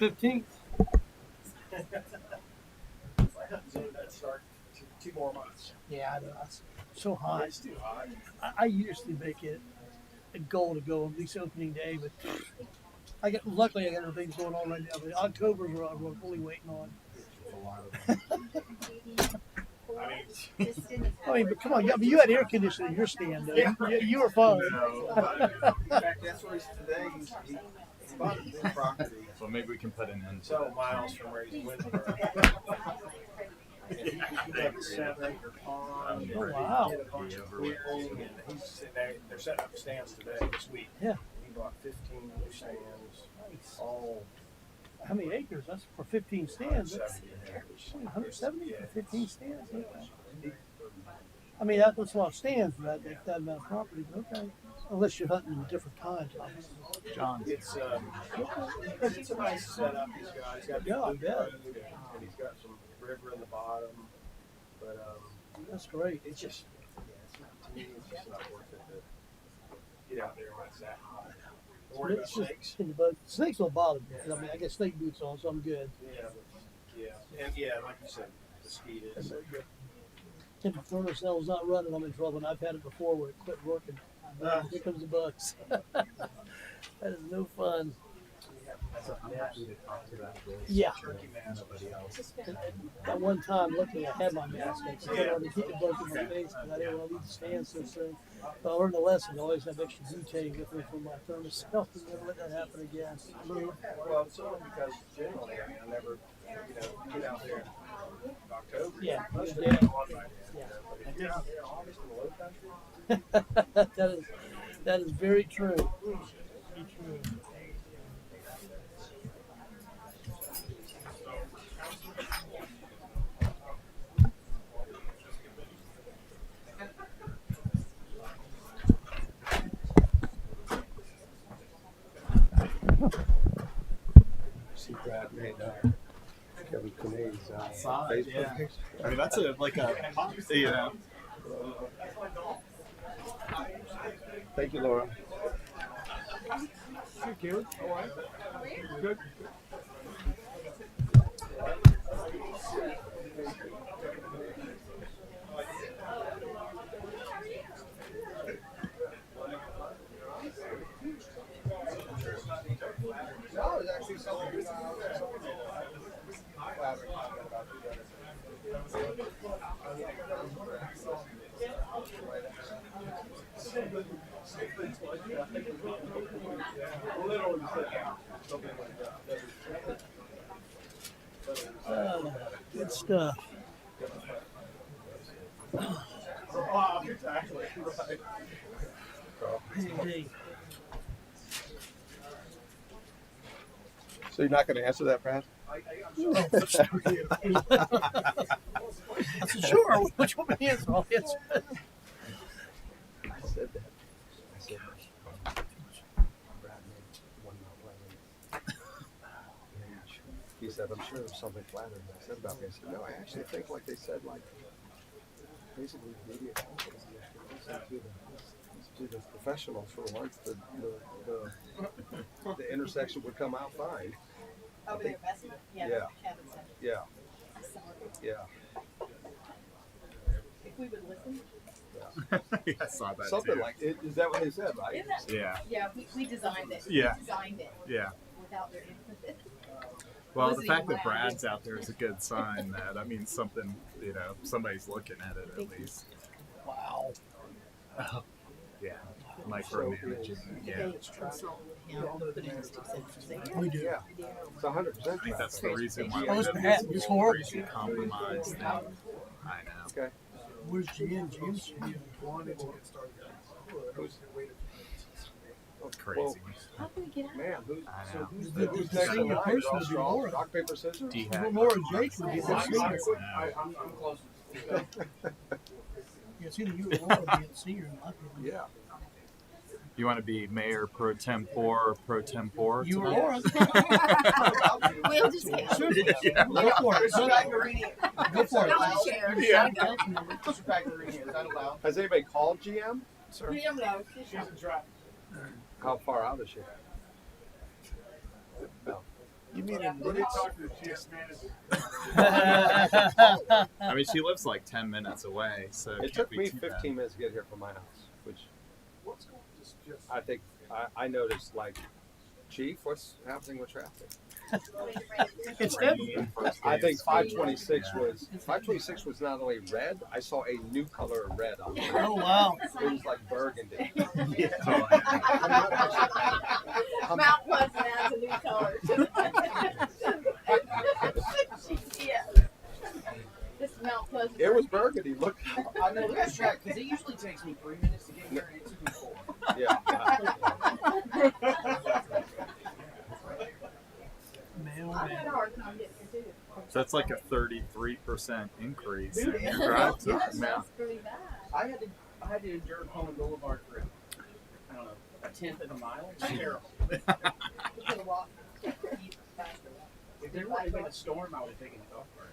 15th. Two more months. Yeah, I know. It's so hot. It's too hot. I usually make it a goal to go at least opening day, but luckily I got other things going on right now. But October we're fully waiting on. I mean, but come on, you had air conditioning in your stand, though. Yeah. You were fine. No, but in fact, that's what he's today. He bought a new property. So maybe we can put an end to Several miles from where he's living. And he got a 7-acre pond. Oh, wow. He had a bunch of quilting, and he's sitting there. They're setting up stands today, this week. Yeah. He bought 15 new stands. Nice. All How many acres? That's for 15 stands. 170 acres. 170 Yeah. for 15 stands. Okay. I mean, that's a lot of stands for that amount of property. But okay, unless you're hunting in different times, obviously. John. It's a nice setup he's got. He's got Yeah, I bet. and he's got some river in the bottom. But That's great. it's just it's not, to me, it's just not worth it to get out there when it's that hot. Don't worry about It's just snakes. in the boat. Snakes don't bother me. I mean, I got snake boots on, so I'm good. And like you said, mosquitoes. If my thermal cell's not running, I'm in trouble. And I've had it before where it quit working. Here comes the bugs. That is no fun. So I'm happy to talk to that. Yeah. Turkey mask. Nobody else. At one time, luckily, I had my mask on. So I didn't want to keep the bugs in my face because I didn't want to leave the stand so soon. But I learned a lesson. I always have extra butane with me for my thermal cell to never let that happen again. Well, it's only because generally, I never, get out there in October. Yeah. Most of Yeah. them are on right now. Yeah. But if you're out there in August in the low country, that is very true. Very true. See Brad made Kevin Kinne's Facebook Yeah. page. I mean, that's you know. Thank you, Laura. Good. no, it's actually something. Good stuff. Exactly. Right. Hey, So you're not going to answer that, Brad? sure. Which one answer? I'll answer. I said that. I said Brad made one not weather. He said, I'm sure there's something flattering I said about me. I said, no, I actually think like they said, like basically media companies listen to the professionals for once. The intersection would come out fine. Over there, Bessie? Yeah. Kevin said. Yeah, yeah. If we would listen. Yeah, I saw that. Something too. like it. Is that what they said, right? Isn't that? Yeah. Yeah, we designed it. Yeah. We designed it Yeah. without their input. Well, the Wasn't fact even that loud. Brad's out there is a good sign that means something. Somebody's looking at it at least. Wow. Oh, yeah. Micromanaging. Yeah. They consult with him, put in his 2 cents and say, We do. Yeah, it's 100%. I think that's the reason why Oh, we it's did bad. this It's whole horrible. crazy compromise thing. I know. Okay. Where's GM? GM's It's crazy. how can we get out? Man, I know. who's next in line? person would be Straw, Laura. rock, paper, scissors? D-hack. Laura Jake would be the senior. I'm close. Yeah, it's either you or Laura being the senior in my opinion. Yeah. You want to be mayor pro tempore or pro tempore? You or tonight? Laura. We'll just get Sure. Yeah. Go for it. Go for it. I'll share. Yeah. Mr. Pagliarini, is that allowed? Has anybody called GM? Sir? GM knows. She's a drive. How far out is she? No. You mean in Let me talk to the GS manager. I mean, she lives like 10 minutes away, so It can't took be me too 15 minutes to get here from my house, which What's going just I think I noticed. Like, Chief, what's happening with traffic? It's bad. heavy. I think 526 was not only red. I saw a new color of red on it. Oh, wow. It was like burgundy. Mount Pleasant adds a new color. Yeah. This is Mount Pleasant. It was burgundy. Look. I know this track because it usually takes me 3 minutes to get here, and it took me 4. Yeah. Man, oh, I had a man. hard time getting here too. So that's like a 33% increase in drive time. Yes, Yeah. that's pretty bad. I had to endure Coleman Boulevard for I don't know, a tenth of a mile. It's terrible. You could have walked faster. If there would have been a storm, I would have taken a golf cart.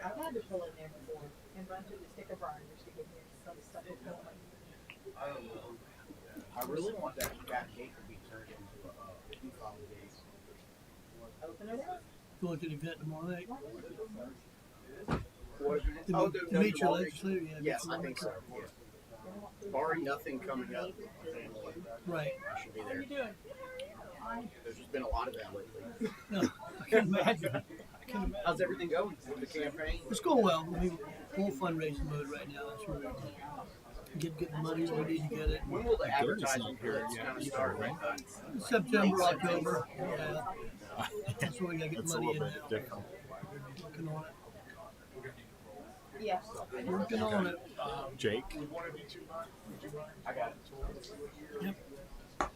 I've had to pull in there before and run through the stick of grinders to get here. Some stuff is going. I really want that gate to be turned into a default gate. Open it up. Going to the event tomorrow night. What? To Oh, meet, the- to no, meet your the legislator. Yeah, Yes, get I some think so. work. Yeah. Barring nothing coming up, Right. I should be there. There's just been a lot of that lately. No, I can imagine. I can imagine. How's everything going with the campaign? It's going well. I mean, full fundraising mode right now. That's where we're get the money where we need to get it. When will the Gary's advertising not here period yet kind of either, start? right? September, October. Yeah. That's where we gotta get It's a money little in bit now. different. Working on it. Yeah. Working on it. Jake? I got it. Yep.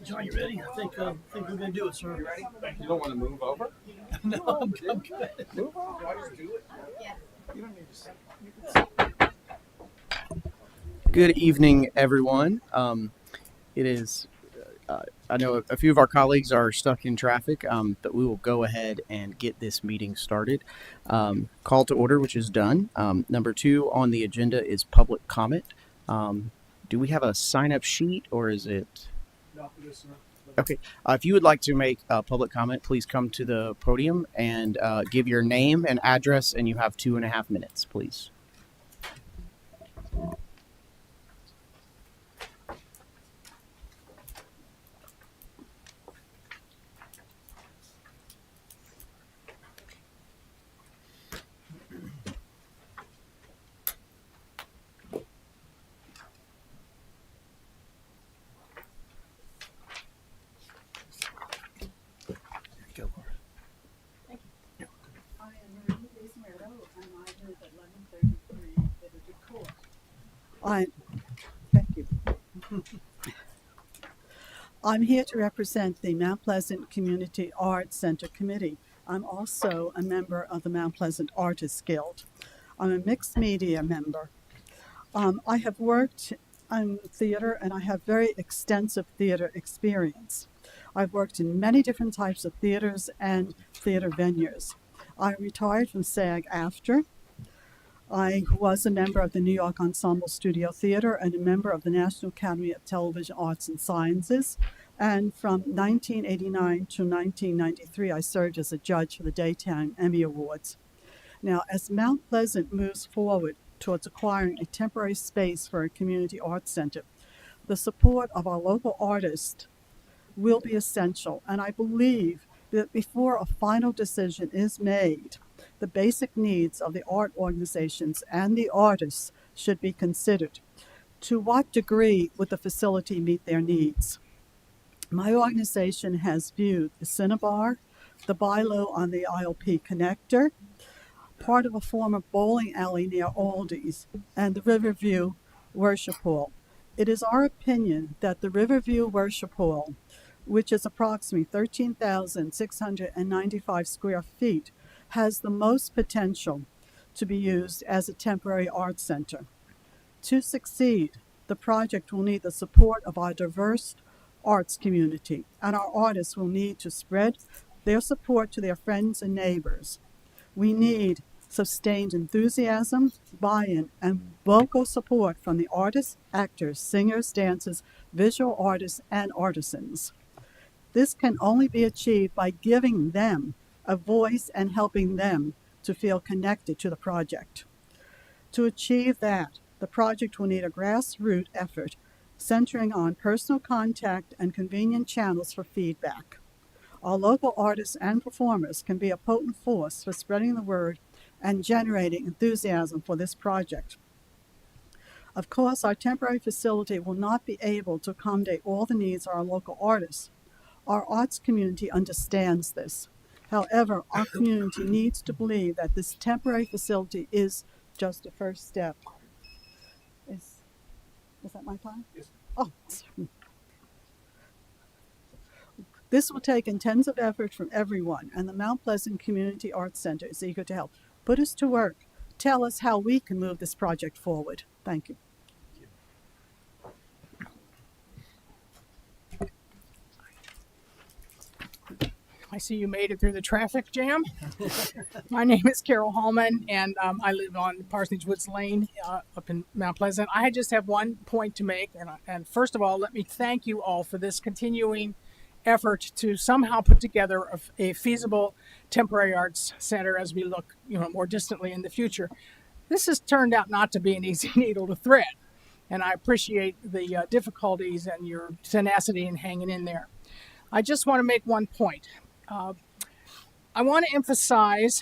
John, you ready? I think we're gonna do it, sir. You ready? You don't want to move over? No, I'm good. Move on. Do I just do it? Yeah. You don't need to say. Good evening, everyone. It is, I know a few of our colleagues are stuck in traffic, but we will go ahead and get this meeting started. Call to order, which is done. Number 2 on the agenda is public comment. Do we have a sign-up sheet, or is it? Okay. If you would like to make a public comment, please come to the podium and give your name and address, and you have 2.5 minutes, please. Go, Laura. I am Marie Desmerdo, and I live at 1133 Liberty Court. Thank you. I'm here to represent the Mount Pleasant Community Arts Center Committee. I'm also a member of the Mount Pleasant Artists Guild. I'm a mixed media member. I have worked in theater, and I have very extensive theater experience. I've worked in many different types of theaters and theater venues. I retired from SAG-AFTRA. I was a member of the New York Ensemble Studio Theater and a member of the National Academy of Television Arts and Sciences. And from 1989 to 1993, I served as a judge for the Daytime Emmy Awards. Now, as Mount Pleasant moves forward towards acquiring a temporary space for a community arts center, the support of our local artists will be essential. And I believe that before a final decision is made, the basic needs of the art organizations and the artists should be considered. To what degree would the facility meet their needs? My organization has viewed the Cinnabar, the Bilo on the ILP connector, part of a former bowling alley near Aldi's, and the Riverview Worship Hall. It is our opinion that the Riverview Worship Hall, which is approximately 13,695 square feet, has the most potential to be used as a temporary art center. To succeed, the project will need the support of our diverse arts community, and our artists will need to spread their support to their friends and neighbors. We need sustained enthusiasm, buy-in, and vocal support from the artists, actors, singers, dancers, visual artists, and artisans. This can only be achieved by giving them a voice and helping them to feel connected to the project. To achieve that, the project will need a grassroots effort centering on personal contact and convenient channels for feedback. Our local artists and performers can be a potent force for spreading the word and generating enthusiasm for this project. Of course, our temporary facility will not be able to accommodate all the needs of our local artists. Our arts community understands this. However, our community needs to believe that this temporary facility is just a first step. Is that my time? Yes. Oh. This will take intensive effort from everyone, and the Mount Pleasant Community Arts Center is eager to help. Put us to work. Tell us how we can move this project forward. Thank you. I see you made it through the traffic jam. My name is Carol Hallman, and I live on Parsonage Woods Lane up in Mount Pleasant. I just have one point to make, and first of all, let me thank you all for this continuing effort to somehow put together a feasible temporary arts center as we look, more distantly in the future. This has turned out not to be an easy needle to thread, and I appreciate the difficulties and your tenacity in hanging in there. I just want to make one point. I want to emphasize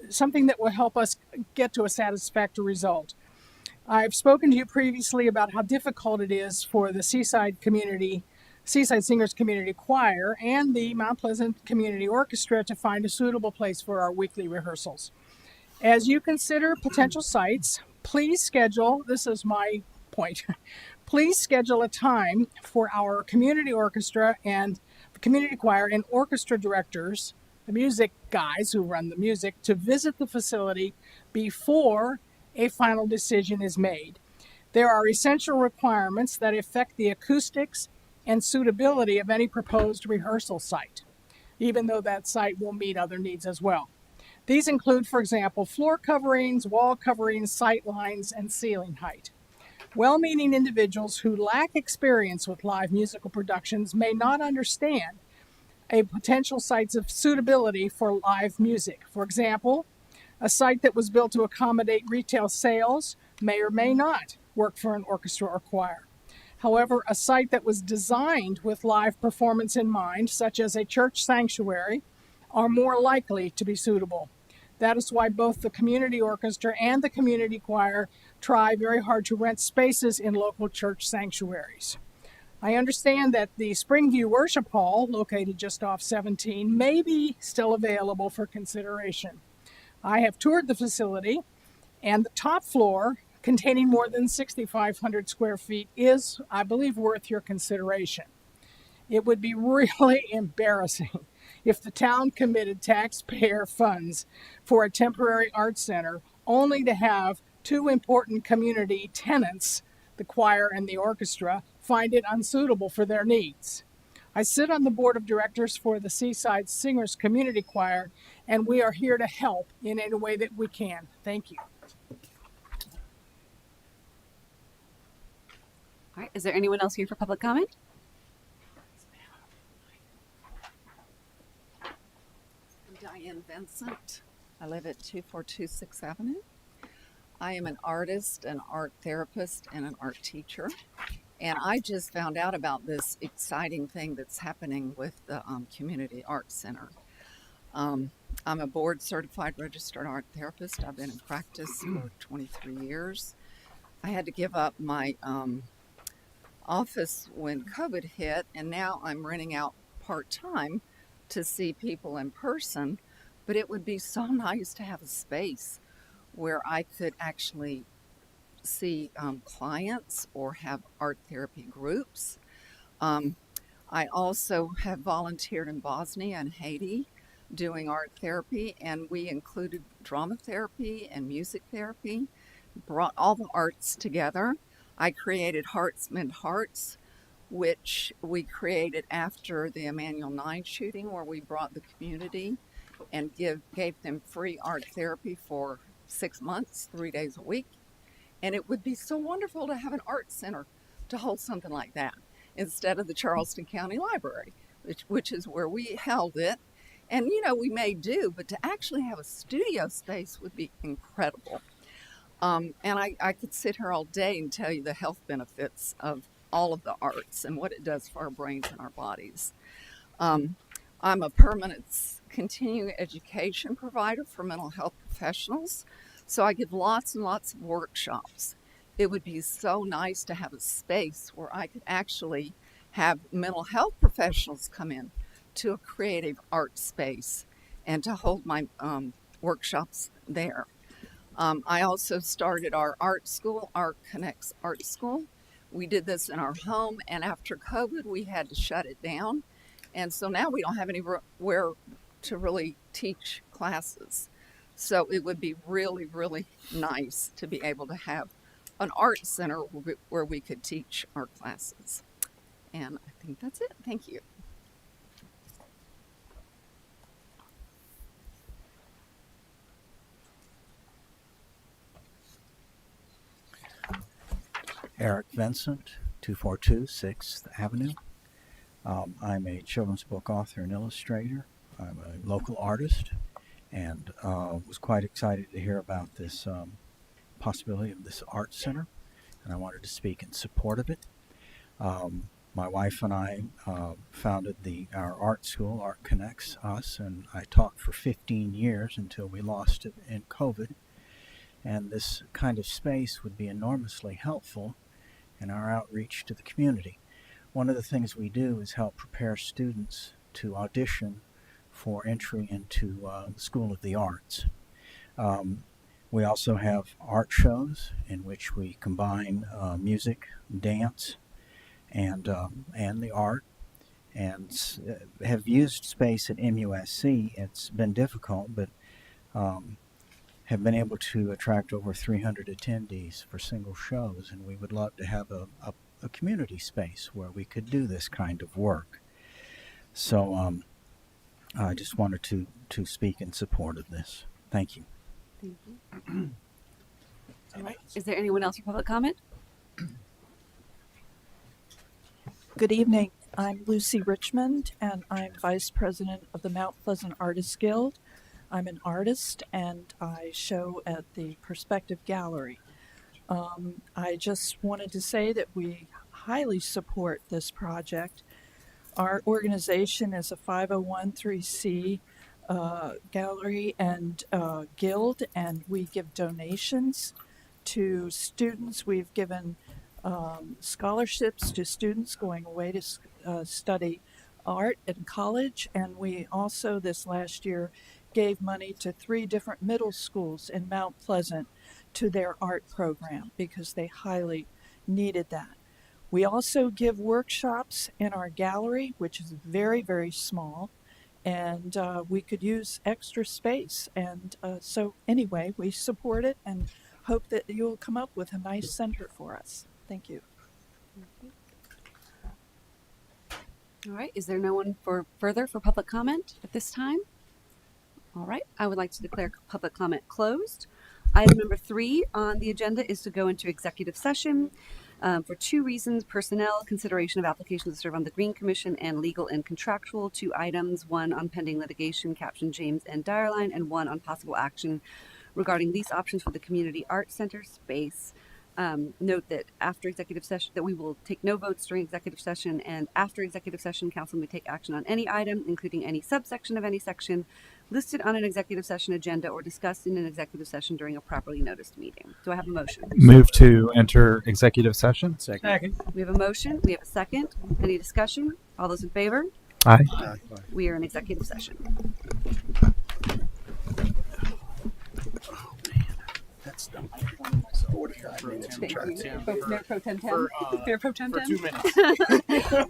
something that will help us get to a satisfactory result. I've spoken to you previously about how difficult it is for the Seaside Singers Community Choir and the Mount Pleasant Community Orchestra to find a suitable place for our weekly rehearsals. As you consider potential sites, please schedule, this is my point, please schedule a time for our community orchestra and community choir and orchestra directors, the music guys who run the music, to visit the facility before a final decision is made. There are essential requirements that affect the acoustics and suitability of any proposed rehearsal site, even though that site will meet other needs as well. These include, for example, floor coverings, wall coverings, sight lines, and ceiling height. Well-meaning individuals who lack experience with live musical productions may not understand a potential site's suitability for live music. For example, a site that was built to accommodate retail sales may or may not work for an orchestra or choir. However, a site that was designed with live performance in mind, such as a church sanctuary, are more likely to be suitable. That is why both the community orchestra and the community choir try very hard to rent spaces in local church sanctuaries. I understand that the Springview Worship Hall, located just off 17, may be still available for consideration. I have toured the facility, and the top floor, containing more than 6,500 square feet, is, I believe, worth your consideration. It would be really embarrassing if the town committed taxpayer funds for a temporary arts center only to have two important community tenants, the choir and the orchestra, find it unsuitable for their needs. I sit on the board of directors for the Seaside Singers Community Choir, and we are here to help in any way that we can. Thank you. All right, is there anyone else here for public comment? I'm Diane Vincent. I live at 242 6th Avenue. I am an artist, an art therapist, and an art teacher. And I just found out about this exciting thing that's happening with the Community Arts Center. I'm a board certified registered art therapist. I've been in practice for 23 years. I had to give up my office when COVID hit, and now I'm renting out part-time to see people in person. But it would be so nice to have a space where I could actually see clients or have art therapy groups. I also have volunteered in Bosnia and Haiti doing art therapy, and we included drama therapy and music therapy, brought all the arts together. I created Hearts Mend Hearts, which we created after the Emanuel 9 shooting, where we brought the community and gave them free art therapy for 6 months, 3 days a week. And it would be so wonderful to have an art center to hold something like that instead of the Charleston County Library. which is where we held it. And, you know, we may do, but to actually have a studio space would be incredible. And I could sit here all day and tell you the health benefits of all of the arts and what it does for our brains and our bodies. I'm a permanent continuing education provider for mental health professionals, so I give lots and lots of workshops. It would be so nice to have a space where I could actually have mental health professionals come in to a creative art space and to hold my workshops there. I also started our art school, Art Connects Art School. We did this in our home, and after COVID, we had to shut it down. And so now we don't have anywhere to really teach classes. So it would be really, really nice to be able to have an art center where we could teach our classes. And I think that's it. Thank you. Eric Vincent, 242 6th Avenue. I'm a children's book author and illustrator. I'm a local artist, and was quite excited to hear about this possibility of this art center, and I wanted to speak in support of it. My wife and I founded our art school, Art Connects Us, and I taught for 15 years until we lost it in COVID. And this kind of space would be enormously helpful in our outreach to the community. One of the things we do is help prepare students to audition for entry into the School of the Arts. We also have art shows in which we combine music, dance, and the art, and have used space at MUSC. It's been difficult, but have been able to attract over 300 attendees for single shows, and we would love to have a community space where we could do this kind of work. So I just wanted to speak in support of this. Thank you. Thank you. All right. Is there anyone else for public comment? Good evening. I'm Lucy Richmond, and I'm Vice President of the Mount Pleasant Artists Guild. I'm an artist, and I show at the Perspective Gallery. I just wanted to say that we highly support this project. Our organization is a 501(c) gallery and guild, and we give donations to students. We've given scholarships to students going away to study art in college, and we also this last year gave money to 3 different middle schools in Mount Pleasant to their art program because they highly needed that. We also give workshops in our gallery, which is very, very small, and we could use extra space. And so anyway, we support it and hope that you'll come up with a nice center for us. Thank you. All right. Is there no one for public comment at this time? All right. I would like to declare public comment closed. Item number 3 on the agenda is to go into executive session for 2 reasons: personnel, consideration of applications to serve on the Green Commission, and legal and contractual. 2 items: 1 on pending litigation, captioned James N. Direline, and 1 on possible action regarding lease options for the Community Art Center space. Note that after executive session, that we will take no votes during executive session, and after executive session, council may take action on any item, including any subsection of any section listed on an executive session agenda or discussed in an executive session during a properly noticed meeting. Do I have a motion? Move to enter executive session. Second. We have a motion. We have a second. Any discussion? All those in favor? Aye. We are in executive session. That's dumb. Thank you. Mayor Pro Tem Tem. Mayor Pro Tem For Tem. 2 minutes.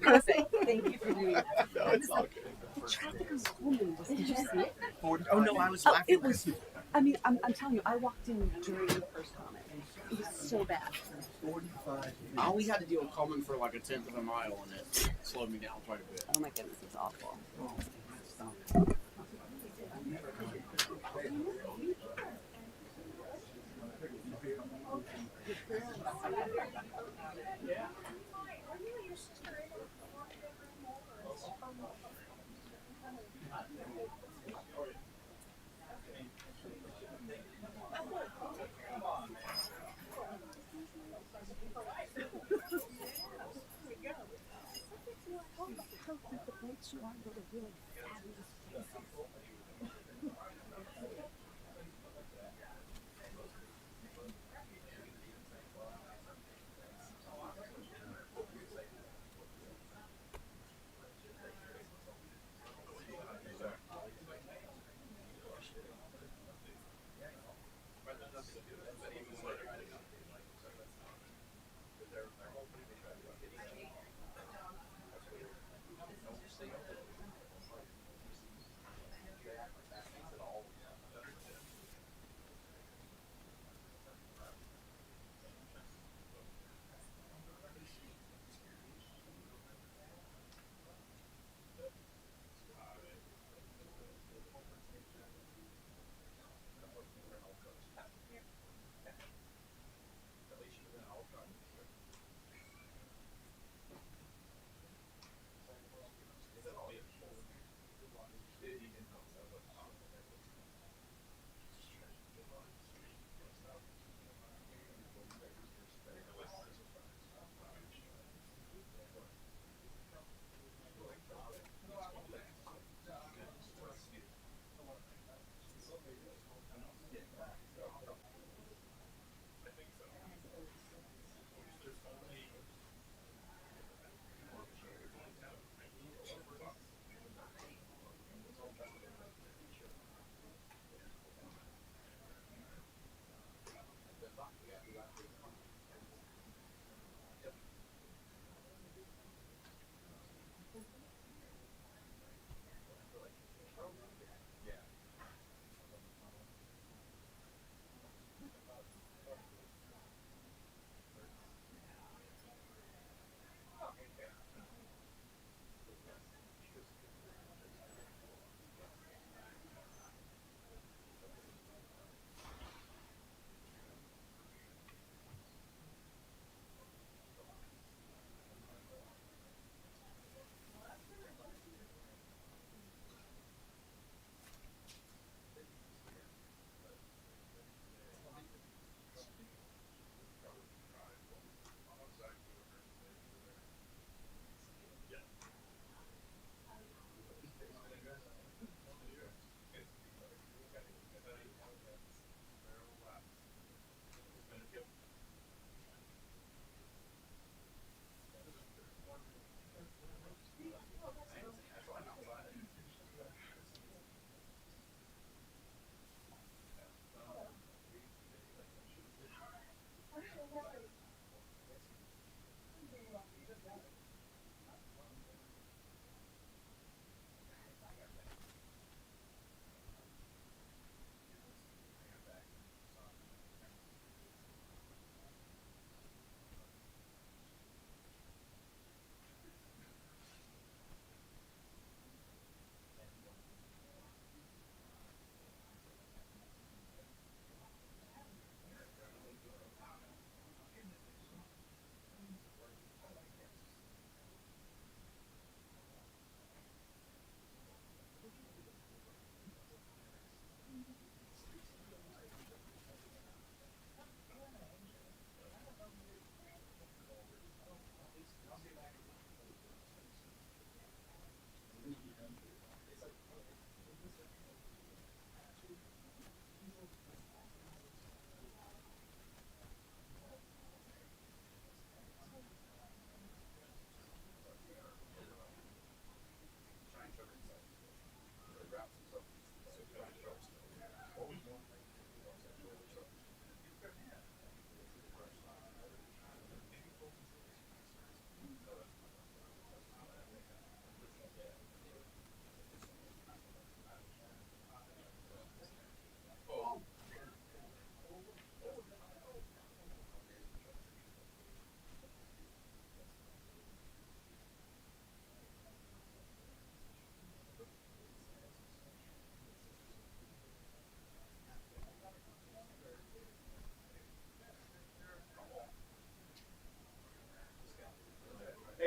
Perfect. Thank you for doing that. No, it's all good. Traffic was Coleman. Did you see it? Oh no, I was Oh, laughing. it was. I mean, I'm telling you, I walked in during the first comment. It was so bad. 45. I only had to deal with Coleman for like a 1/10 of a mile, and it slowed me down quite a bit. Oh my goodness, it's awful. unless you want to go to really fabulous places.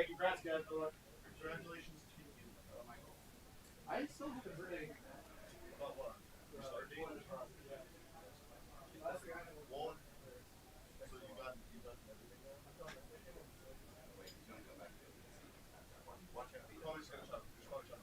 Hey, congrats, guys. Congratulations to you. I still haven't heard anything about what? Start date? Well, so you got everything now? Wait, he's gonna come back to it. Watch out. Probably just gonna shut.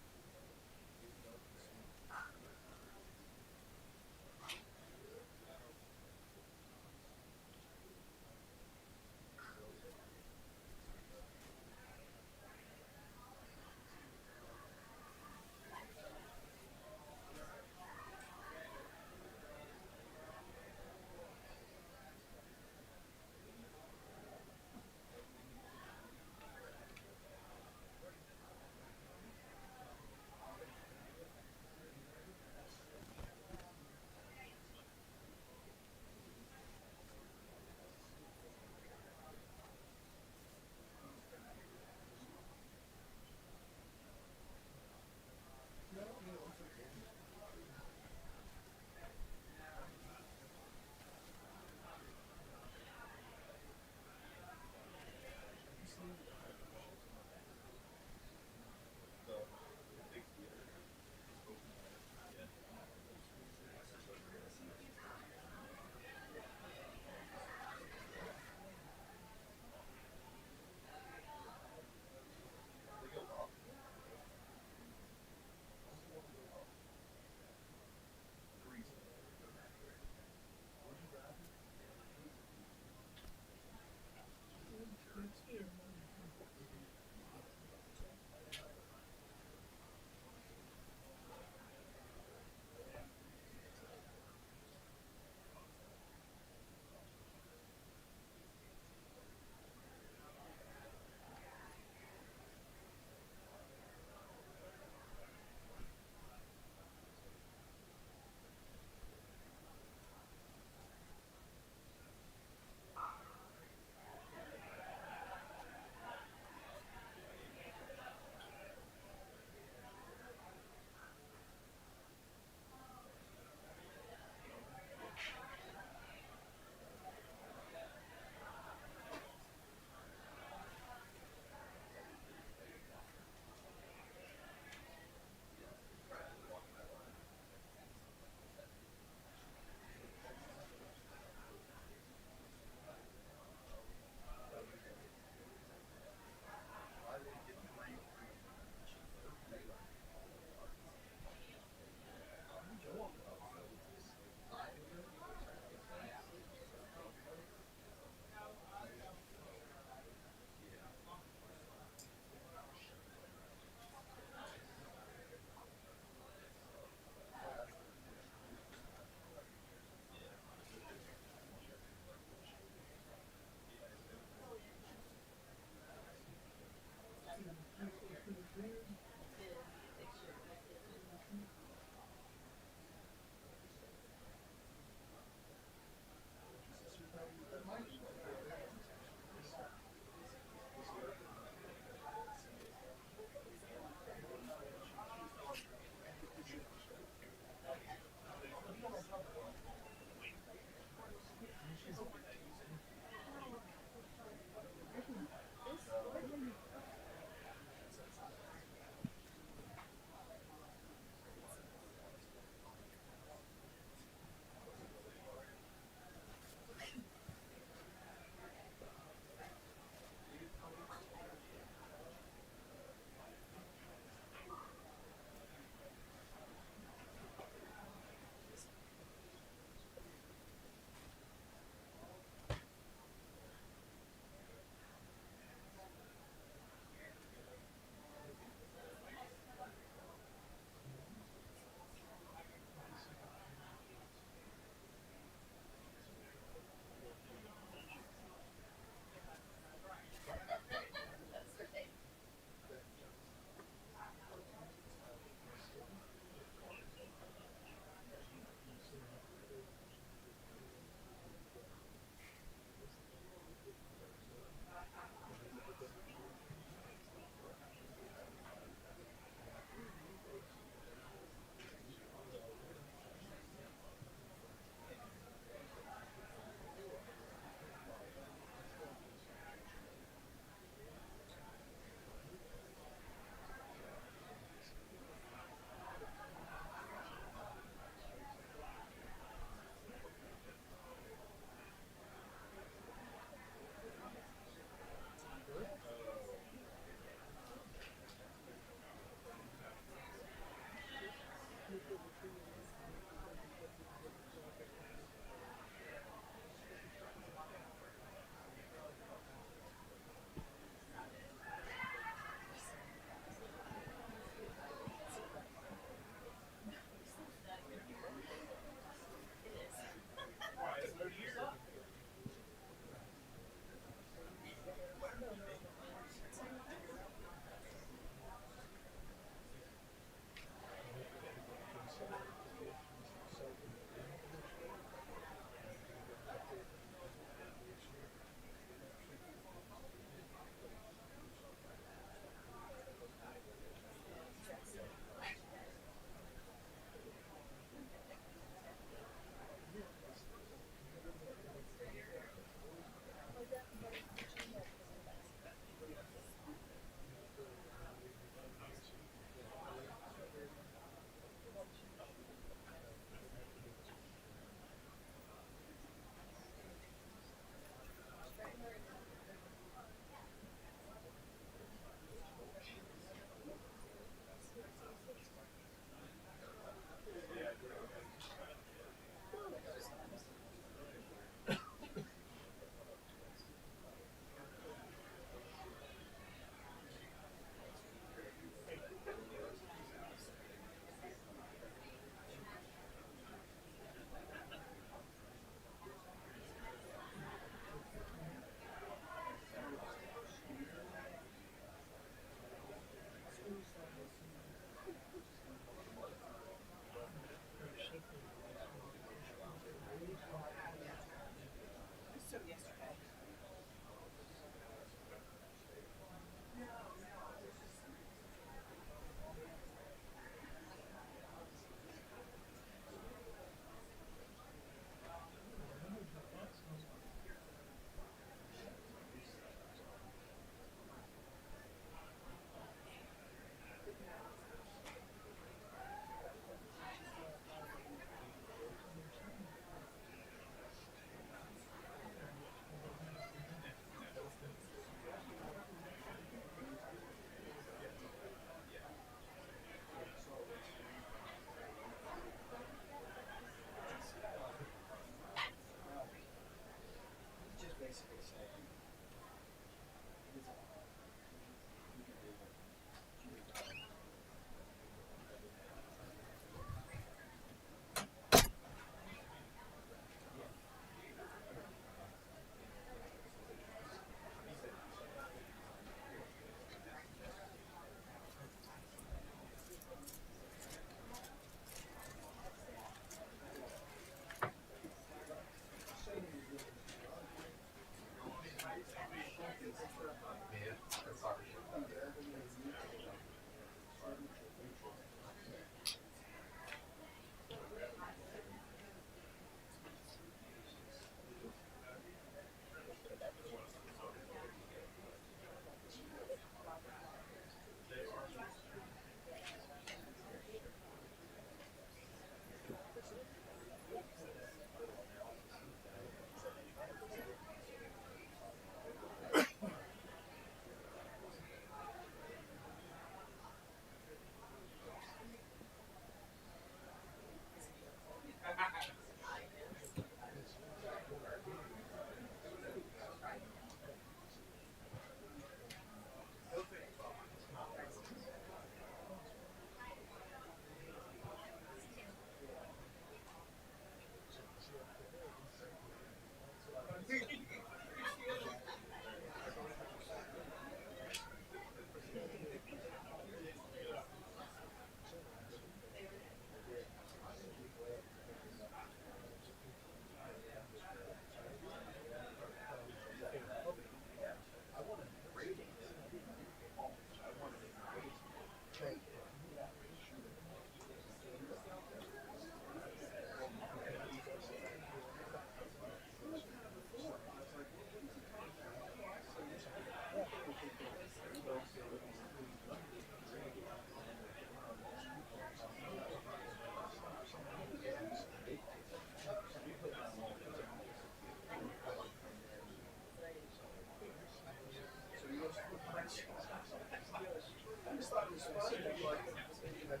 I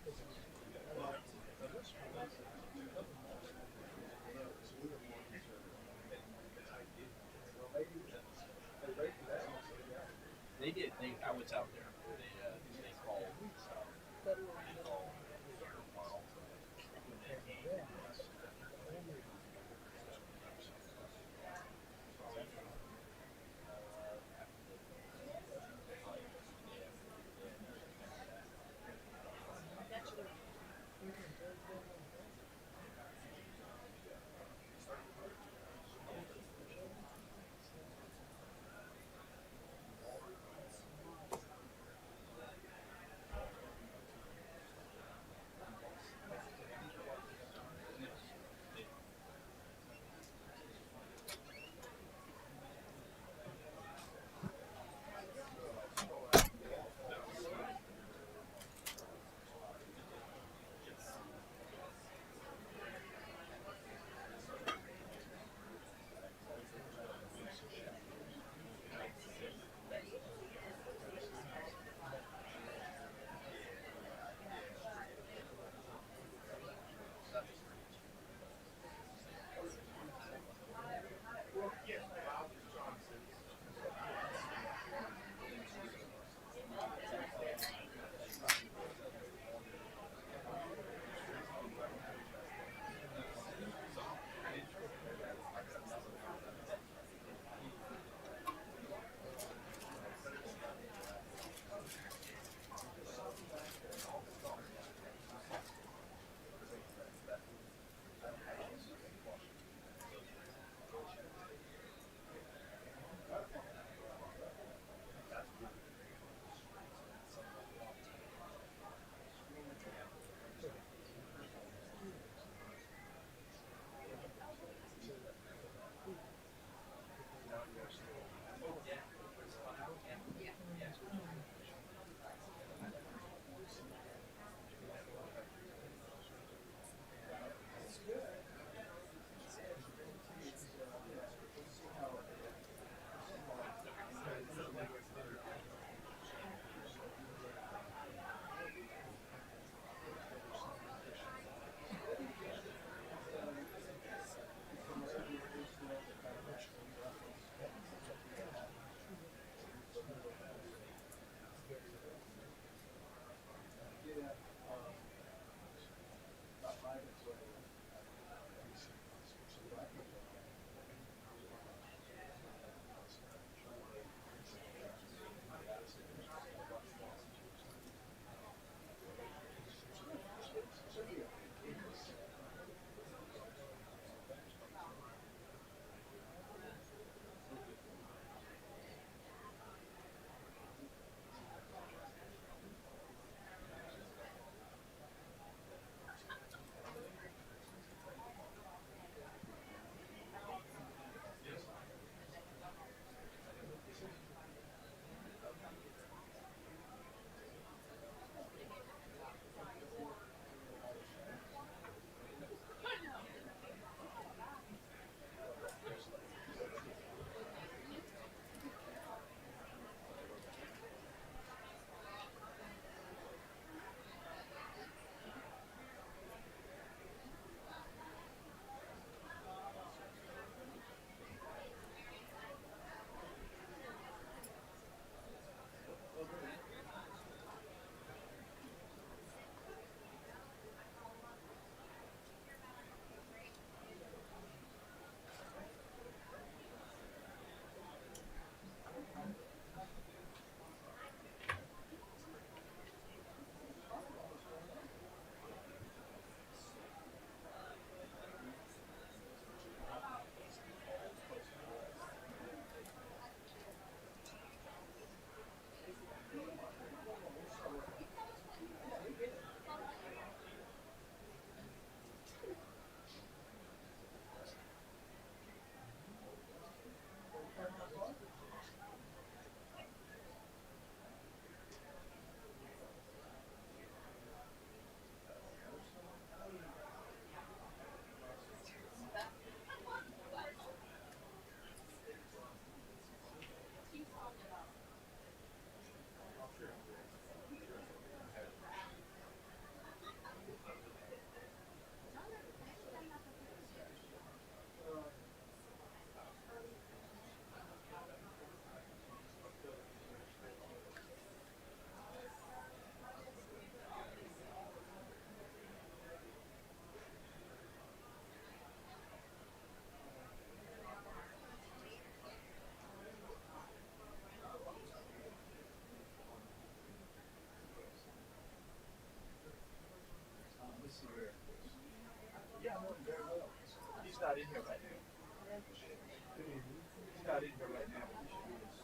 was out there. They called. see where. Yeah, I know him very well. He's not in here right now. He's not in here right now, but he should be this.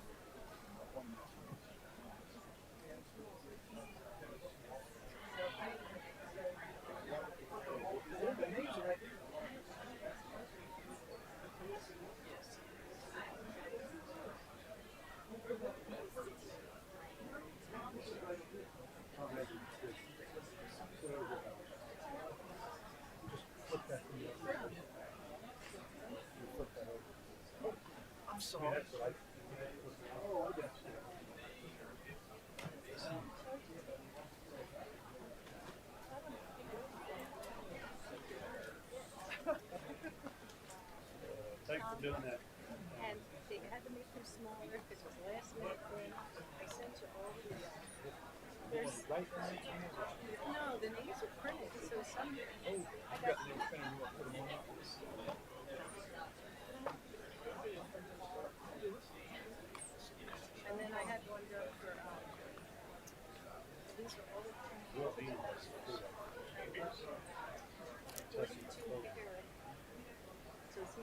I'm sorry. Oh, I got you. Thanks for doing that. And they had to make them smaller because it was last minute thing. I sent you all the, there's, no, the names are printed, so some, I got, and then I had one done for, these are all the printed. 42 here. So see,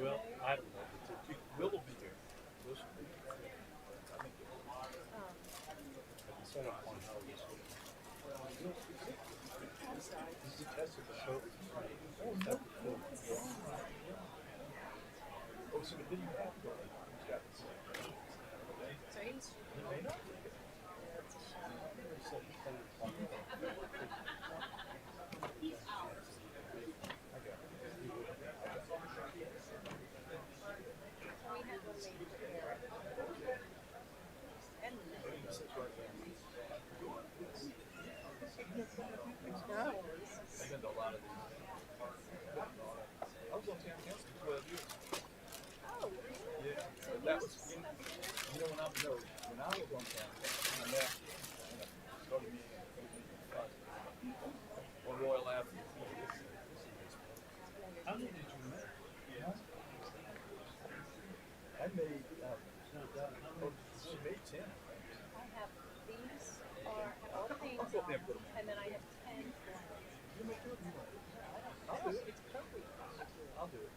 Well, I don't know. Will will be here. Will should be here. I think I can set up one how this will. This is tested the show. Oh, so it didn't have to go. He's got this. so he's, He may not. So he's kind of we had one made for Eric. And I spent a lot of these. I was on town council for 12 years. oh, really? Yeah, but that was, when I was on town, I left, started meeting on Royal Avenue. How many did you make? Yeah. I made, she made 10. I have these are all the names on them, and then I have 10 blanks. I'll do it. I'll do it.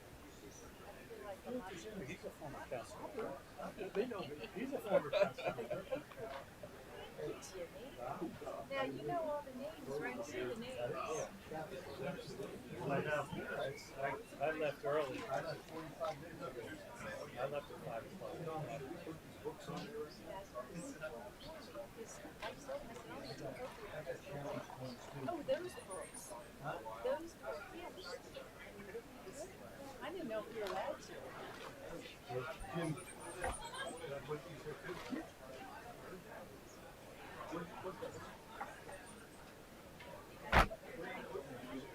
He's a former councilman. They know that he's a former councilman. Now you know all the names, right? See the names. I know. I left early. I left at 5 o'clock. Oh, those books. Those books, yes. I didn't know if you were allowed to.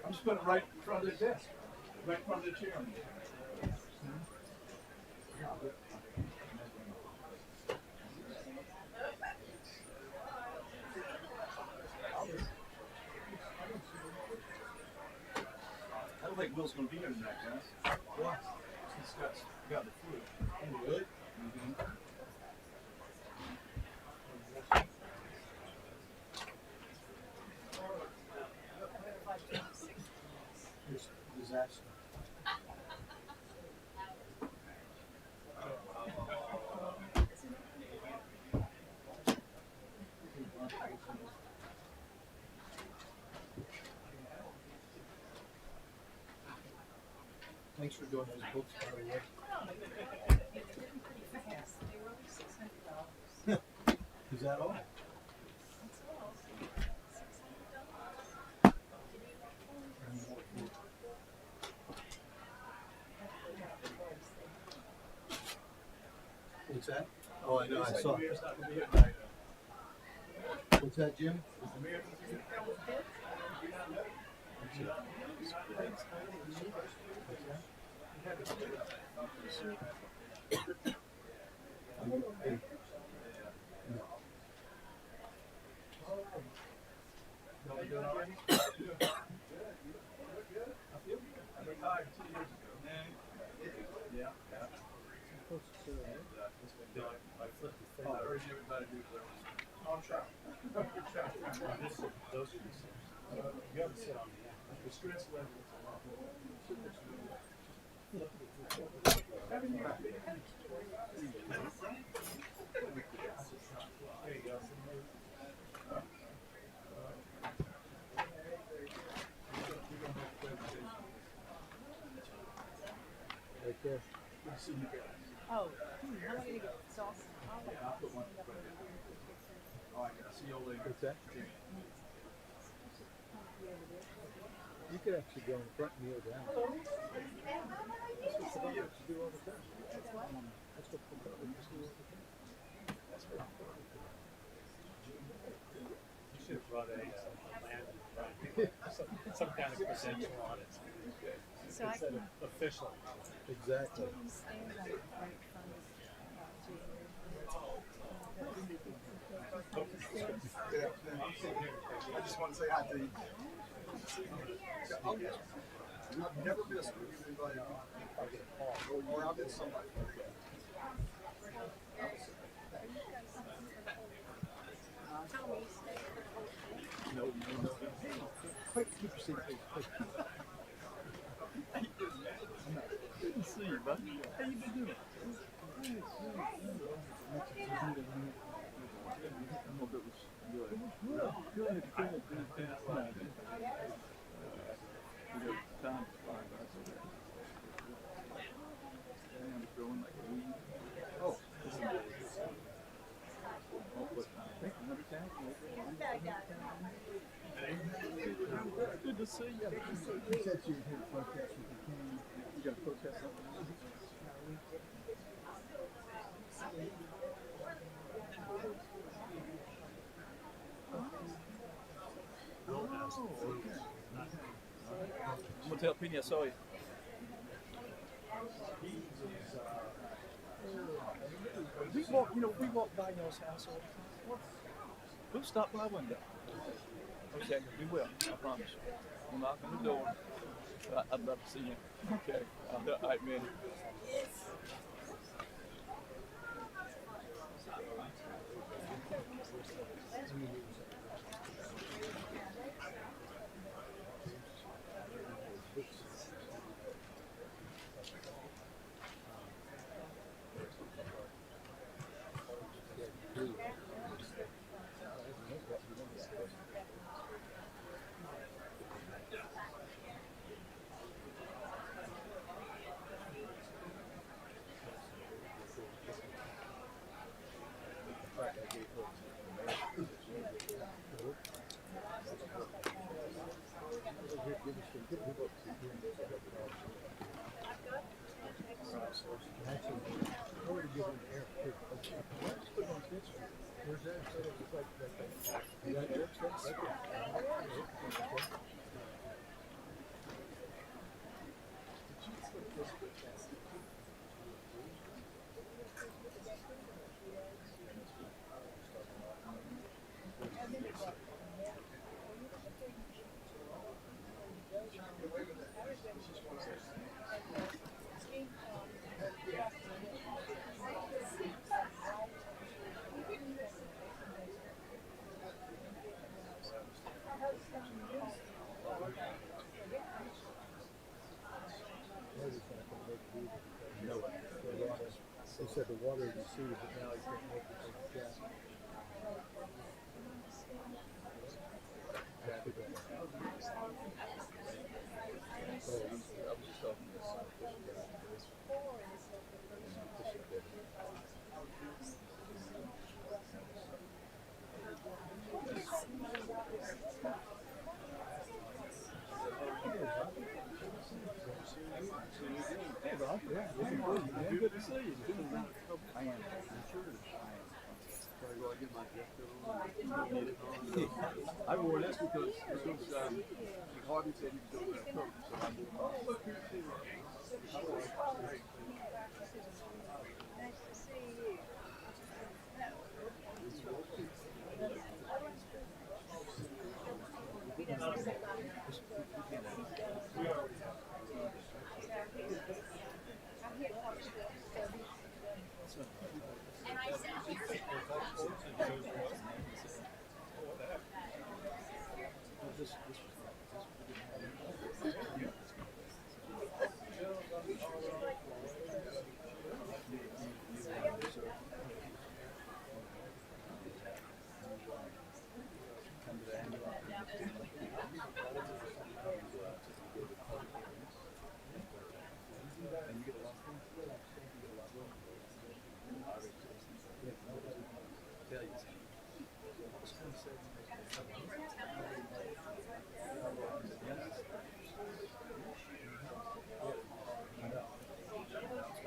I'm just putting it right in front of the desk, right in front of the chair. I don't think Will's gonna be here tonight, guys. Why? He's got the flu. Oh, really? Mm-hmm. Disaster. Thanks for doing those books, by the way. They did them pretty fast. They were only $600. Is that all? That's all. What's that? Oh, I know, I saw. What's that, Jim? Those are the You have to sit on the stress level. There you go. Right there. Good to see you guys. Oh, how am I gonna get sauce? Yeah, I'll put one right there. All right, I'll see you all later. What's that? You could actually go in front and kneel down. That's what Columbus do all the time. That's what Columbus do all the time. You should have brought a land, some kind of credential on it. So I Instead can of official. Exactly. stand like right in front of I just want to say hi to you. I've never missed anybody. Or I'll miss somebody. No. Quick, keep your seat, please. Quick. Good to see you, buddy. How you been doing? Good. Good to see you. You said you were here to protest with the king. You got to protest something? I'm gonna tell Pena I saw you. We walk by y'all's house all the time. We'll stop by one day. Okay, we will. I promise you. We'll knock on the door. I'd love to see you. Okay. All right, man. They said the water is received, but now you can't make it like that. That's too bad. Hey, Bob. Yeah, good to see you. I am. I wore this because Harvey said he was going to cook, so I wore it. Nice to see you.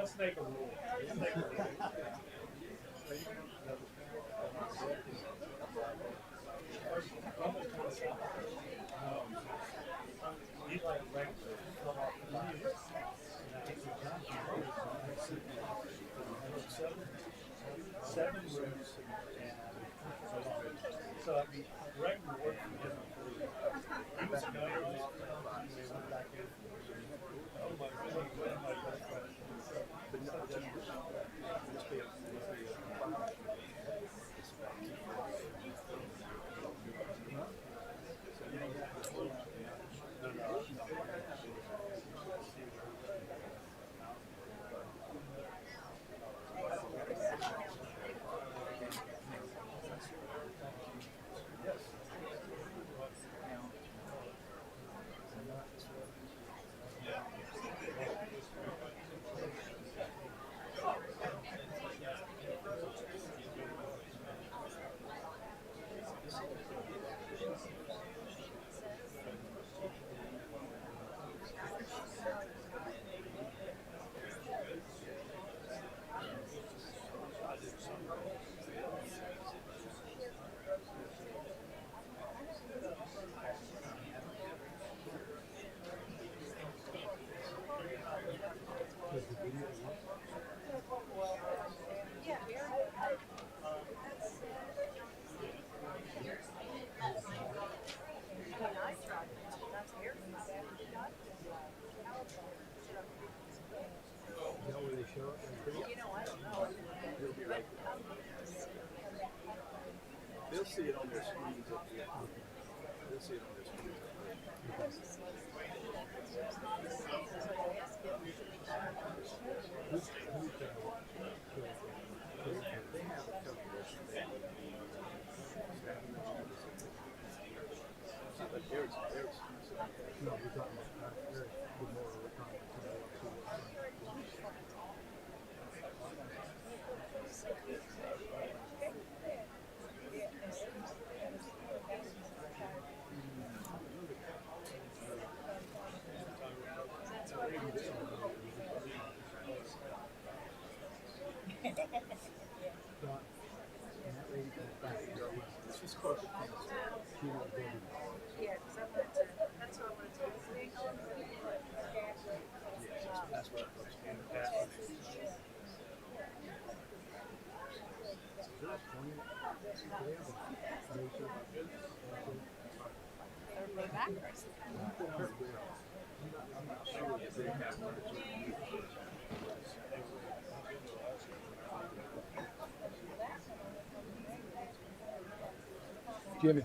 Let's make a rule. Let's make a rule. You like regular, come off the line. And I think we've done seven rooms. So I mean, regular work for him. He was familiar with it. We went back in. Oh my God. But no, it must be They'll see it on their screens up there. They'll see it on their screens Jimmy.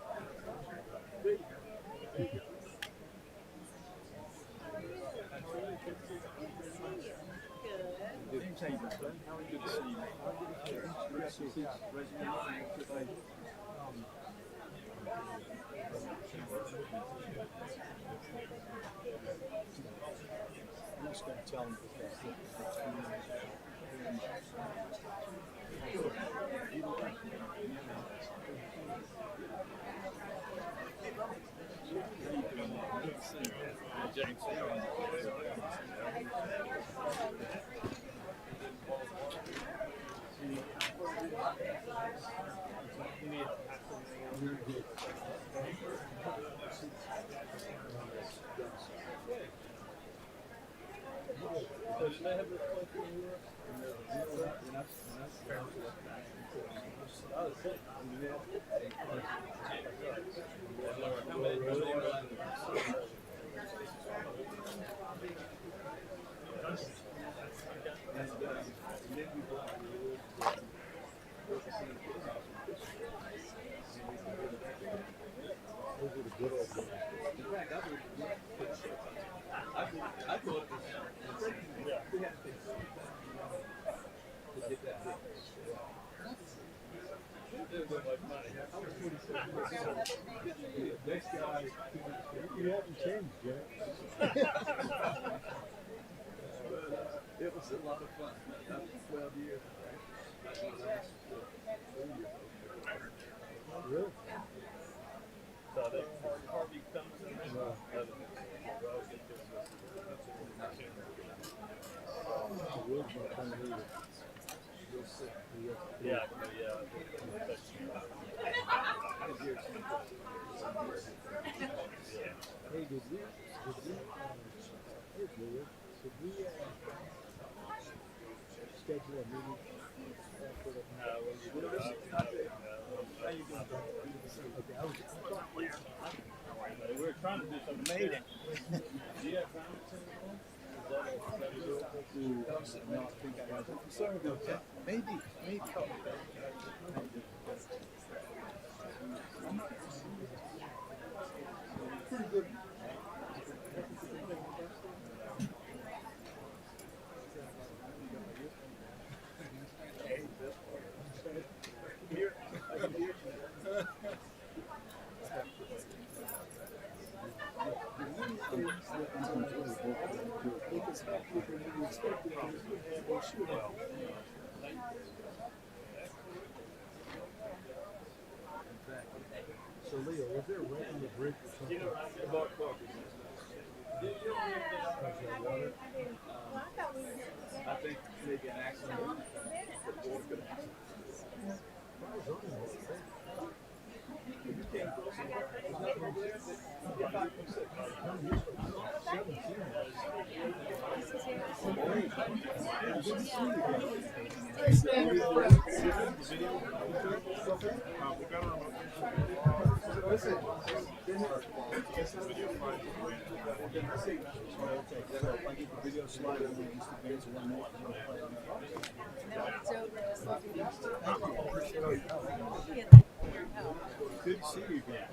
I'm just going to tell them Those are the good old days. In fact, I thought it was we had to get that fixed. Next guy, you haven't changed, Jack. It was a lot of fun. After 12 years. Really? So they Harvey comes yeah. Hey, did we schedule a meeting? We were trying to do something. Made it. Do you have time to no, I think I got it. Sorry about that. Maybe. Pretty good. So Leo, was there a wreck on the bridge or something? I think maybe an accident. You came close. There's nothing over there. Yeah, 5.6. Good to see you again.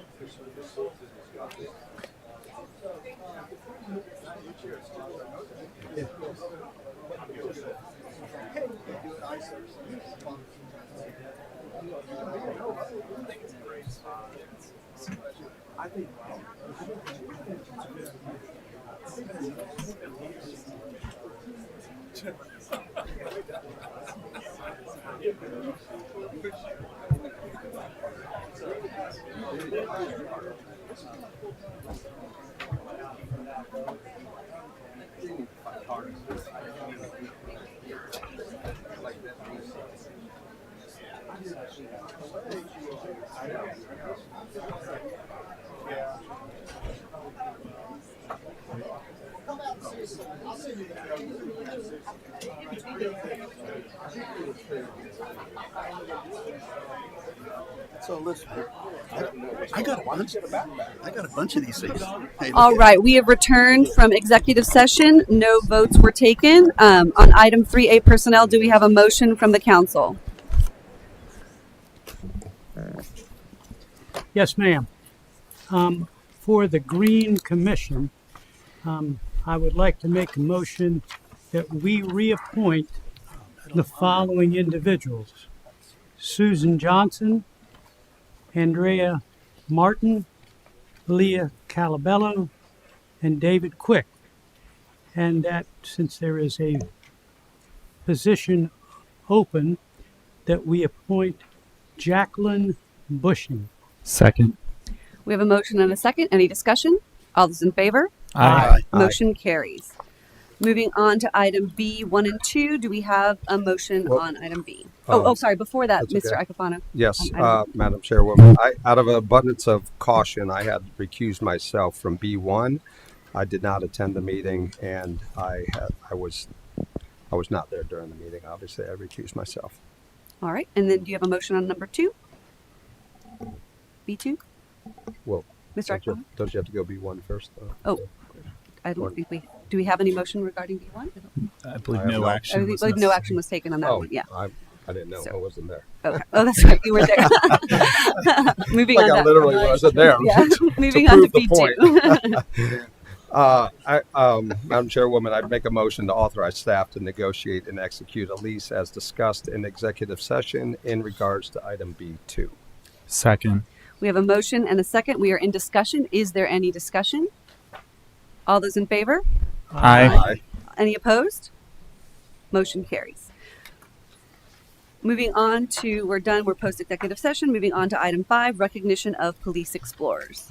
I think So listen, I got a bunch of these things. Hey, All right, we have returned from executive session. No votes were taken. On item 3A personnel, do we have a motion from the council? Yes, ma'am. For the Green Commission, I would like to make a motion that we reappoint the following individuals: Susan Johnson, Andrea Martin, Leah Calabello, and David Quick. And that since there is a position open, that we appoint Jacqueline Bushing. Second. We have a motion and a second. Any discussion? All those in favor? Aye. Motion carries. Moving on to item B, 1 and 2. Do we have a motion on item B? Sorry. Before that, That's Mr. okay. Icofano. Yes, Madam Chairwoman. Out of an abundance of caution, I had recused myself from B1. I did not attend the meeting, and I was not there during the meeting. Obviously, I recused myself. All right. And then do you have a motion on number 2? B2? Well, Mr. Icofano? don't you have to go B1 first, though? Oh, I don't think do we have any motion regarding B1? I believe no action was no action was taken on that one. Yeah. I didn't know. So- I wasn't there. Okay. Oh, that's right. You were there. Moving Like on. I literally wasn't there. Yeah. to Moving on to prove the B2. Madam Chairwoman, I'd make a motion to authorize staff to negotiate and execute a lease as discussed in executive session in regards to item B2. Second. We have a motion and a second. We are in discussion. Is there any discussion? All those in favor? Aye. Any opposed? Motion carries. Moving on to, we're done, we're post-executive session. Moving on to item 5, recognition of police explorers.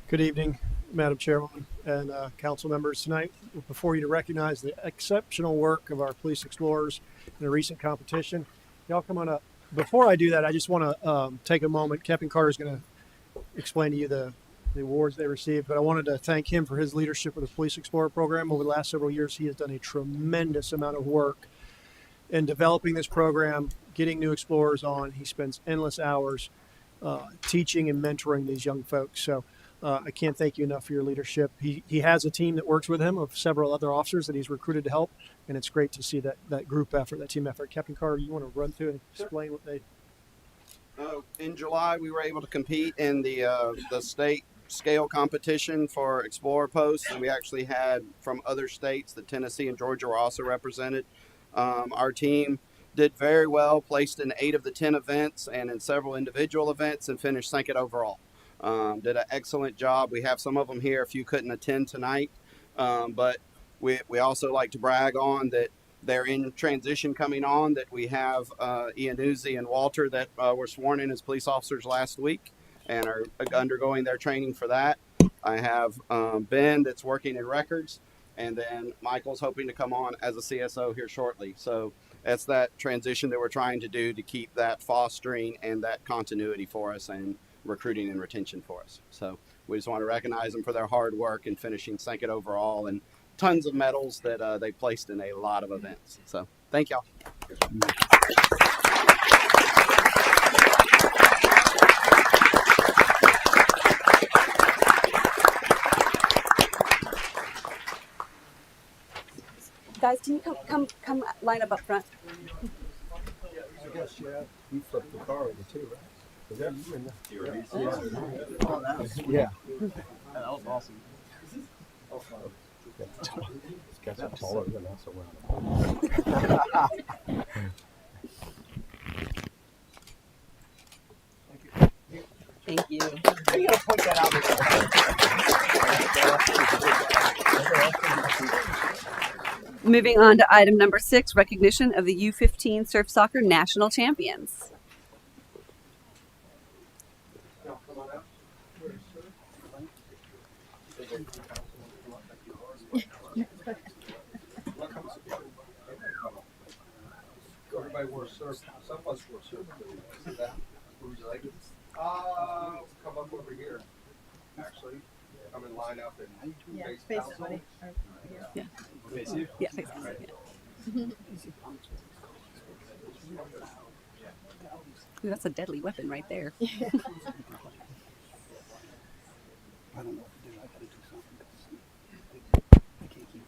Good evening, Madam Chairwoman and council members. Tonight, we're before you to recognize the exceptional work of our police explorers in a recent competition. Y'all come on up. Before I do that, I just want to take a moment. Captain Carter is going to explain to you the awards they received, but I wanted to thank him for his leadership of the Police Explorer program. Over the last several years, he has done a tremendous amount of work in developing this program, getting new explorers on. He spends endless hours teaching and mentoring these young folks. So I can't thank you enough for your leadership. He has a team that works with him of several other officers that he's recruited to help, and it's great to see that group effort, that team effort. Captain Carter, you want to run through and explain what they... In July, we were able to compete in the state scale competition for Explorer posts, and we actually had from other states, that Tennessee and Georgia were also represented. Our team did very well, placed in 8 of the 10 events and in several individual events, and finished second overall. Did an excellent job. We have some of them here if you couldn't attend tonight, but we also like to brag on that they're in transition coming on, that we have Ian Uzi and Walter that were sworn in as police officers last week and are undergoing their training for that. I have Ben that's working in records, and then Michael's hoping to come on as a CSO here shortly. So that's that transition that we're trying to do to keep that fostering and that continuity for us and recruiting and retention for us. So we just want to recognize them for their hard work and finishing second overall and tons of medals that they placed in a lot of events. So thank y'all. Guys, can you come line up front? I guess, yeah. You flipped the car over too, right? Is that you in the... Yeah. That was awesome. These guys are taller than us around. Thank you. I'm gonna point that out. Moving on to item number 6, recognition of the U15 Surf Soccer National Champions. Everybody wore surf. Some of us wore surf. Would you like it? Come up over here. Actually, come and line up and face council. Yeah. Face you? Yeah, face us, yeah. Ooh, that's a deadly weapon right there. I don't know what to do. I gotta do something. I can't keep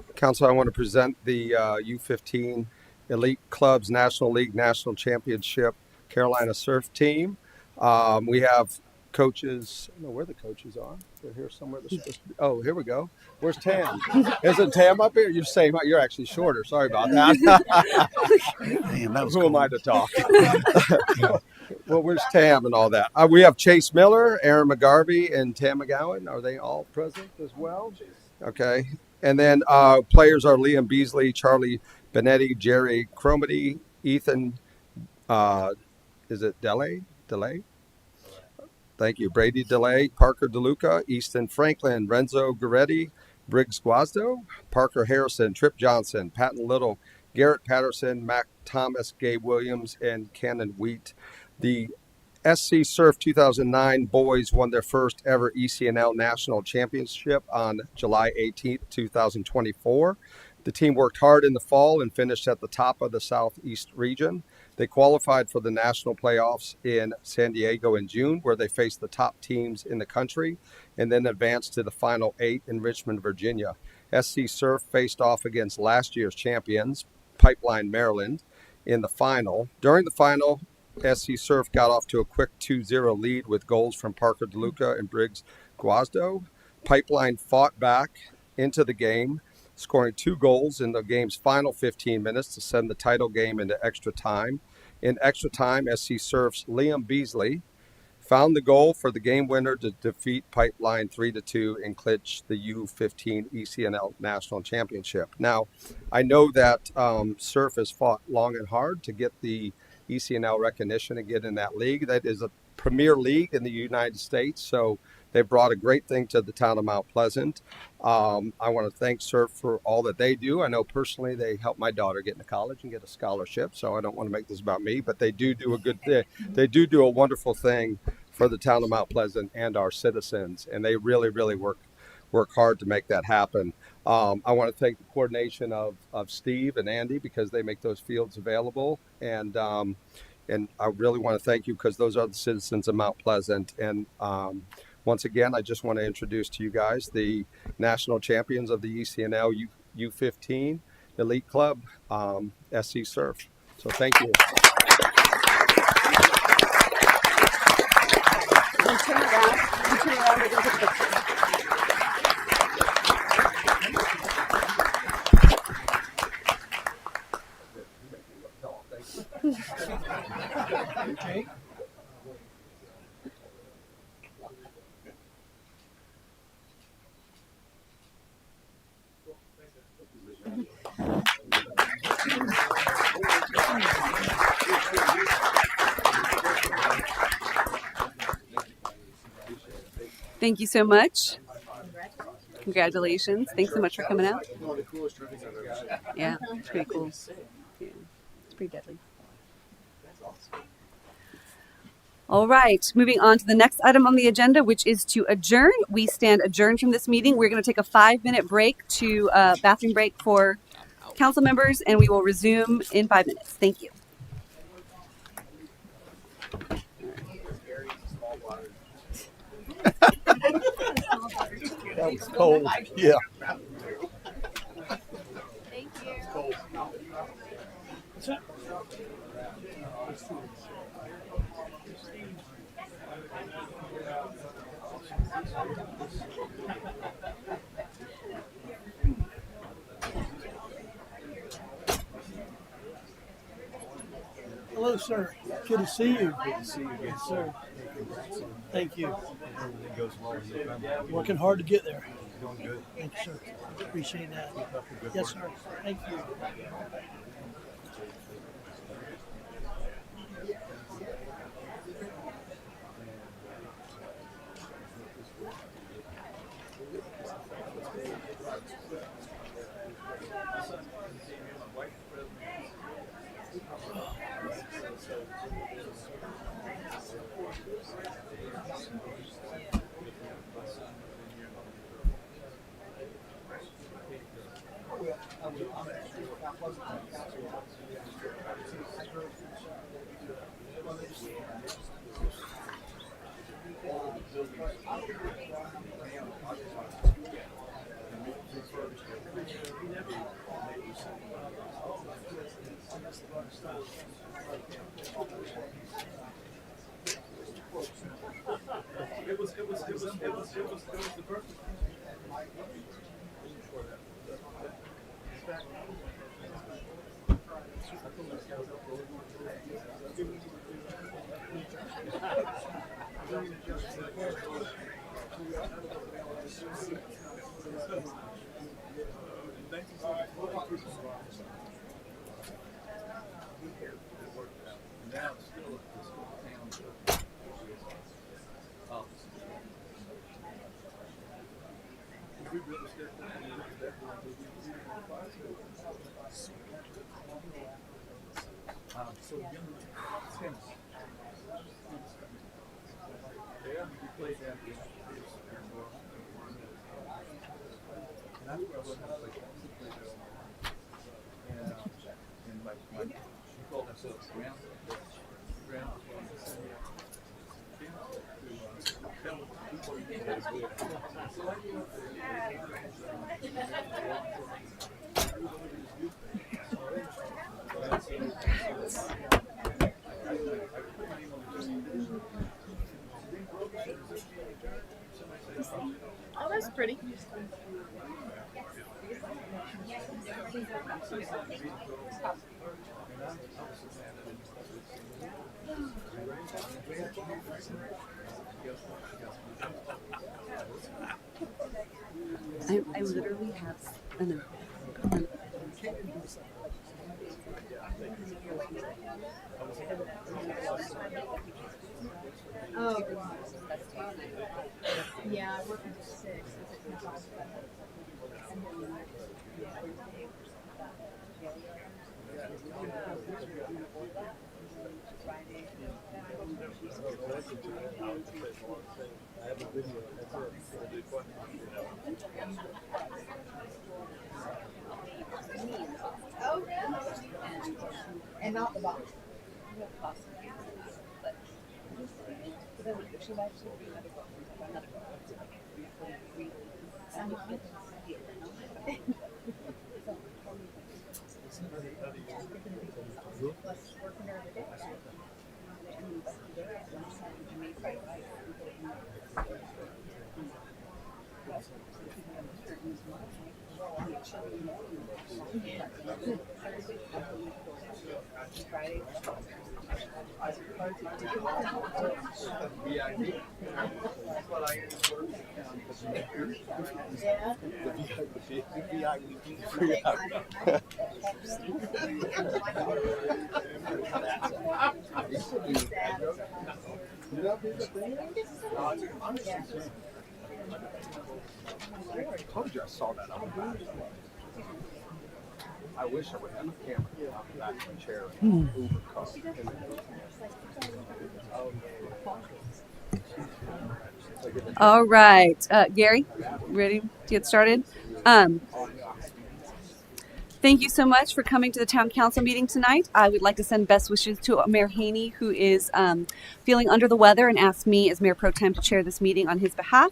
it. Council, I want to present the U15 Elite Clubs National League National Championship Carolina Surf Team. We have coaches. I don't know where the coaches are. They're here somewhere. They're supposed to be. Oh, here we go. Where's Tam? Isn't Tam up here? You're actually shorter. Sorry about that. Damn, that was Who am I to talk? Well, where's Tam and all that? We have Chase Miller, Aaron McGarvey, and Tam McGowan. Are they all present as well? Okay. And then players are Liam Beasley, Charlie Benetti, Jerry Cromedy, Ethan, is it DeLay? Thank you. Brady DeLay, Parker DeLuca, Easton Franklin, Renzo Goretti, Briggs Guazdo, Parker Harrison, Trip Johnson, Patton Little, Garrett Patterson, Mac Thomas, Gabe Williams, and Cannon Wheat. The SC Surf 2009 boys won their first ever ECNL National Championship on July 18th, 2024. The team worked hard in the fall and finished at the top of the Southeast region. They qualified for the national playoffs in San Diego in June, where they faced the top teams in the country, and then advanced to the final 8 in Richmond, Virginia. SC Surf faced off against last year's champions, Pipeline, Maryland, in the final. During the final, SC Surf got off to a quick 2-0 lead with goals from Parker DeLuca and Briggs Guazdo. Pipeline fought back into the game, scoring 2 goals in the game's final 15 minutes to send the title game into extra time. In extra time, SC Surf's Liam Beasley found the goal for the game winner to defeat Pipeline 3-2 and clinch the U15 ECNL National Championship. Now, I know that Surf has fought long and hard to get the ECNL recognition and get in that league. That is a premier league in the United States, so they brought a great thing to the town of Mount Pleasant. I want to thank Surf for all that they do. I know personally they helped my daughter get into college and get a scholarship, so I don't want to make this about me, but they do a good thing. They do a wonderful thing for the town of Mount Pleasant and our citizens, and they really work hard to make that happen. I want to thank the coordination of Steve and Andy, because they make those fields available, and I really want to thank you because those are the citizens of Mount Pleasant. And once again, I just want to introduce to you guys the national champions of the ECNL U15 Elite Club, SC Surf. So thank you. Okay. Thank you so much. Congratulations. Thanks so much for coming out. Yeah, it's pretty cool. Yeah, it's pretty deadly. All right, moving on to the next item on the agenda, which is to adjourn. We stand adjourned from this meeting. We're going to take a 5-minute break to bathroom break for council members, and we will resume in 5 minutes. Thank you. That was cold. Yeah. Thank you. What's that? Hello, sir. Good to see you. Good to see you again, sir. Thank you. Everything goes well in November. Working hard to get there. Doing good. Thank you, sir. Appreciate that. Keep up the good Yes, work. sir. Thank you. It was the first. Now it's still town. So young tennis. Yeah, we played that game. And I knew I wasn't going to play that. And my she called us Oh, that's pretty. I literally have an Oh, yeah, I work until 6. Oh, and not the box. I told you I saw that on the back. I wish I would have a camera on the back of my chair. Uber car. All right, Gary, ready to get started? Thank you so much for coming to the town council meeting tonight. I would like to send best wishes to Mayor Haney, who is feeling under the weather and asked me as Mayor Pro Tem to chair this meeting on his behalf.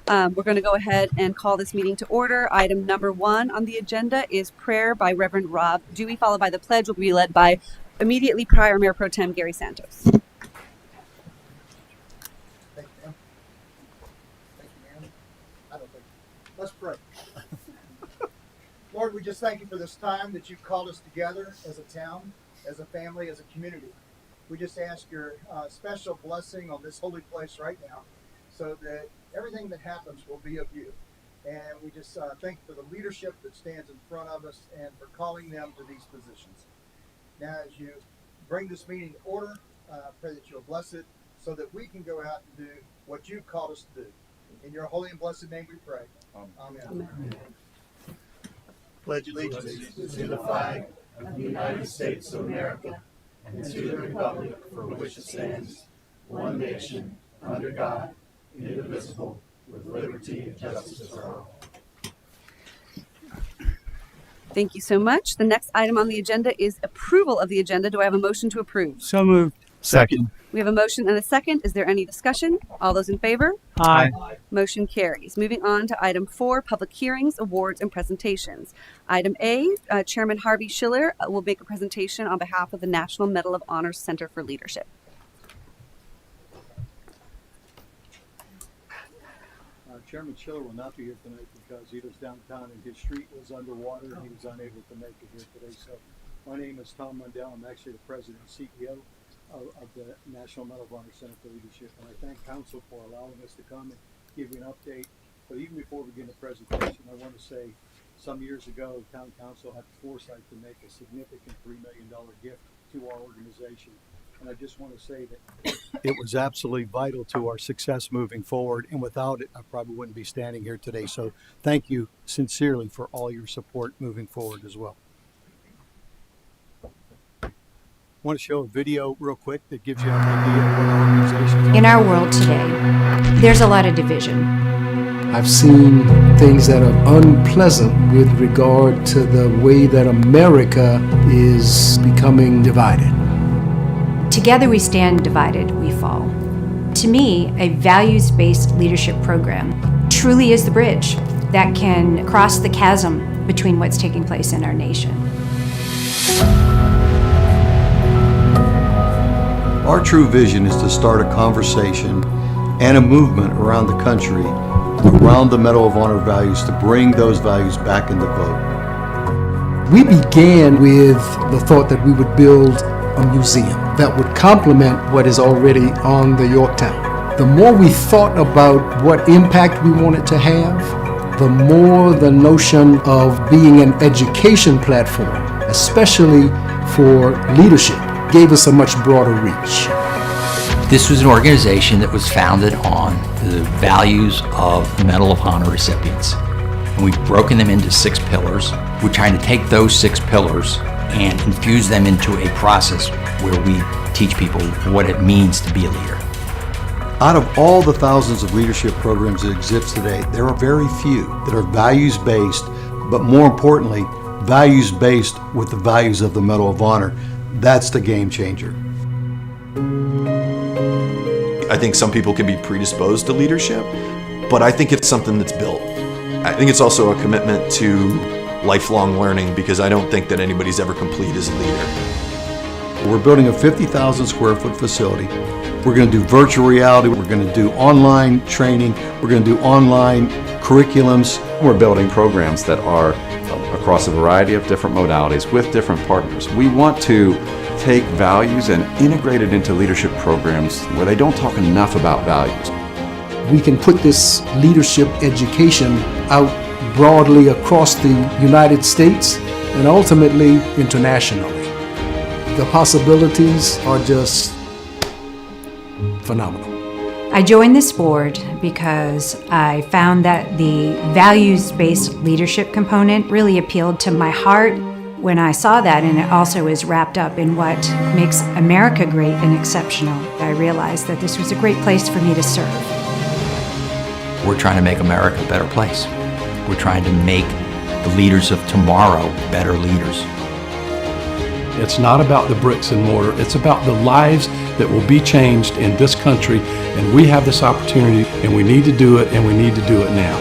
We're going to go ahead and call this meeting to order. Item number 1 on the agenda is prayer by Reverend Rob Dewey, followed by the pledge will be led by immediately prior Mayor Pro Tem Gary Santos. Let's pray. Lord, we just thank you for this time that you've called us together as a town, as a family, as a community. We just ask your special blessing on this holy place right now so that everything that happens will be of you. And we just thank you for the leadership that stands in front of us and for calling them to these positions. Now, as you bring this meeting to order, pray that you'll bless it so that we can go out and do what you've called us to do. In your holy and blessed name we pray. Amen. Amen. Pledge allegiance to the flag of the United States of America and to the republic for which it stands, one nation, under God, indivisible, with liberty and justice for all. Thank you so much. The next item on the agenda is approval of the agenda. Do I have a motion to approve? So moved. Second. We have a motion and a second. Is there any discussion? All those in favor? Aye. Motion carries. Moving on to item 4, public hearings, awards, and presentations. Item A, Chairman Harvey Schiller will make a presentation on behalf of the National Medal of Honor Center for Leadership. Chairman Schiller will not be here tonight because he was downtown and his street was underwater and he was unable to make it here today. So my name is Tom Mundell. I'm actually the president and CEO of the National Medal of Honor Center for Leadership. And I thank council for allowing us to come and give you an update. But even before we begin the presentation, I want to say some years ago, town council had the foresight to make a significant $3 million gift to our organization. And I just want to say that it was absolutely vital to our success moving forward. And without it, I probably wouldn't be standing here today. So thank you sincerely for all your support moving forward as well. I want to show a video real quick that gives you an idea of what our organization is. In our world today, there's a lot of division. I've seen things that are unpleasant with regard to the way that America is becoming divided. Together we stand, divided we fall. To me, a values-based leadership program truly is the bridge that can cross the chasm between what's taking place in our nation. Our true vision is to start a conversation and a movement around the country around the Medal of Honor values to bring those values back into vote. We began with the thought that we would build a museum that would complement what is already on the Yorktown. The more we thought about what impact we wanted to have, the more the notion of being an education platform, especially for leadership, gave us a much broader reach. This was an organization that was founded on the values of Medal of Honor recipients. And we've broken them into 6 pillars. We're trying to take those 6 pillars and infuse them into a process where we teach people what it means to be a leader. Out of all the thousands of leadership programs that exist today, there are very few that are values-based, but more importantly, values-based with the values of the Medal of Honor. That's the game changer. I think some people can be predisposed to leadership, but I think it's something that's built. I think it's also a commitment to lifelong learning, because I don't think that anybody's ever complete as a leader. We're building a 50,000 square foot facility. We're going to do virtual reality. We're going to do online training. We're going to do online curriculums. We're building programs that are across a variety of different modalities with different partners. We want to take values and integrate it into leadership programs where they don't talk enough about values. We can put this leadership education out broadly across the United States and ultimately internationally. The possibilities are just phenomenal. I joined this board because I found that the values-based leadership component really appealed to my heart when I saw that, and it also is wrapped up in what makes America great and exceptional. I realized that this was a great place for me to serve. We're trying to make America a better place. We're trying to make the leaders of tomorrow better leaders. It's not about the bricks and mortar. It's about the lives that will be changed in this country, and we have this opportunity, and we need to do it, and we need to do it now.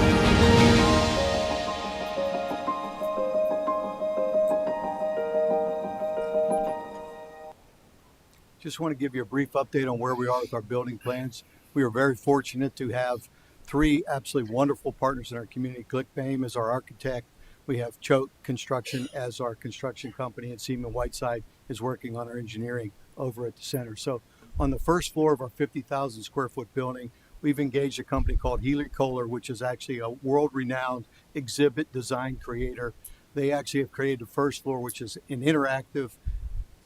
Just want to give you a brief update on where we are with our building plans. We are very fortunate to have 3 absolutely wonderful partners in our community. ClickBAIM is our architect. We have Choate Construction as our construction company, and Seaman Whiteside is working on our engineering over at the center. So on the first floor of our 50,000 square foot building, we've engaged a company called Healy Kohler, which is actually a world-renowned exhibit design creator. They actually have created the first floor, which is an interactive,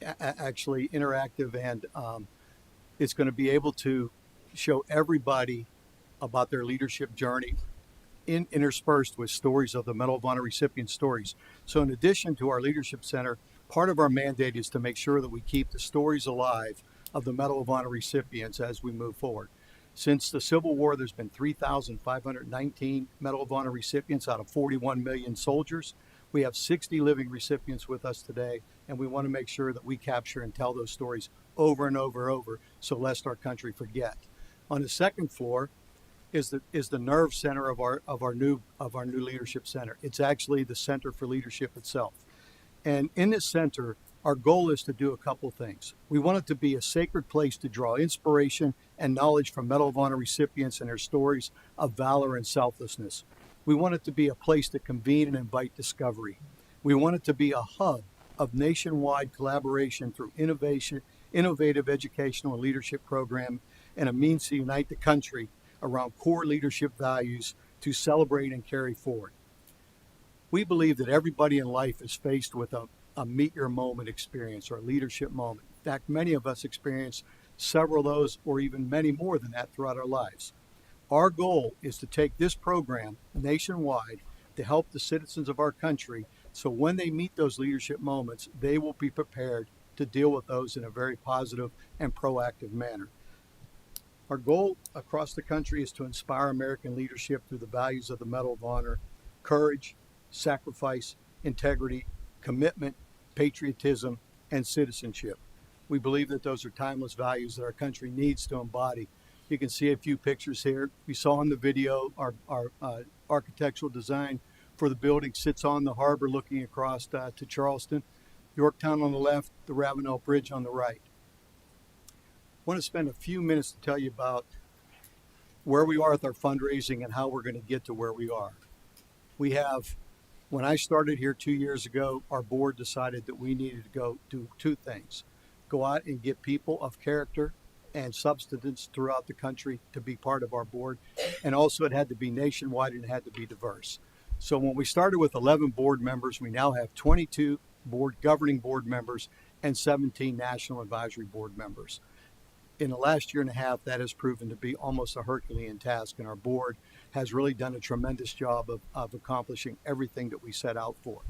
and it's going to be able to show everybody about their leadership journey, interspersed with stories of the Medal of Honor recipient stories. So in addition to our leadership center, part of our mandate is to make sure that we keep the stories alive of the Medal of Honor recipients as we move forward. Since the Civil War, there's been 3,519 Medal of Honor recipients out of 41 million soldiers. We have 60 living recipients with us today, and we want to make sure that we capture and tell those stories over and over and over, so lest our country forget. On the second floor is the nerve center of our new leadership center. It's actually the Center for Leadership itself. And in this center, our goal is to do a couple things. We want it to be a sacred place to draw inspiration and knowledge from Medal of Honor recipients and their stories of valor and selflessness. We want it to be a place to convene and invite discovery. We want it to be a hub of nationwide collaboration through innovative educational and leadership program, and a means to unite the country around core leadership values to celebrate and carry forward. We believe that everybody in life is faced with a meet your moment experience or a leadership moment. In fact, many of us experience several of those or even many more than that throughout our lives. Our goal is to take this program nationwide to help the citizens of our country, so when they meet those leadership moments, they will be prepared to deal with those in a very positive and proactive manner. Our goal across the country is to inspire American leadership through the values of the Medal of Honor: courage, sacrifice, integrity, commitment, patriotism, and citizenship. We believe that those are timeless values that our country needs to embody. You can see a few pictures here. You saw in the video our architectural design for the building sits on the harbor looking across to Charleston. Yorktown on the left, the Ravenel Bridge on the right. I want to spend a few minutes to tell you about where we are with our fundraising and how we're going to get to where we are. We have, when I started here 2 years ago, our board decided that we needed to go do two things. Go out and get people of character and substance throughout the country to be part of our board. And also it had to be nationwide and it had to be diverse. So when we started with 11 board members, we now have 22 governing board members and 17 national advisory board members. In the last year and a half, that has proven to be almost a Herculean task, and our board has really done a tremendous job of accomplishing everything that we set out for.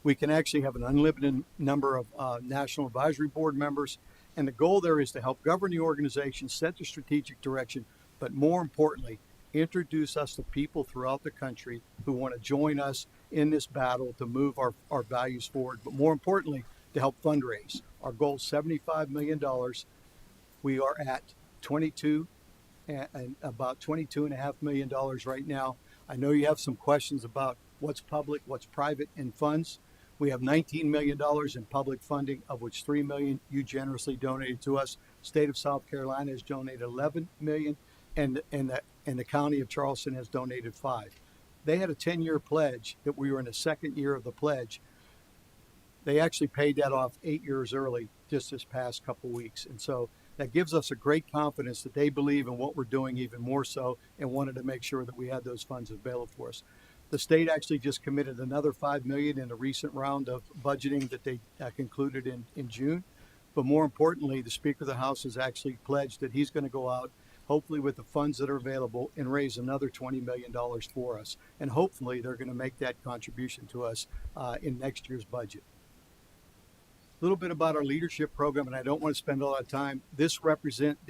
We can actually have an unlimited number of national advisory board members, and the goal there is to help govern the organization, set the strategic direction, but more importantly, introduce us to people throughout the country who want to join us in this battle to move our values forward, but more importantly, to help fundraise. Our goal is $75 million. We are at 22 and about $22.5 million right now. I know you have some questions about what's public, what's private in funds. We have $19 million in public funding, of which $3 million you generously donated to us. State of South Carolina has donated $11 million, and the county of Charleston has donated $5 million. They had a 10-year pledge that we were in the second year of the pledge. They actually paid that off 8 years early just this past couple weeks. And so that gives us a great confidence that they believe in what we're doing even more so and wanted to make sure that we had those funds available for us. The state actually just committed another $5 million in a recent round of budgeting that they concluded in June. But more importantly, the Speaker of the House has actually pledged that he's going to go out, hopefully with the funds that are available, and raise another $20 million for us. And hopefully they're going to make that contribution to us in next year's budget. A little bit about our leadership program, and I don't want to spend a lot of time. These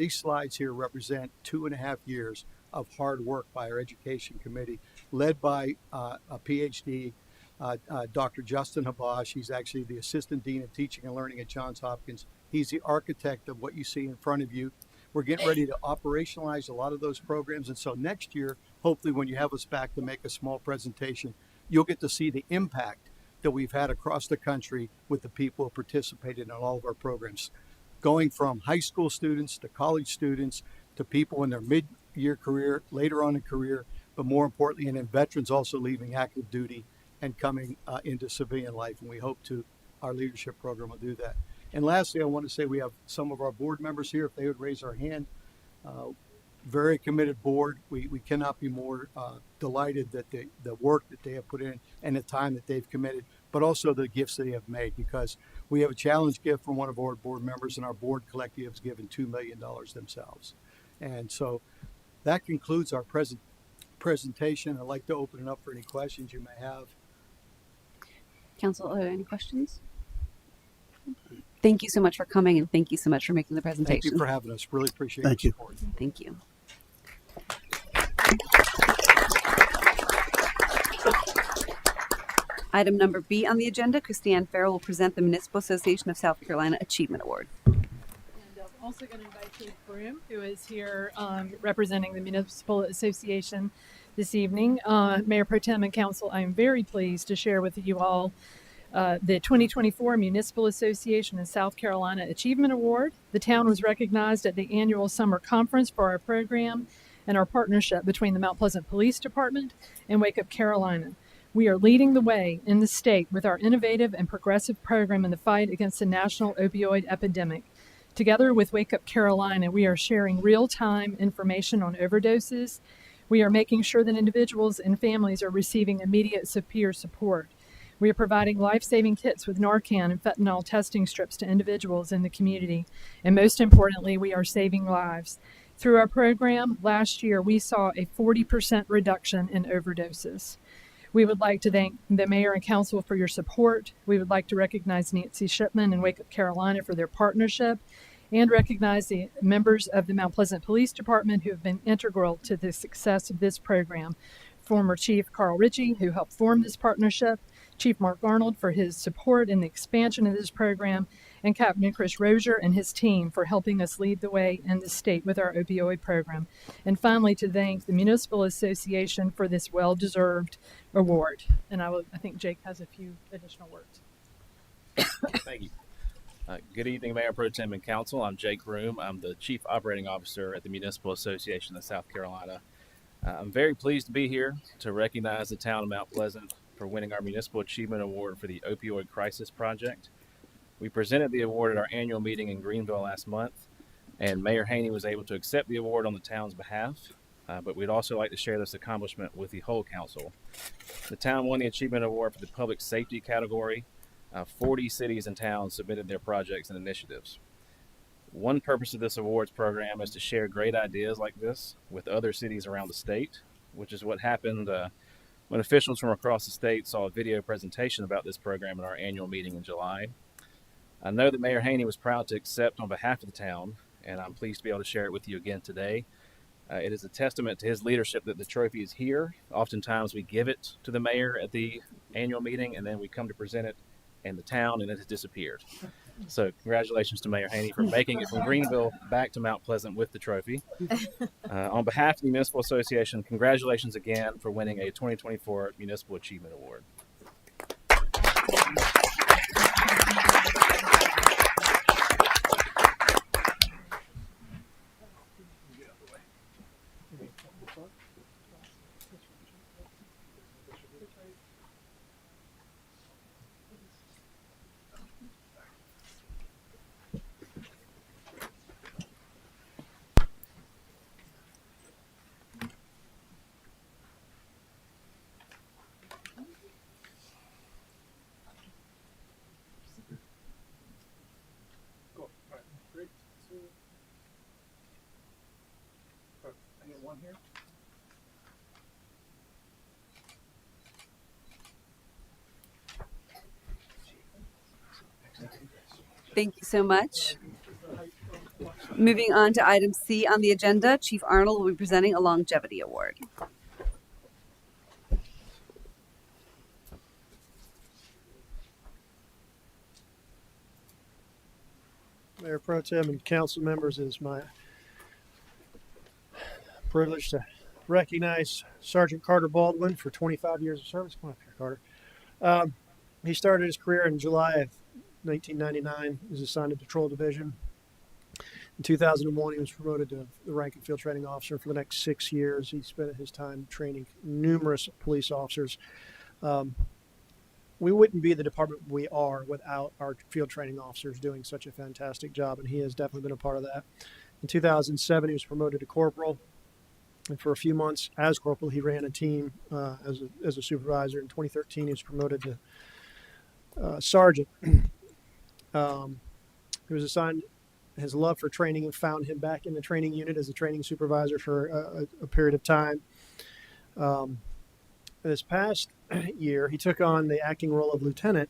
slides here represent 2.5 years of hard work by our education committee, led by a PhD, Dr. Justin Habash. He's actually the Assistant Dean of Teaching and Learning at Johns Hopkins. He's the architect of what you see in front of you. We're getting ready to operationalize a lot of those programs, and so next year, hopefully when you have us back to make a small presentation, you'll get to see the impact that we've had across the country with the people who participated in all of our programs, going from high school students to college students to people in their mid-year career, later on in career, but more importantly, and then veterans also leaving active duty and coming into civilian life. And we hope our leadership program will do that. And lastly, I want to say we have some of our board members here, if they would raise our hand. Very committed board. We cannot be more delighted that the work that they have put in and the time that they've committed, but also the gifts that they have made, because we have a challenge gift from one of our board members, and our board collective has given $2 million themselves. And so that concludes our presentation. I'd like to open it up for any questions you may have. Council, any questions? Thank you so much for coming, and thank you so much for making the presentation. Thank you for having us. Really appreciate Thank you. Support. Thank you. Item number B on the agenda, Christiane Farrell will present the Municipal Association of South Carolina Achievement Award. And I'm also going to invite Kate Broom, who is here representing the Municipal Association this evening. Mayor Pro Tem and Council, I am very pleased to share with you all the 2024 Municipal Association of South Carolina Achievement Award. The town was recognized at the annual summer conference for our program and our partnership between the Mount Pleasant Police Department and Wake Up Carolina. We are leading the way in the state with our innovative and progressive program in the fight against the national opioid epidemic. Together with Wake Up Carolina, we are sharing real-time information on overdoses. We are making sure that individuals and families are receiving immediate peer support. We are providing life-saving kits with Narcan and fentanyl testing strips to individuals in the community. And most importantly, we are saving lives. Through our program, last year, we saw a 40% reduction in overdoses. We would like to thank the mayor and council for your support. We would like to recognize Nancy Shipman and Wake Up Carolina for their partnership, and recognize the members of the Mount Pleasant Police Department who have been integral to the success of this program. Former Chief Carl Ritchie, who helped form this partnership, Chief Mark Arnold for his support in the expansion of this program, and Captain Chris Rozier and his team for helping us lead the way in the state with our opioid program. And finally, to thank the Municipal Association for this well-deserved award. And I think Jake has a few additional words. Thank you. Good evening, Mayor Pro Tem and Council. I'm Jake Room. I'm the Chief Operating Officer at the Municipal Association of South Carolina. I'm very pleased to be here to recognize the town of Mount Pleasant for winning our Municipal Achievement Award for the Opioid Crisis Project. We presented the award at our annual meeting in Greenville last month, and Mayor Haney was able to accept the award on the town's behalf, but we'd also like to share this accomplishment with the whole council. The town won the Achievement Award for the Public Safety category. 40 cities and towns submitted their projects and initiatives. One purpose of this awards program is to share great ideas like this with other cities around the state, which is what happened when officials from across the state saw a video presentation about this program at our annual meeting in July. I know that Mayor Haney was proud to accept on behalf of the town, and I'm pleased to be able to share it with you again today. It is a testament to his leadership that the trophy is here. Oftentimes we give it to the mayor at the annual meeting, and then we come to present it in the town, and it has disappeared. So congratulations to Mayor Haney for making it from Greenville back to Mount Pleasant with the trophy. On behalf of the Municipal Association, congratulations again for winning a 2024 Municipal Achievement Award. One here. Thank you so much. Moving on to item C on the agenda, Chief Arnold will be presenting a longevity award. Mayor Pro Tem and council members, it is my privilege to recognize Sergeant Carter Baldwin for 25 years of service. Come up here, Carter. He started his career in July of 1999. He was assigned to Patrol Division. In 2001, he was promoted to the rank of Field Training Officer. For the next 6 years, he spent his time training numerous police officers. We wouldn't be the department we are without our field training officers doing such a fantastic job, and he has definitely been a part of that. In 2007, he was promoted to corporal. And for a few months as corporal, he ran a team as a supervisor. In 2013, he was promoted to sergeant. He was assigned his love for training and found him back in the training unit as a training supervisor for a period of time. This past year, he took on the acting role of lieutenant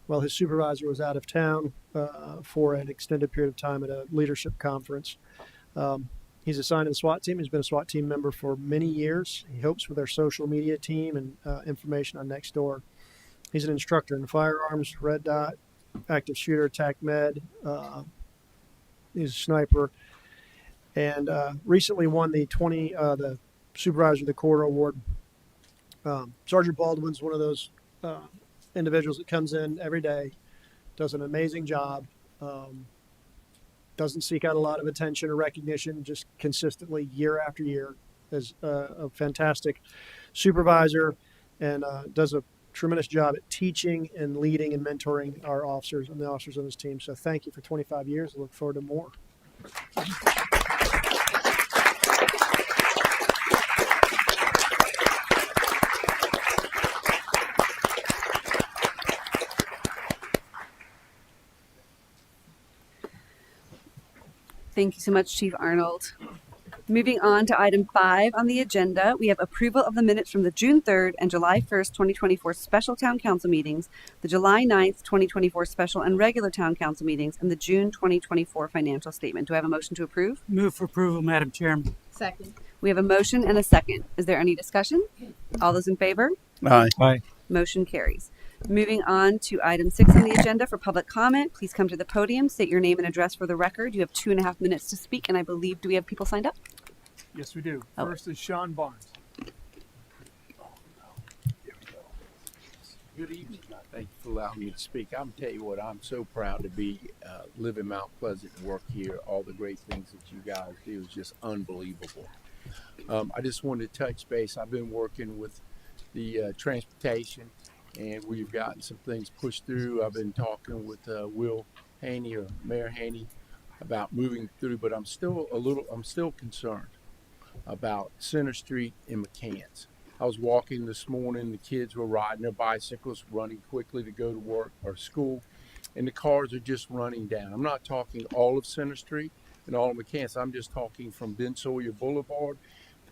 while his supervisor was out of town for an extended period of time at a leadership conference. He's assigned to the SWAT team. He's been a SWAT team member for many years. He helps with our social media team and information on Nextdoor. He's an instructor in firearms, red dot, active shooter, TAC med. He's a sniper, and recently won the Supervisor of the Quarter Award. Sergeant Baldwin's one of those individuals that comes in every day, does an amazing job. Doesn't seek out a lot of attention or recognition, just consistently year after year is a fantastic supervisor and does a tremendous job at teaching and leading and mentoring our officers and the officers on his team. So thank you for 25 years. I look forward to more. Thank you so much, Chief Arnold. Moving on to item 5 on the agenda, we have approval of the minutes from the June 3rd and July 1st, 2024 special town council meetings, the July 9th, 2024 special and regular town council meetings, and the June 2024 financial statement. Do I have a motion to approve? Move for approval, Madam Chairman. Second. We have a motion and a second. Is there any discussion? All those in favor? Aye. Aye. Motion carries. Moving on to item 6 on the agenda for public comment. Please come to the podium, state your name and address for the record. You have 2.5 minutes to speak, and I believe, do we have people signed up? Yes, we do. Oh. First is Sean Barnes. Good evening. Thank you for allowing me to speak. I'm tell you what, I'm so proud to be live in Mount Pleasant and work here. All the great things that you guys do is just unbelievable. I just wanted to touch base. I've been working with the transportation, and we've gotten some things pushed through. I've been talking with Will Haney or Mayor Haney about moving through, but I'm still concerned about Center Street and McCants. I was walking this morning, the kids were riding their bicycles, running quickly to go to work or school, and the cars are just running down. I'm not talking all of Center Street and all of McCants. I'm just talking from Ben Sawyer Boulevard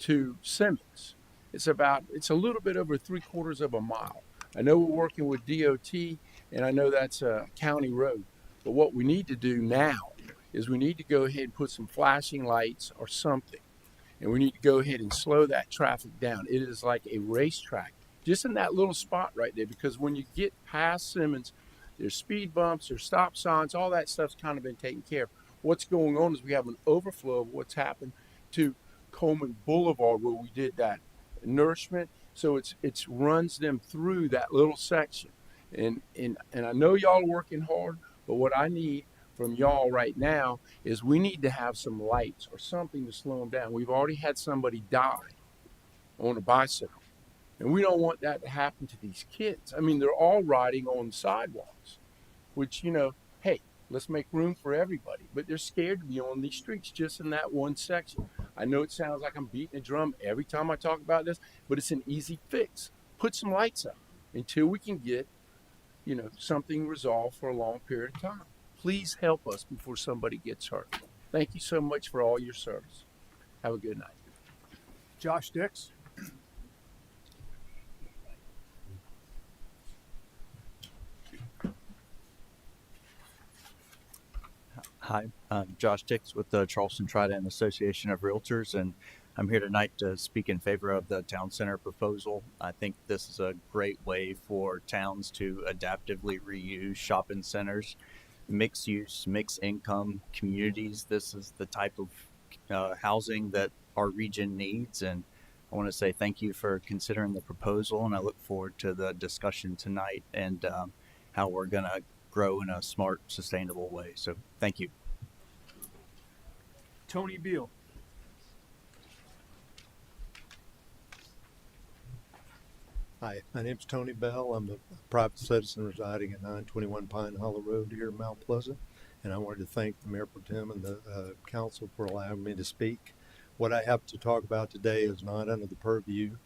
to Simmons. It's a little bit over 3/4 of a mile. I know we're working with DOT, and I know that's a county road, but what we need to do now is we need to go ahead and put some flashing lights or something. And we need to go ahead and slow that traffic down. It is like a racetrack, just in that little spot right there, because when you get past Simmons, there's speed bumps, there's stop signs, all that stuff's kind of been taken care of. What's going on is we have an overflow of what's happened to Coleman Boulevard, where we did that nourishment. So it's runs them through that little section. And I know y'all are working hard, but what I need from y'all right now is we need to have some lights or something to slow them down. We've already had somebody die on a bicycle, and we don't want that to happen to these kids. I mean, they're all riding on sidewalks, which, hey, let's make room for everybody, but they're scared to be on these streets just in that one section. I know it sounds like I'm beating a drum every time I talk about this, but it's an easy fix. Put some lights up until we can get, something resolved for a long period of time. Please help us before somebody gets hurt. Thank you so much for all your service. Have a good night. Josh Dix. Hi, I'm Josh Dix with the Charleston Trident Association of Realtors, and I'm here tonight to speak in favor of the town center proposal. I think this is a great way for towns to adaptively reuse shopping centers, mixed use, mixed income communities. This is the type of housing that our region needs, and I want to say thank you for considering the proposal, and I look forward to the discussion tonight and how we're going to grow in a smart, sustainable way. So thank you. Tony Beal. Hi, my name's Tony Bell. I'm a private citizen residing at 921 Pine Hollow Road here in Mount Pleasant, and I wanted to thank the Mayor Pro Tem and the council for allowing me to speak. What I have to talk about today is not under the purview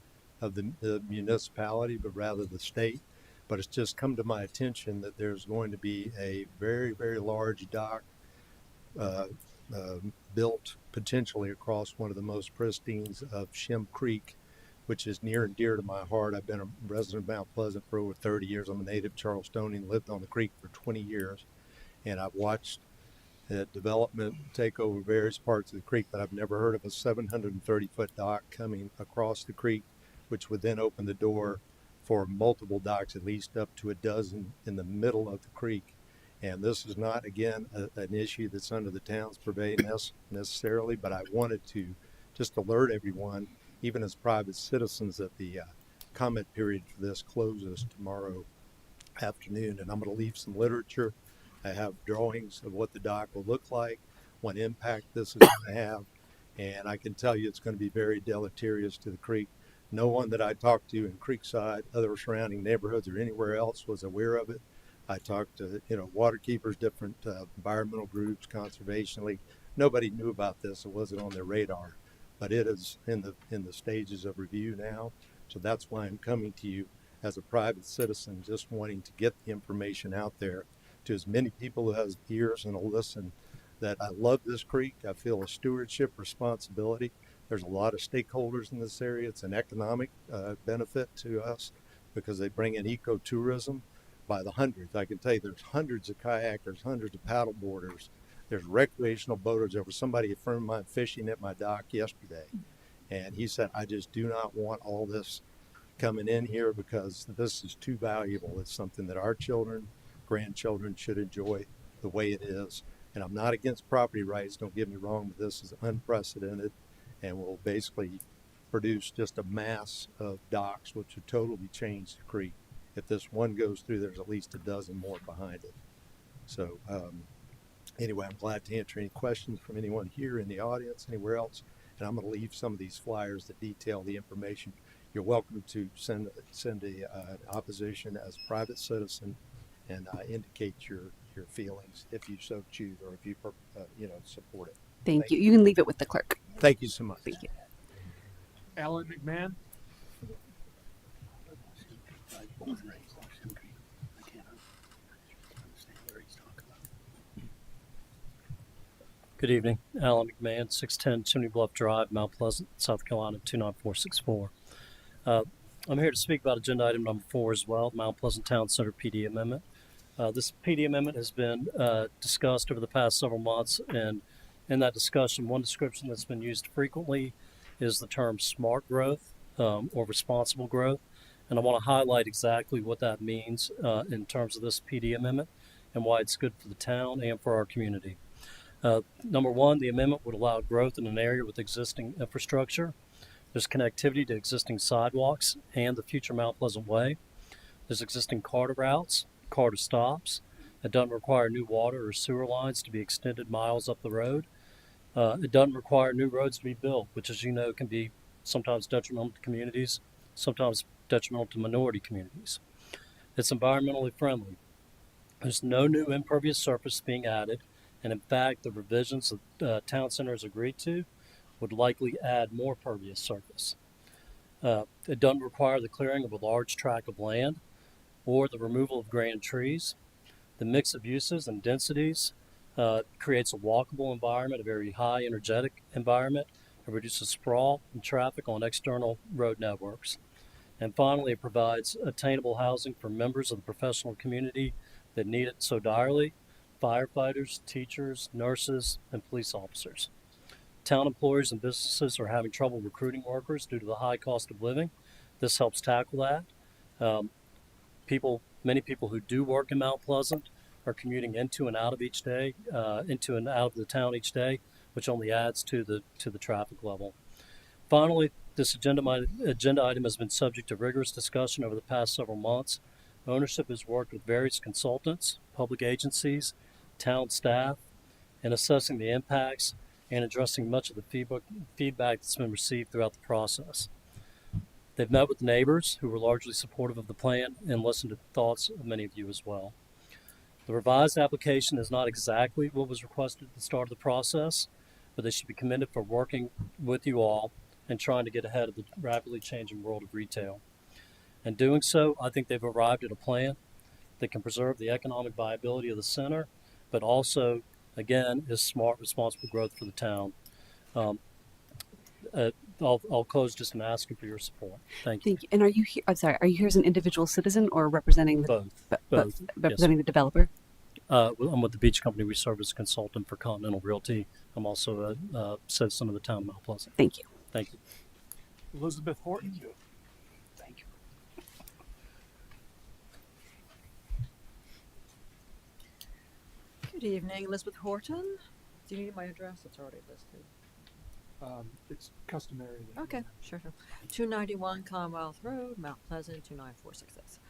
of the municipality, but rather the state. But it's just come to my attention that there's going to be a very, very large dock built potentially across one of the most pristine of Shem Creek, which is near and dear to my heart. I've been a resident of Mount Pleasant for over 30 years. I'm a native Charlestonian, lived on the creek for 20 years, and I've watched development take over various parts of the creek, but I've never heard of a 730-foot dock coming across the creek, which would then open the door for multiple docks, at least up to a dozen in the middle of the creek. And this is not, again, an issue that's under the town's purveying necessarily, but I wanted to just alert everyone, even as private citizens, that the comment period for this closes tomorrow afternoon. And I'm going to leave some literature. I have drawings of what the dock will look like, what impact this is going to have, and I can tell you it's going to be very deleterious to the creek. No one that I talked to in Creekside, other surrounding neighborhoods, or anywhere else was aware of it. I talked to, water keepers, different environmental groups, Conservation League. Nobody knew about this. It wasn't on their radar, but it is in the stages of review now. So that's why I'm coming to you as a private citizen, just wanting to get the information out there to as many people who has ears and will listen, that I love this creek. I feel a stewardship responsibility. There's a lot of stakeholders in this area. It's an economic benefit to us because they bring in ecotourism by the hundreds. I can tell you there's hundreds of kayakers, hundreds of paddle boarders. There's recreational boaters. There was somebody, a friend of mine, fishing at my dock yesterday. And he said, I just do not want all this coming in here because this is too valuable. It's something that our children, grandchildren should enjoy the way it is. And I'm not against property rights, don't get me wrong, but this is unprecedented and will basically produce just a mass of docks, which would totally change the creek. If this one goes through, there's at least a dozen more behind it. So anyway, I'm glad to answer any questions from anyone here in the audience, anywhere else. And I'm going to leave some of these flyers that detail the information. You're welcome to send an opposition as a private citizen and indicate your feelings if you so choose, or if you support it. Thank you. You can leave it with the clerk. Thank you so much. Thank you. Alan McMahon. Good evening. Alan McMahon, 610 Chimney Bluff Drive, Mount Pleasant, South Carolina, 29464. I'm here to speak about agenda item number 4 as well, Mount Pleasant Town Center PD amendment. This PD amendment has been discussed over the past several months, and in that discussion, one description that's been used frequently is the term smart growth or responsible growth. And I want to highlight exactly what that means in terms of this PD amendment and why it's good for the town and for our community. Number one, the amendment would allow growth in an area with existing infrastructure. There's connectivity to existing sidewalks and the future Mount Pleasant Way. There's existing CARTA routes, CARTA stops. It doesn't require new water or sewer lines to be extended miles up the road. It doesn't require new roads to be built, which, as you know, can be sometimes detrimental to communities, sometimes detrimental to minority communities. It's environmentally friendly. There's no new impervious surface being added, and in fact, the revisions that Town Center has agreed to would likely add more pervious surface. It doesn't require the clearing of a large tract of land or the removal of grand trees. The mix of uses and densities creates a walkable environment, a very high energetic environment. It reduces sprawl and traffic on external road networks. And finally, it provides attainable housing for members of the professional community that need it so direly: firefighters, teachers, nurses, and police officers. Town employers and businesses are having trouble recruiting workers due to the high cost of living. This helps tackle that. Many people who do work in Mount Pleasant are commuting into and out of each day, into and out of the town each day, which only adds to the traffic level. Finally, this agenda item has been subject to rigorous discussion over the past several months. Ownership has worked with various consultants, public agencies, town staff, in assessing the impacts and addressing much of the feedback that's been received throughout the process. They've met with neighbors who were largely supportive of the plan and listened to the thoughts of many of you as well. The revised application is not exactly what was requested at the start of the process, but they should be commended for working with you all and trying to get ahead of the rapidly changing world of retail. In doing so, I think they've arrived at a plan that can preserve the economic viability of the center, but also, again, is smart, responsible growth for the town. I'll close just in asking for your support. Thank you. Thank you. And are you here? I'm sorry. Are you here as an individual citizen or representing the Both. representing Yes. the developer? I'm with the Beach Company. We serve as a consultant for Continental Realty. I'm also a citizen of the town of Mount Pleasant. Thank you. Thank you. Elizabeth Horton. Thank you. Good evening, Elizabeth Horton. Do you need my address? It's already listed. It's customary. Okay, sure. 291 Commonwealth Road, Mount Pleasant, 29466.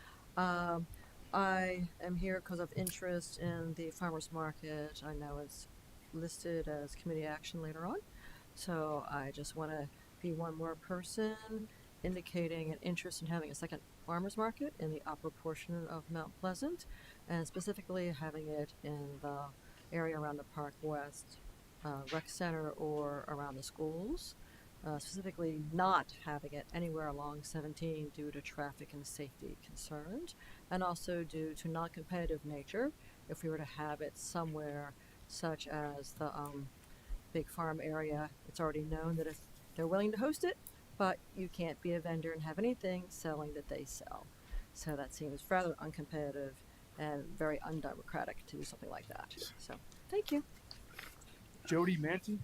I am here because of interest in the farmers market. I know it's listed as committee action later on, so I just want to be one more person indicating an interest in having a second farmers market in the upper portion of Mount Pleasant, and specifically having it in the area around the Park West Rec Center or around the schools. Specifically not having it anywhere along 17 due to traffic and safety concerns, and also due to non-competitive nature. If we were to have it somewhere such as the big farm area, it's already known that if they're willing to host it, but you can't be a vendor and have anything selling that they sell. So that seems rather uncompetitive and very undemocratic to do something like that. So thank you. Jody Manty.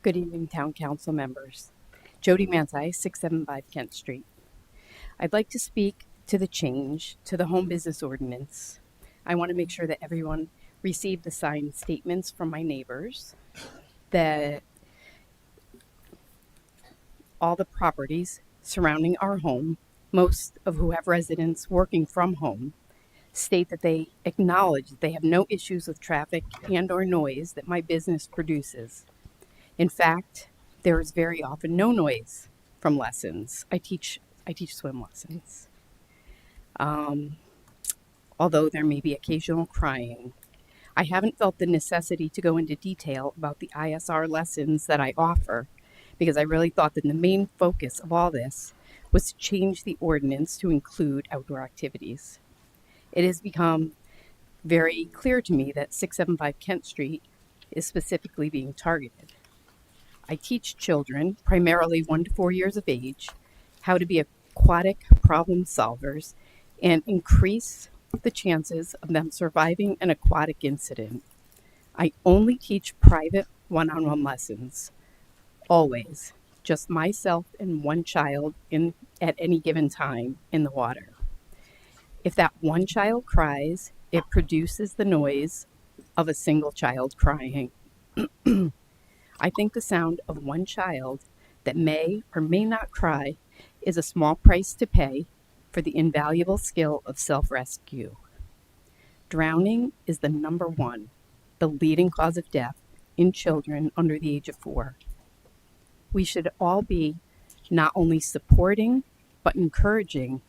Good evening, Town Council members. Jody Manti, 675 Kent Street. I'd like to speak to the change to the home business ordinance. I want to make sure that everyone received the signed statements from my neighbors that all the properties surrounding our home, most of who have residents working from home, state that they acknowledge that they have no issues with traffic and or noise that my business produces. In fact, there is very often no noise from lessons. I teach swim lessons. Although there may be occasional crying. I haven't felt the necessity to go into detail about the ISR lessons that I offer because I really thought that the main focus of all this was to change the ordinance to include outdoor activities. It has become very clear to me that 675 Kent Street is specifically being targeted. I teach children, primarily 1 to 4 years of age, how to be aquatic problem solvers and increase the chances of them surviving an aquatic incident. I only teach private one-on-one lessons, always, just myself and one child at any given time in the water. If that one child cries, it produces the noise of a single child crying. I think the sound of one child that may or may not cry is a small price to pay for the invaluable skill of self-rescue. Drowning is the number one, the leading cause of death in children under the age of 4. We should all be not only supporting, but encouraging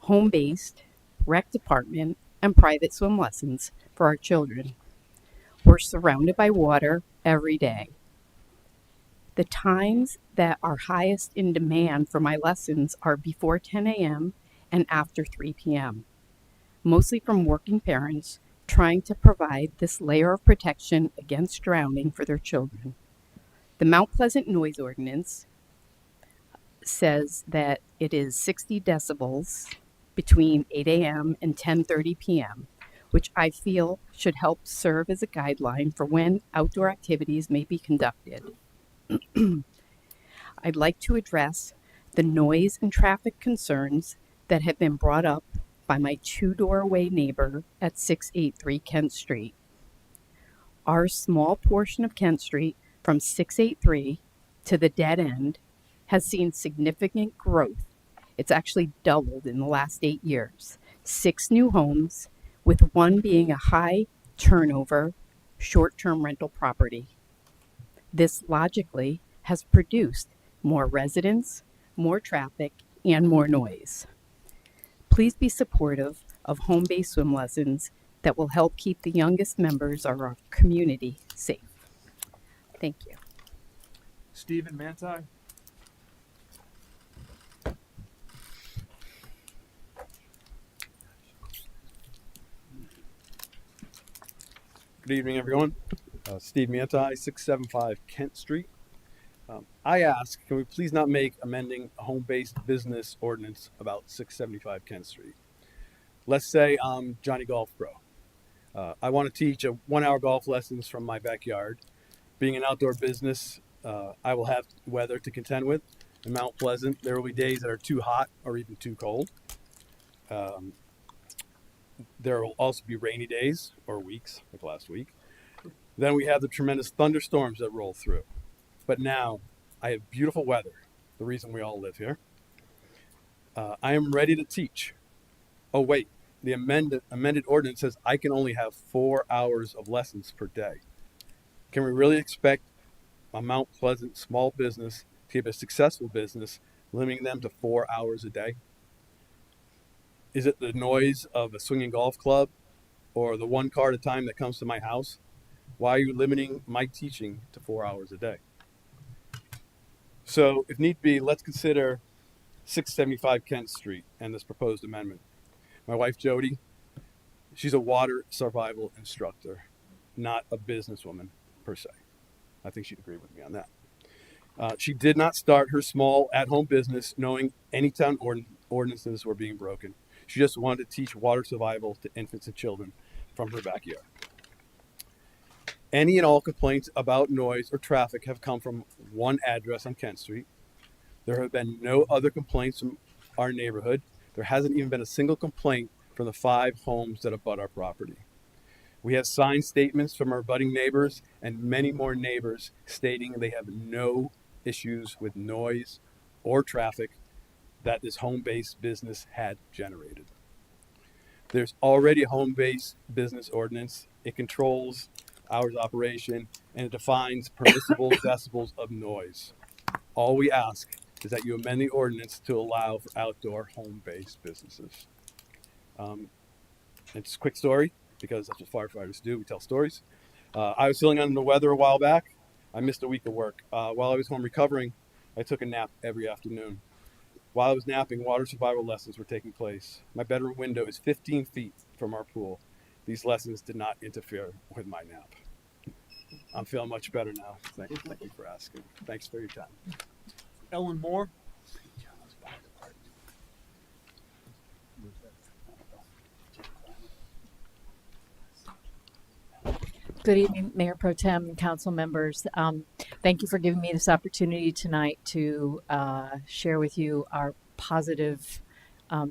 home-based, rec department, and private swim lessons for our children. We're surrounded by water every day. The times that are highest in demand for my lessons are before 10 a.m. and after 3 p.m., mostly from working parents trying to provide this layer of protection against drowning for their children. The Mount Pleasant noise ordinance says that it is 60 decibels between 8 a.m. and 10:30 p.m., which I feel should help serve as a guideline for when outdoor activities may be conducted. I'd like to address the noise and traffic concerns that have been brought up by my 2-door-away neighbor at 683 Kent Street. Our small portion of Kent Street from 683 to the dead end has seen significant growth. It's actually doubled in the last 8 years. 6 new homes, with one being a high turnover short-term rental property. This logically has produced more residents, more traffic, and more noise. Please be supportive of home-based swim lessons that will help keep the youngest members of our community safe. Thank you. Stephen Manti. Good evening, everyone. Steve Manti, 675 Kent Street. I ask, can we please not make amending a home-based business ordinance about 675 Kent Street? Let's say I'm Johnny Golf Pro. I want to teach a 1-hour golf lessons from my backyard. Being an outdoor business, I will have weather to contend with. In Mount Pleasant, there will be days that are too hot or even too cold. There will also be rainy days or weeks, like last week. Then we have the tremendous thunderstorms that roll through. But now I have beautiful weather, the reason we all live here. I am ready to teach. Oh, wait, the amended ordinance says I can only have 4 hours of lessons per day. Can we really expect a Mount Pleasant small business to keep a successful business, limiting them to 4 hours a day? Is it the noise of a swinging golf club or the one car at a time that comes to my house? Why are you limiting my teaching to 4 hours a day? So if need be, let's consider 675 Kent Street and this proposed amendment. My wife, Jody, she's a water survival instructor, not a businesswoman per se. I think she'd agree with me on that. She did not start her small at-home business knowing any town ordinances were being broken. She just wanted to teach water survival to infants and children from her backyard. Any and all complaints about noise or traffic have come from one address on Kent Street. There have been no other complaints from our neighborhood. There hasn't even been a single complaint from the 5 homes that abut our property. We have signed statements from our abutting neighbors and many more neighbors stating they have no issues with noise or traffic that this home-based business had generated. There's already a home-based business ordinance. It controls hours of operation and it defines permissible decibels of noise. All we ask is that you amend the ordinance to allow for outdoor home-based businesses. It's a quick story because that's what firefighters do. We tell stories. I was feeling under the weather a while back. I missed a week of work. While I was home recovering, I took a nap every afternoon. While I was napping, water survival lessons were taking place. My bedroom window is 15 feet from our pool. These lessons did not interfere with my nap. I'm feeling much better now. Thank you for asking. Thanks for your time. Ellen Moore. Good evening, Mayor Pro Tem and council members. Thank you for giving me this opportunity tonight to share with you our positive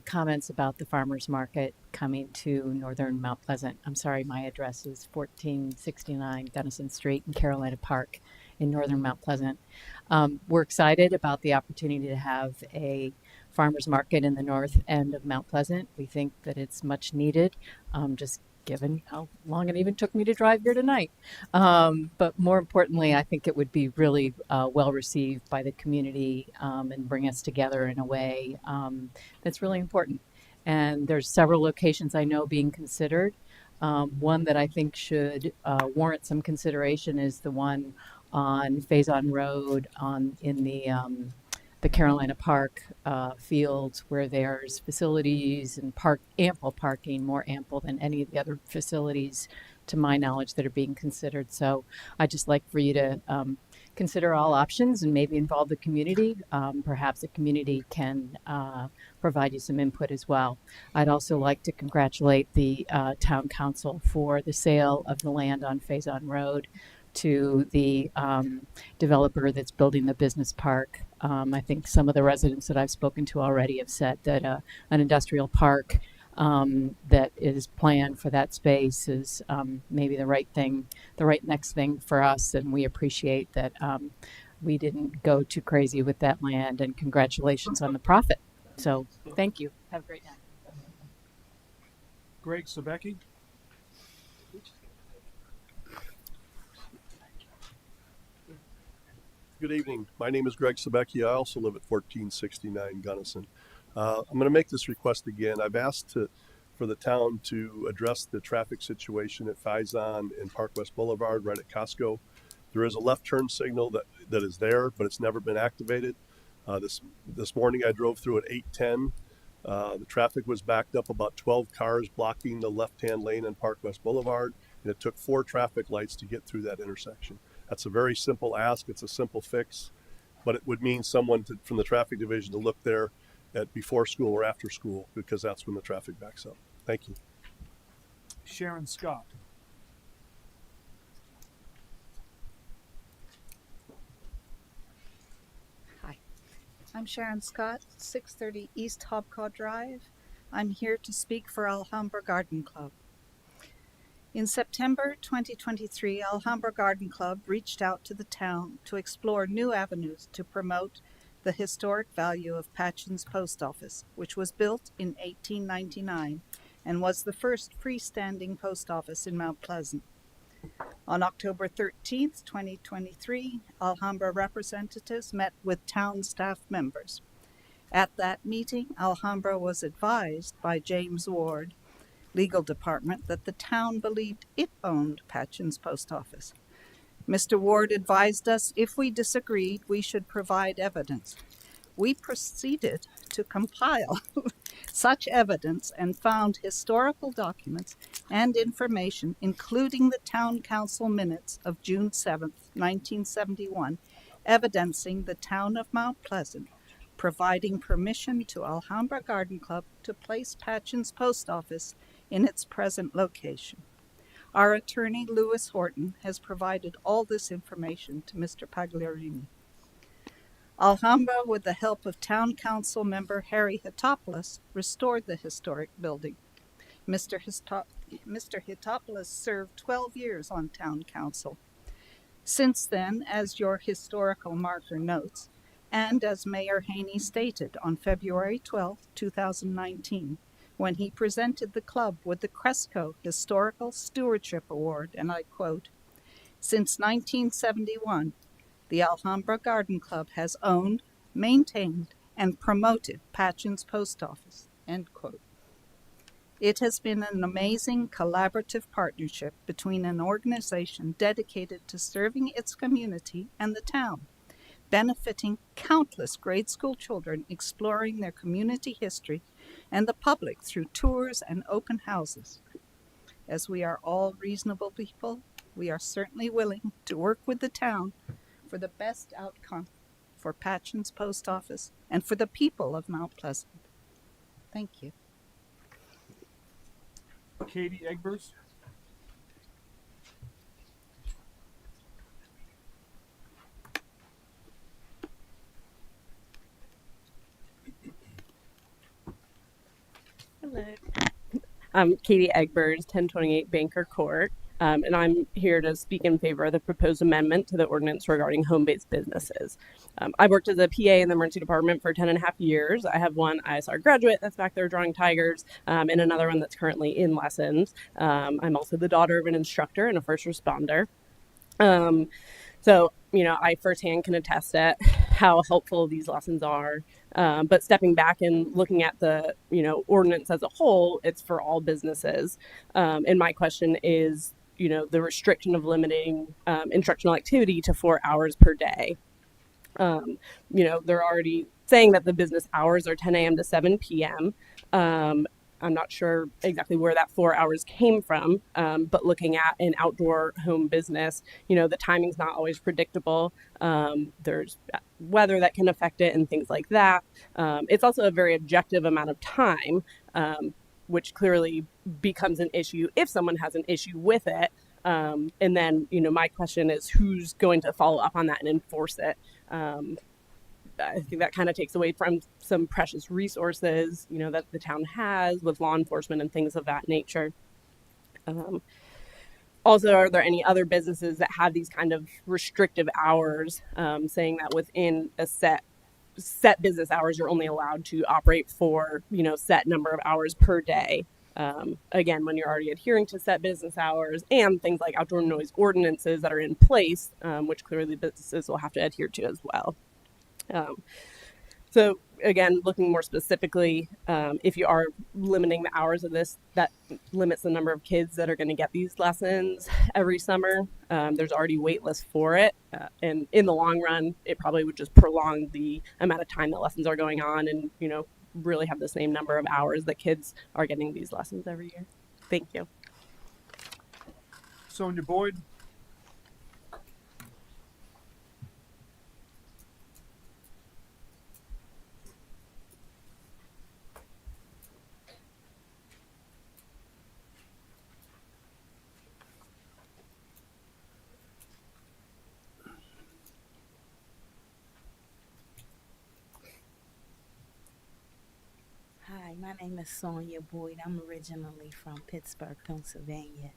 comments about the farmers market coming to northern Mount Pleasant. I'm sorry, my address is 1469 Gunnison Street in Carolina Park in northern Mount Pleasant. We're excited about the opportunity to have a farmers market in the north end of Mount Pleasant. We think that it's much needed, just given how long it even took me to drive here tonight. But more importantly, I think it would be really well received by the community and bring us together in a way that's really important. And there's several locations I know being considered. One that I think should warrant some consideration is the one on Faison Road in the Carolina Park fields, where there's facilities and ample parking, more ample than any of the other facilities, to my knowledge, that are being considered. So I'd just like for you to consider all options and maybe involve the community. Perhaps the community can provide you some input as well. I'd also like to congratulate the town council for the sale of the land on Faison Road to the developer that's building the business park. I think some of the residents that I've spoken to already have said that an industrial park that is planned for that space is maybe the right next thing for us, and we appreciate that we didn't go too crazy with that land, and congratulations on the profit. So thank you. Have a great night. Greg Sabecki. Good evening. My name is Greg Sabecki. I also live at 1469 Gunnison. I'm going to make this request again. I've asked for the town to address the traffic situation at Faison and Park West Boulevard right at Costco. There is a left turn signal that is there, but it's never been activated. This morning I drove through at 8:10. The traffic was backed up, about 12 cars blocking the left-hand lane on Park West Boulevard, and it took 4 traffic lights to get through that intersection. That's a very simple ask. It's a simple fix, but it would mean someone from the traffic division to look there at before school or after school, because that's when the traffic backs up. Thank you. Sharon Scott. Hi, I'm Sharon Scott, 630 East Hobcaw Drive. I'm here to speak for Alhambra Garden Club. In September 2023, Alhambra Garden Club reached out to the town to explore new avenues to promote the historic value of Patchen's Post Office, which was built in 1899 and was the first freestanding post office in Mount Pleasant. On October 13th, 2023, Alhambra representatives met with town staff members. At that meeting, Alhambra was advised by James Ward, Legal Department, that the town believed it owned Patchen's Post Office. Mr. Ward advised us if we disagreed, we should provide evidence. We proceeded to compile such evidence and found historical documents and information, including the town council minutes of June 7th, 1971, evidencing the town of Mount Pleasant providing permission to Alhambra Garden Club to place Patchen's Post Office in its present location. Our attorney, Lewis Horton, has provided all this information to Mr. Pagliarini. Alhambra, with the help of Town Council member Harry Hitopoulos, restored the historic building. Mr. Hitopoulos served 12 years on Town Council. Since then, as your historical marker notes, and as Mayor Haney stated on February 12, 2019, when he presented the club with the Cresco Historical Stewardship Award, and I quote, "Since 1971, the Alhambra Garden Club has owned, maintained, and promoted Patchen's Post Office," end quote. It has been an amazing collaborative partnership between an organization dedicated to serving its community and the town, benefiting countless grade school children exploring their community history and the public through tours and open houses. As we are all reasonable people, we are certainly willing to work with the town for the best outcome for Patchen's Post Office and for the people of Mount Pleasant. Thank you. Katie Egbers. Hello. I'm Katie Egbers, 1028 Banker Court, and I'm here to speak in favor of the proposed amendment to the ordinance regarding home-based businesses. I worked as a PA in the emergency department for 10 and a half years. I have one ISR graduate that's back there drawing tigers, and another one that's currently in lessons. I'm also the daughter of an instructor and a first responder. So, I firsthand can attest at how helpful these lessons are. But stepping back and looking at the, ordinance as a whole, it's for all businesses. And my question is, the restriction of limiting instructional activity to 4 hours per day. They're already saying that the business hours are 10 a.m. to 7 p.m. I'm not sure exactly where that 4 hours came from, but looking at an outdoor home business, the timing's not always predictable. There's weather that can affect it and things like that. It's also a very objective amount of time, which clearly becomes an issue if someone has an issue with it. And then, my question is who's going to follow up on that and enforce it? I think that kind of takes away from some precious resources, that the town has with law enforcement and things of that nature. Also, are there any other businesses that have these kind of restrictive hours, saying that within a set business hours, you're only allowed to operate for, set number of hours per day? Again, when you're already adhering to set business hours and things like outdoor noise ordinances that are in place, which clearly businesses will have to adhere to as well. So again, looking more specifically, if you are limiting the hours of this, that limits the number of kids that are going to get these lessons every summer. There's already wait lists for it. And in the long run, it probably would just prolong the amount of time that lessons are going on and, really have the same number of hours that kids are getting these lessons every year. Thank you. Sonia Boyd. Hi, my name is Sonia Boyd. I'm originally from Pittsburgh, Pennsylvania.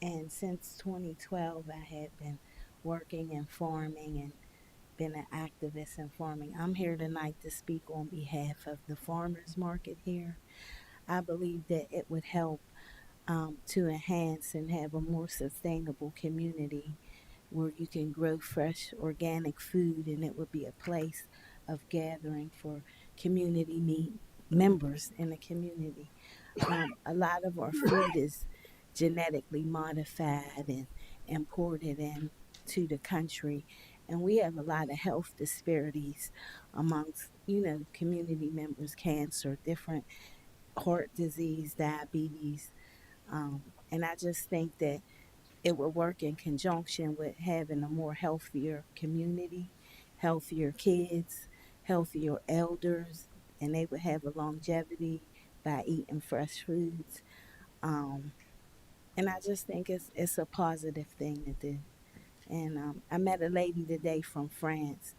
And since 2012, I had been working in farming and been an activist in farming. I'm here tonight to speak on behalf of the farmers market here. I believe that it would help to enhance and have a more sustainable community where you can grow fresh organic food, and it would be a place of gathering for community members in the community. A lot of our food is genetically modified and imported into the country, and we have a lot of health disparities amongst community members: cancer, different heart disease, diabetes, and I just think that it would work in conjunction with having a more healthier community, healthier kids, healthier elders, and they would have a longevity by eating fresh foods. And I just think it's a positive thing to do. And I met a lady today from France,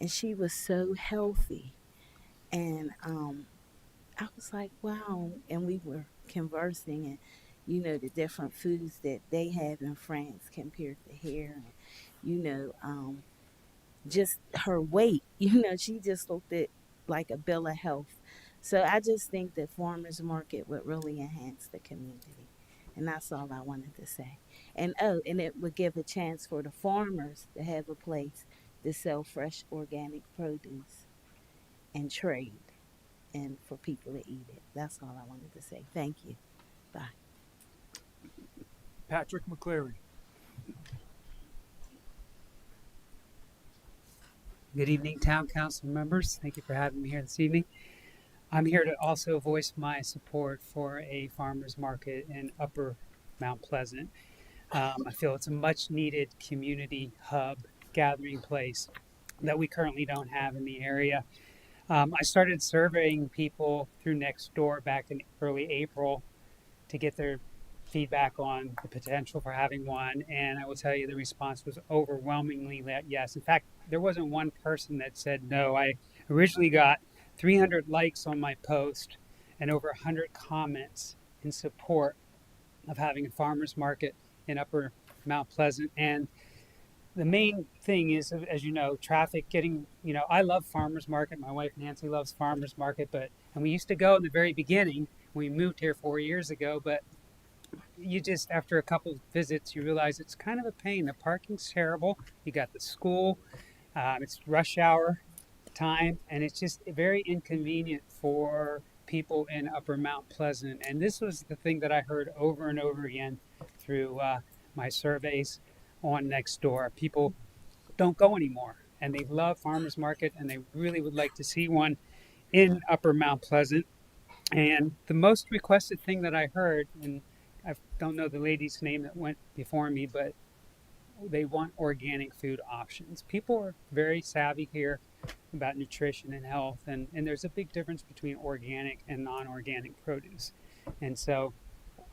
and she was so healthy. And I was like, wow. And we were conversing, and the different foods that they have in France compared to here. And, just her weight, she just looked at like a bill of health. So I just think that farmers market would really enhance the community. And that's all I wanted to say. And it would give a chance for the farmers to have a place to sell fresh organic produce and trade and for people to eat it. That's all I wanted to say. Thank you. Bye. Patrick McCleary. Good evening, Town Council members. Thank you for having me here this evening. I'm here to also voice my support for a farmers market in Upper Mount Pleasant. I feel it's a much needed community hub gathering place that we currently don't have in the area. I started surveying people through Nextdoor back in early April to get their feedback on the potential for having one, and I will tell you the response was overwhelmingly yes. In fact, there wasn't one person that said no. I originally got 300 likes on my post and over 100 comments in support of having a farmers market in Upper Mount Pleasant. And the main thing is, as you know, traffic getting, I love farmers market. My wife Nancy loves farmers market, and we used to go in the very beginning. We moved here 4 years ago, but you just, after a couple of visits, you realize it's kind of a pain. The parking's terrible. You got the school, it's rush hour time, and it's just very inconvenient for people in Upper Mount Pleasant. And this was the thing that I heard over and over again through my surveys on Nextdoor. People don't go anymore, and they love farmers market, and they really would like to see one in Upper Mount Pleasant. And the most requested thing that I heard, and I don't know the lady's name that went before me, but they want organic food options. People are very savvy here about nutrition and health, and there's a big difference between organic and non-organic produce. And so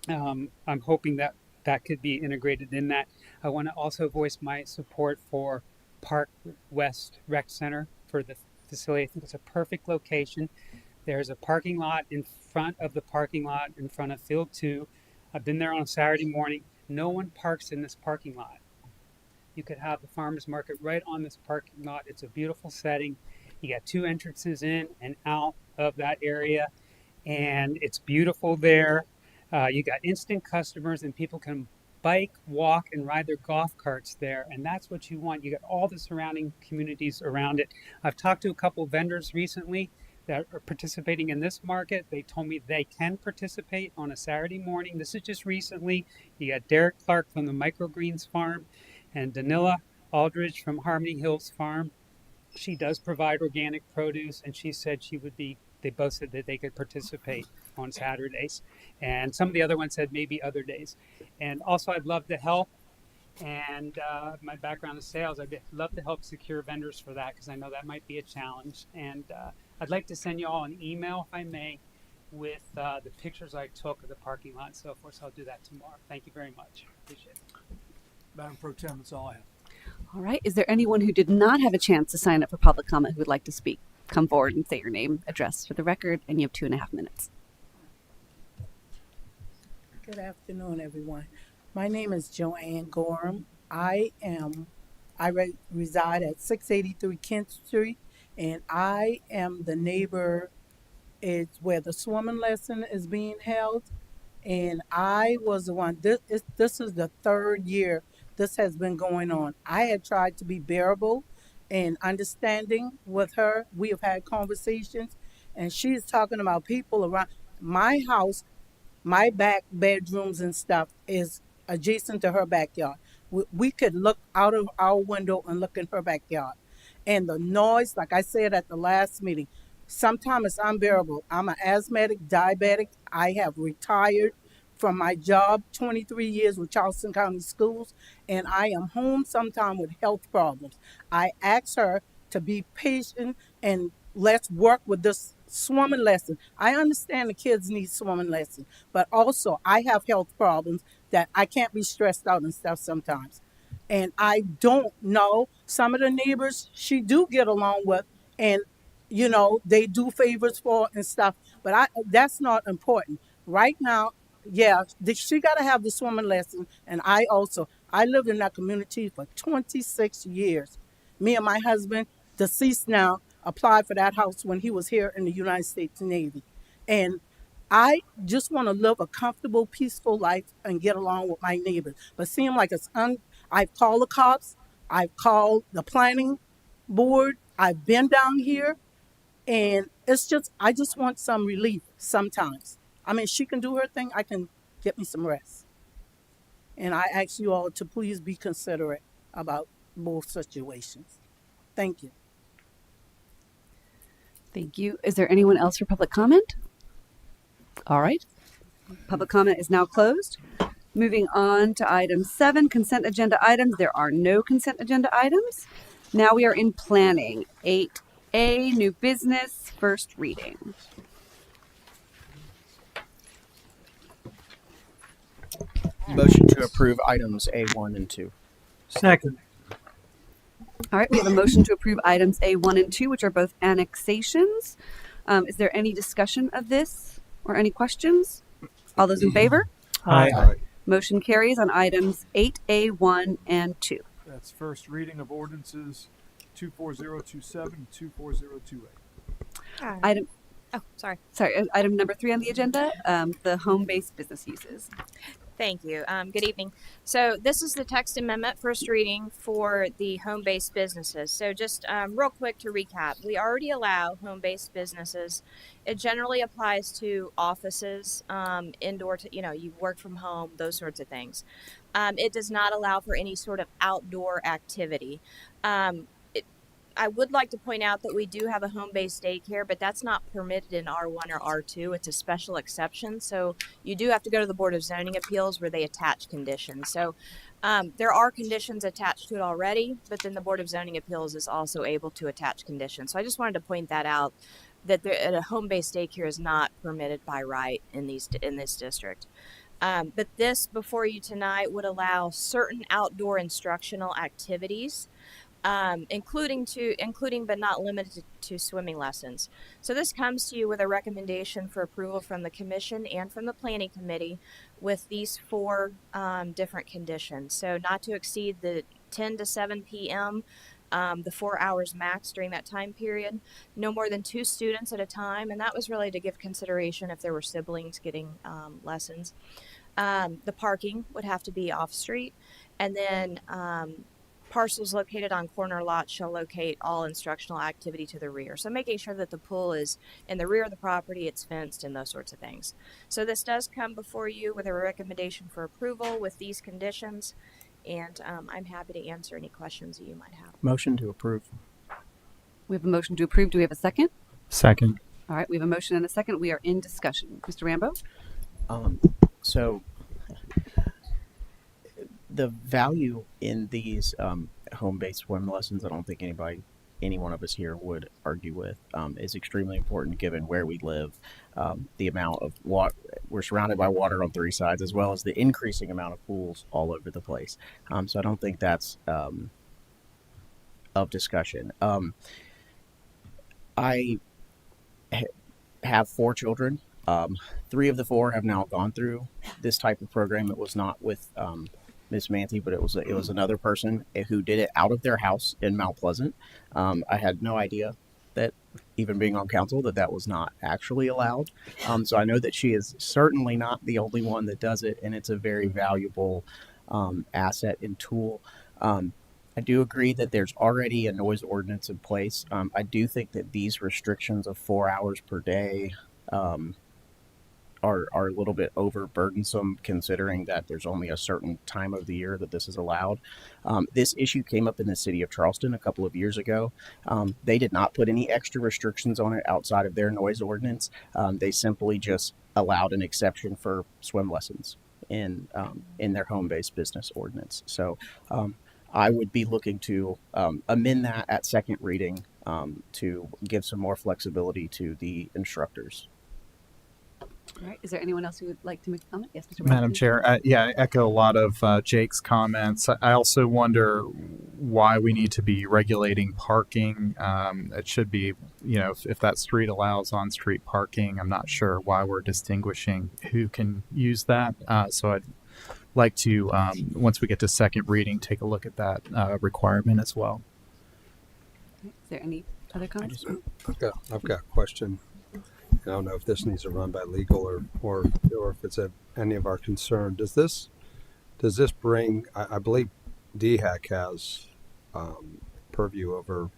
I'm hoping that that could be integrated in that. I want to also voice my support for Park West Rec Center for the facility. I think it's a perfect location. There's a parking lot in front of the parking lot in front of Field 2. I've been there on a Saturday morning. No one parks in this parking lot. You could have the farmers market right on this parking lot. It's a beautiful setting. You got 2 entrances in and out of that area, and it's beautiful there. You got instant customers, and people can bike, walk, and ride their golf carts there, and that's what you want. You got all the surrounding communities around it. I've talked to a couple vendors recently that are participating in this market. They told me they can participate on a Saturday morning. This is just recently. You got Derek Clark from the Microgreens Farm and Danila Aldridge from Harmony Hills Farm. She does provide organic produce, and she said they both said that they could participate on Saturdays. And some of the other ones said maybe other days. And also I'd love to help, and my background is sales. I'd love to help secure vendors for that, because I know that might be a challenge. And I'd like to send you all an email, if I may, with the pictures I took of the parking lot and so forth. So I'll do that tomorrow. Thank you very much. Appreciate it. Madam Pro Tem, that's all I have. All right. Is there anyone who did not have a chance to sign up for public comment who would like to speak? Come forward and say your name, address for the record, and you have 2.5 minutes. Good afternoon, everyone. My name is Joanne Gorham. I reside at 683 Kent Street, and I am the neighbor. It's where the swimming lesson is being held, and I was the one. This is the 3rd year this has been going on. I had tried to be bearable and understanding with her. We have had conversations, and she's talking about people around my house. My back bedrooms and stuff is adjacent to her backyard. We could look out of our window and look in her backyard. And the noise, like I said at the last meeting, sometimes it's unbearable. I'm an asthmatic, diabetic. I have retired from my job, 23 years with Charleston County Schools, and I am home sometime with health problems. I asked her to be patient and let's work with this swimming lesson. I understand the kids need swimming lesson, but also I have health problems that I can't be stressed out and stuff sometimes. And I don't know some of the neighbors she do get along with, and you know they do favors for and stuff. But that's not important right now. Yeah, she got to have the swimming lesson, and I lived in that community for 26 years. Me and my husband, deceased now, applied for that house when he was here in the United States Navy, and I just want to live a comfortable, peaceful life and get along with my neighbors. But seem like I've called the cops, I've called the planning board, I've been down here, and I just want some relief sometimes. I mean, she can do her thing, I can get me some rest. And I ask you all to please be considerate about both situations. Thank you. Thank you. Is there anyone else for public comment? All right. Public comment is now closed. Moving on to item 7, consent agenda items. There are no consent agenda items. Now we are in planning. 8A, new business, first reading. Motion to approve items A1 and 2. Second. All right, we have a motion to approve items A1 and 2, which are both annexations. Is there any discussion of this or any questions? All those in favor? Aye. Motion carries on items 8A1 and 2. That's first reading of ordinances 24027, 24028. Item. Oh, sorry. Sorry, item number 3 on the agenda, the home-based business uses. Thank you. Good evening. So this is the text amendment, first reading for the home-based businesses. So just real quick to recap, we already allow home-based businesses. It generally applies to offices, indoor, you work from home, those sorts of things. It does not allow for any sort of outdoor activity. I would like to point out that we do have a home-based daycare, but that's not permitted in R1 or R2. It's a special exception. So you do have to go to the Board of Zoning Appeals where they attach conditions. So there are conditions attached to it already, but then the Board of Zoning Appeals is also able to attach conditions. So I just wanted to point that out, that a home-based daycare is not permitted by right in this district. But this before you tonight would allow certain outdoor instructional activities, including but not limited to swimming lessons. So this comes to you with a recommendation for approval from the commission and from the planning committee with these 4 different conditions. So not to exceed the 10 to 7 p.m., the 4 hours max during that time period, no more than 2 students at a time, and that was really to give consideration if there were siblings getting lessons. The parking would have to be off-street, and then parcels located on corner lots shall locate all instructional activity to the rear. So making sure that the pool is in the rear of the property, it's fenced, and those sorts of things. So this does come before you with a recommendation for approval with these conditions, and I'm happy to answer any questions that you might have. Motion to approve. We have a motion to approve. Do we have a second? Second. All right, we have a motion and a second. We are in discussion. Mr. Rambo? So the value in these home-based swim lessons, I don't think any one of us here would argue with, is extremely important given where we live, the amount of water. We're surrounded by water on 3 sides, as well as the increasing amount of pools all over the place. So I don't think that's of discussion. I have 4 children. 3 of the 4 have now gone through this type of program. It was not with Miss Manti, but it was another person who did it out of their house in Mount Pleasant. I had no idea that, even being on council, that was not actually allowed. So I know that she is certainly not the only one that does it, and it's a very valuable asset and tool. I do agree that there's already a noise ordinance in place. I do think that these restrictions of 4 hours per day are a little bit overburdensome, considering that there's only a certain time of the year that this is allowed. This issue came up in the city of Charleston a couple of years ago. They did not put any extra restrictions on it outside of their noise ordinance. They simply just allowed an exception for swim lessons in their home-based business ordinance. So I would be looking to amend that at second reading to give some more flexibility to the instructors. All right. Is there anyone else who would like to make a comment? Yes, Mr. Madam Ramsey. Chair, yeah, I echo a lot of Jake's comments. I also wonder why we need to be regulating parking. It should be, if that street allows on-street parking, I'm not sure why we're distinguishing who can use that. So I'd like to, once we get to second reading, take a look at that requirement as well. Is there any other comments? I've got a question. I don't know if this needs to run by legal or if it's any of our concern. Does this bring? I believe DHEC has purview over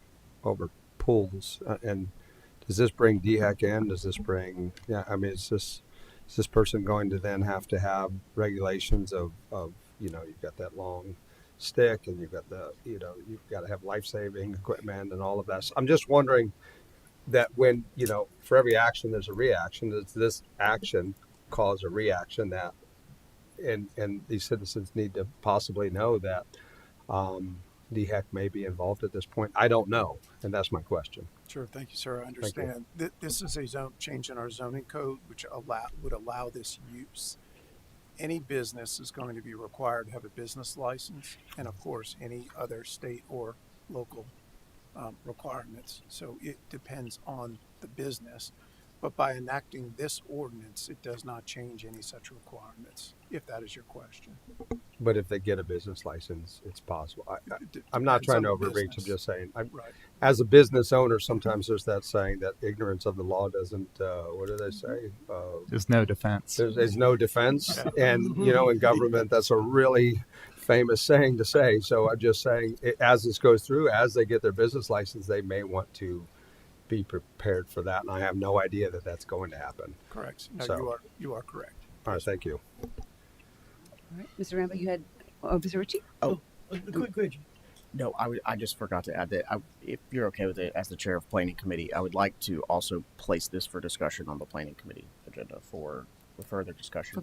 pools, and does this bring DHEC in? Does this bring? Yeah, I mean, is this person going to then have to have regulations of you've got that long stick and you've got you've got to have life-saving equipment and all of that. So I'm just wondering that when, for every action, there's a reaction. Does this action cause a reaction that, and these citizens need to possibly know that DHEC may be involved at this point? I don't know. And that's my question. Sure. Thank you, sir. I understand. This is a zone change in our zoning code, which would allow this use. Any business is going to be required to have a business license, and of course, any other state or local requirements. So it depends on the business. But by enacting this ordinance, it does not change any such requirements, if that is your question. But if they get a business license, it's possible. I'm not trying to overreach. I'm just saying, as a business owner, sometimes there's that saying that ignorance of the law doesn't, what do they say? There's no defense. There's no defense. And, in government, that's a really famous saying to say. So I'm just saying, as this goes through, as they get their business license, they may want to be prepared for that. And I have no idea that that's going to happen. Correct. No, So- you are correct. All right. Thank you. All right. Mr. Rambo, you had, Mr. Ritchie? Quick. No, I just forgot to add that if you're okay with it, as the chair of planning committee, I would like to also place this for discussion on the planning committee agenda for further discussion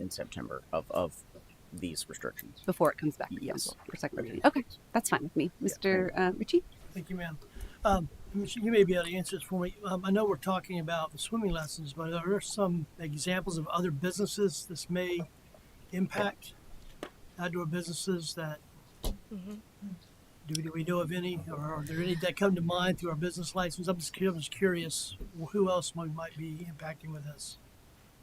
in September of these restrictions. Before it comes back to council for second reading. Okay, that's fine with me. Mr. Ritchie? Thank you, ma'am. You may be able to answer this for me. I know we're talking about the swimming lessons, but are there some examples of other businesses this may impact? Outdoor businesses that do we know of any, or are there any that come to mind through our business license? I'm just curious who else might be impacting with this.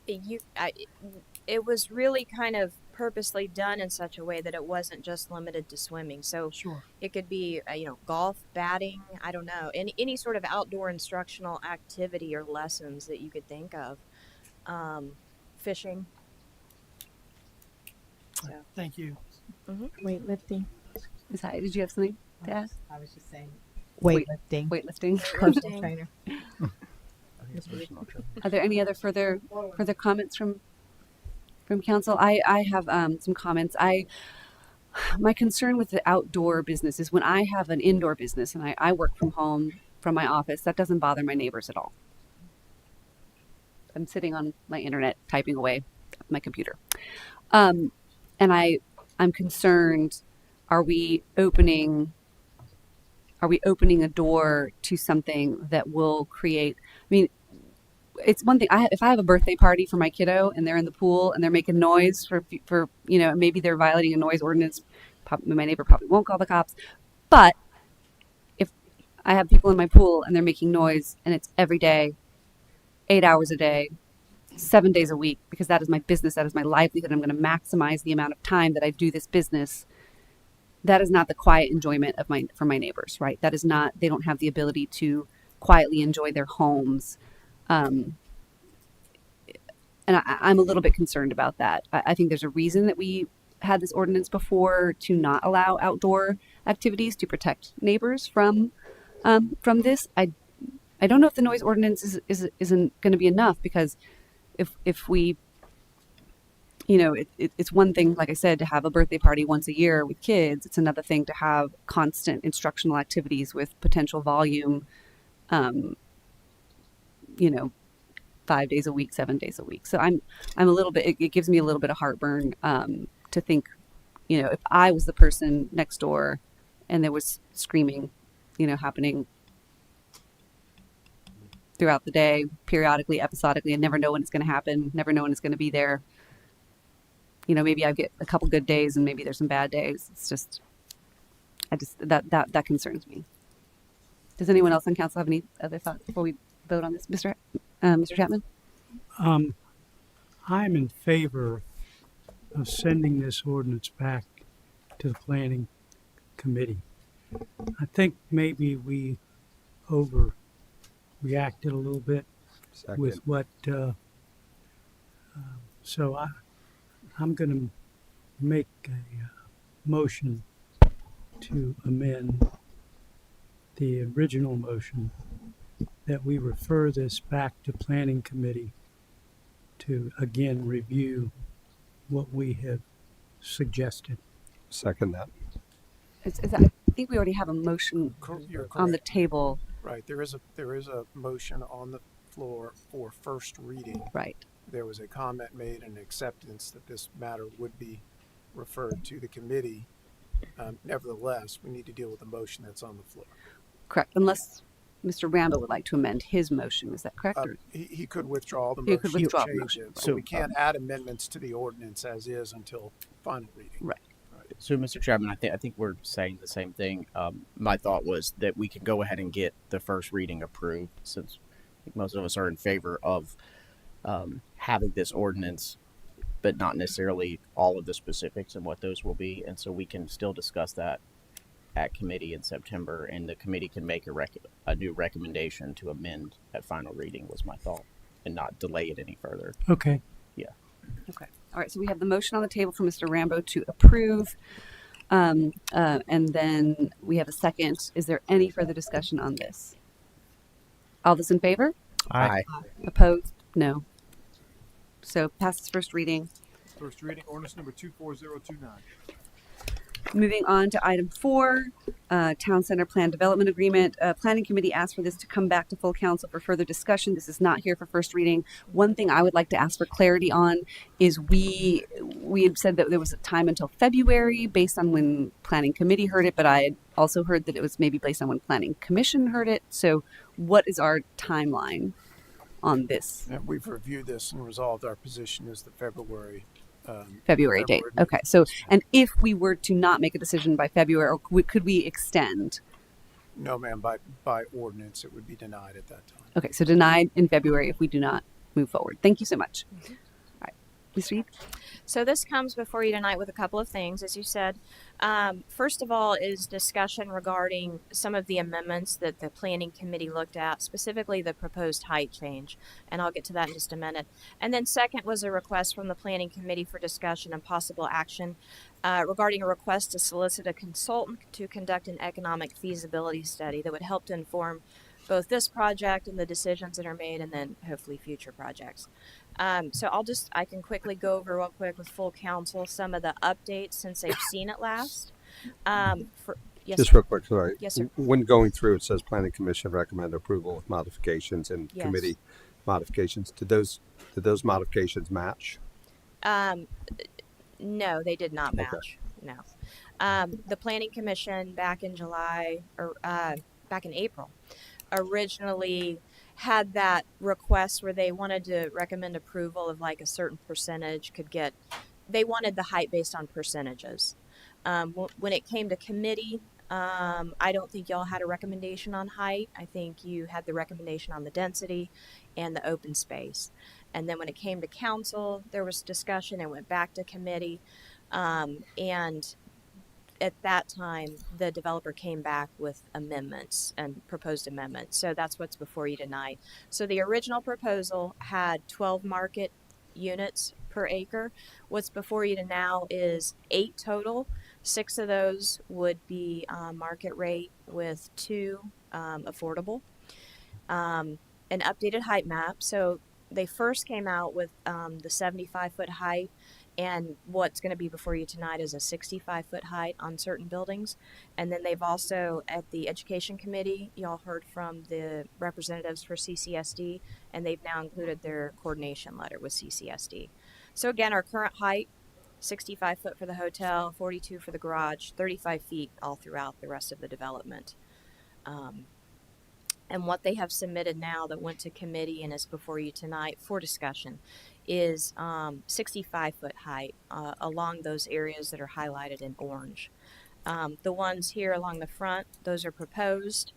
It was really kind of purposely done in such a way that it wasn't just limited to swimming. So it could be, golf, batting, I don't know, any sort of outdoor instructional activity or lessons that you could think of. Fishing. So. Thank you. Weightlifting. Ms. Hyde, did you have something to add? I was just saying. Weightlifting. Personal trainer. Are there any other further comments from council? I have some comments. My concern with the outdoor business is when I have an indoor business and I work from home from my office, that doesn't bother my neighbors at all. I'm sitting on my internet typing away at my computer. And I'm concerned, are we opening a door to something that will create, it's one thing. If I have a birthday party for my kiddo and they're in the pool and they're making noise for maybe they're violating a noise ordinance, my neighbor probably won't call the cops. But if I have people in my pool and they're making noise and it's every day, 8 hours a day, 7 days a week, because that is my business, that is my livelihood, I'm going to maximize the amount of time that I do this business. That is not the quiet enjoyment for my neighbors, right? That is not, they don't have the ability to quietly enjoy their homes. And I'm a little bit concerned about that. I think there's a reason that we had this ordinance before to not allow outdoor activities to protect neighbors from this. I don't know if the noise ordinance isn't going to be enough, because if we, it's one thing, like I said, to have a birthday party once a year with kids. It's another thing to have constant instructional activities with potential volume, 5 days a week, 7 days a week. So I'm a little bit, it gives me a little bit of heartburn to think, if I was the person next door and there was screaming, happening throughout the day, periodically, episodically, and never know when it's going to happen, never know when it's going to be there. You know, maybe I get a couple good days and maybe there's some bad days. It's just, that concerns me. Does anyone else on council have any other thoughts before we vote on this? Mr. Chapman? I'm in favor of sending this ordinance back to the planning committee. I think maybe we overreacted a little bit with what, so I'm going to make a motion to amend the original motion that we refer this back to planning committee to again review what we have suggested. Second that. I think we already have a motion You're on the correct. table. Right, there is a motion on the floor for first reading. Right. There was a comment made and acceptance that this matter would be referred to the committee. Nevertheless, we need to deal with the motion that's on the floor. Correct. Unless Mr. Randall would like to amend his motion. Is that correct? Or- He could withdraw the He motion. could withdraw the change motion. it, but So, we can't add amendments to the ordinance as is until final reading. Right. So, Mr. Chapman, I think we're saying the same thing. My thought was that we could go ahead and get the first reading approved, since I think most of us are in favor of having this ordinance, but not necessarily all of the specifics and what those will be. And so we can still discuss that at committee in September, and the committee can make a new recommendation to amend at final reading, was my thought, and not delay it any further. Okay. Yeah. Okay. All right. So we have the motion on the table for Mr. Rambo to approve. And then we have a second. Is there any further discussion on this? All those in favor? Aye. Opposed? No. So passes first reading. First reading, ordinance number 24029. Moving on to item 4, Town Center Plan Development Agreement. Planning Committee asked for this to come back to full council for further discussion. This is not here for first reading. One thing I would like to ask for clarity on is we had said that there was a time until February based on when Planning Committee heard it, but I had also heard that it was maybe based on when Planning Commission heard it. So what is our timeline on this? And we've reviewed this and resolved our position is the February Date. Okay. So, and if we were to not make a decision by February, or could we extend? No, ma'am. By ordinance, it would be denied at that time. Okay. So denied in February if we do not move forward. Thank you so much. All right. Ms. Reed? So this comes before you tonight with a couple of things, as you said. First of all is discussion regarding some of the amendments that the Planning Committee looked at, specifically the proposed height change, and I'll get to that in just a minute. And then second was a request from the Planning Committee for discussion and possible action regarding a request to solicit a consultant to conduct an economic feasibility study that would help to inform both this project and the decisions that are made, and then hopefully future projects. So I can quickly go over real quick with full council some of the updates since they've seen it last. Yes, Just sir. real quick, sorry. Yes, sir. When going through, it says Planning Commission recommend approval with modifications and Yes. committee modifications. Did those modifications match? No, they did not Okay. match. No. The Planning Commission back in July or back in April originally had that request where they wanted to recommend approval of like a certain percentage they wanted the height based on percentages. When it came to committee, I don't think y'all had a recommendation on height. I think you had the recommendation on the density and the open space. And then when it came to council, there was discussion and went back to committee. And at that time, the developer came back with amendments and proposed amendments. So that's what's before you tonight. So the original proposal had 12 market units per acre. What's before you now is 8 total. 6 of those would be market rate with 2 affordable. An updated height map. So they first came out with the 75-foot height, and what's going to be before you tonight is a 65-foot height on certain buildings. And then they've also, at the Education Committee, y'all heard from the representatives for CCSD, and they've now included their coordination letter with CCSD. So again, our current height, 65 foot for the hotel, 42 for the garage, 35 feet all throughout the rest of the development. And what they have submitted now that went to committee and is before you tonight for discussion is 65-foot height along those areas that are highlighted in orange. The ones here along the front, those are proposed,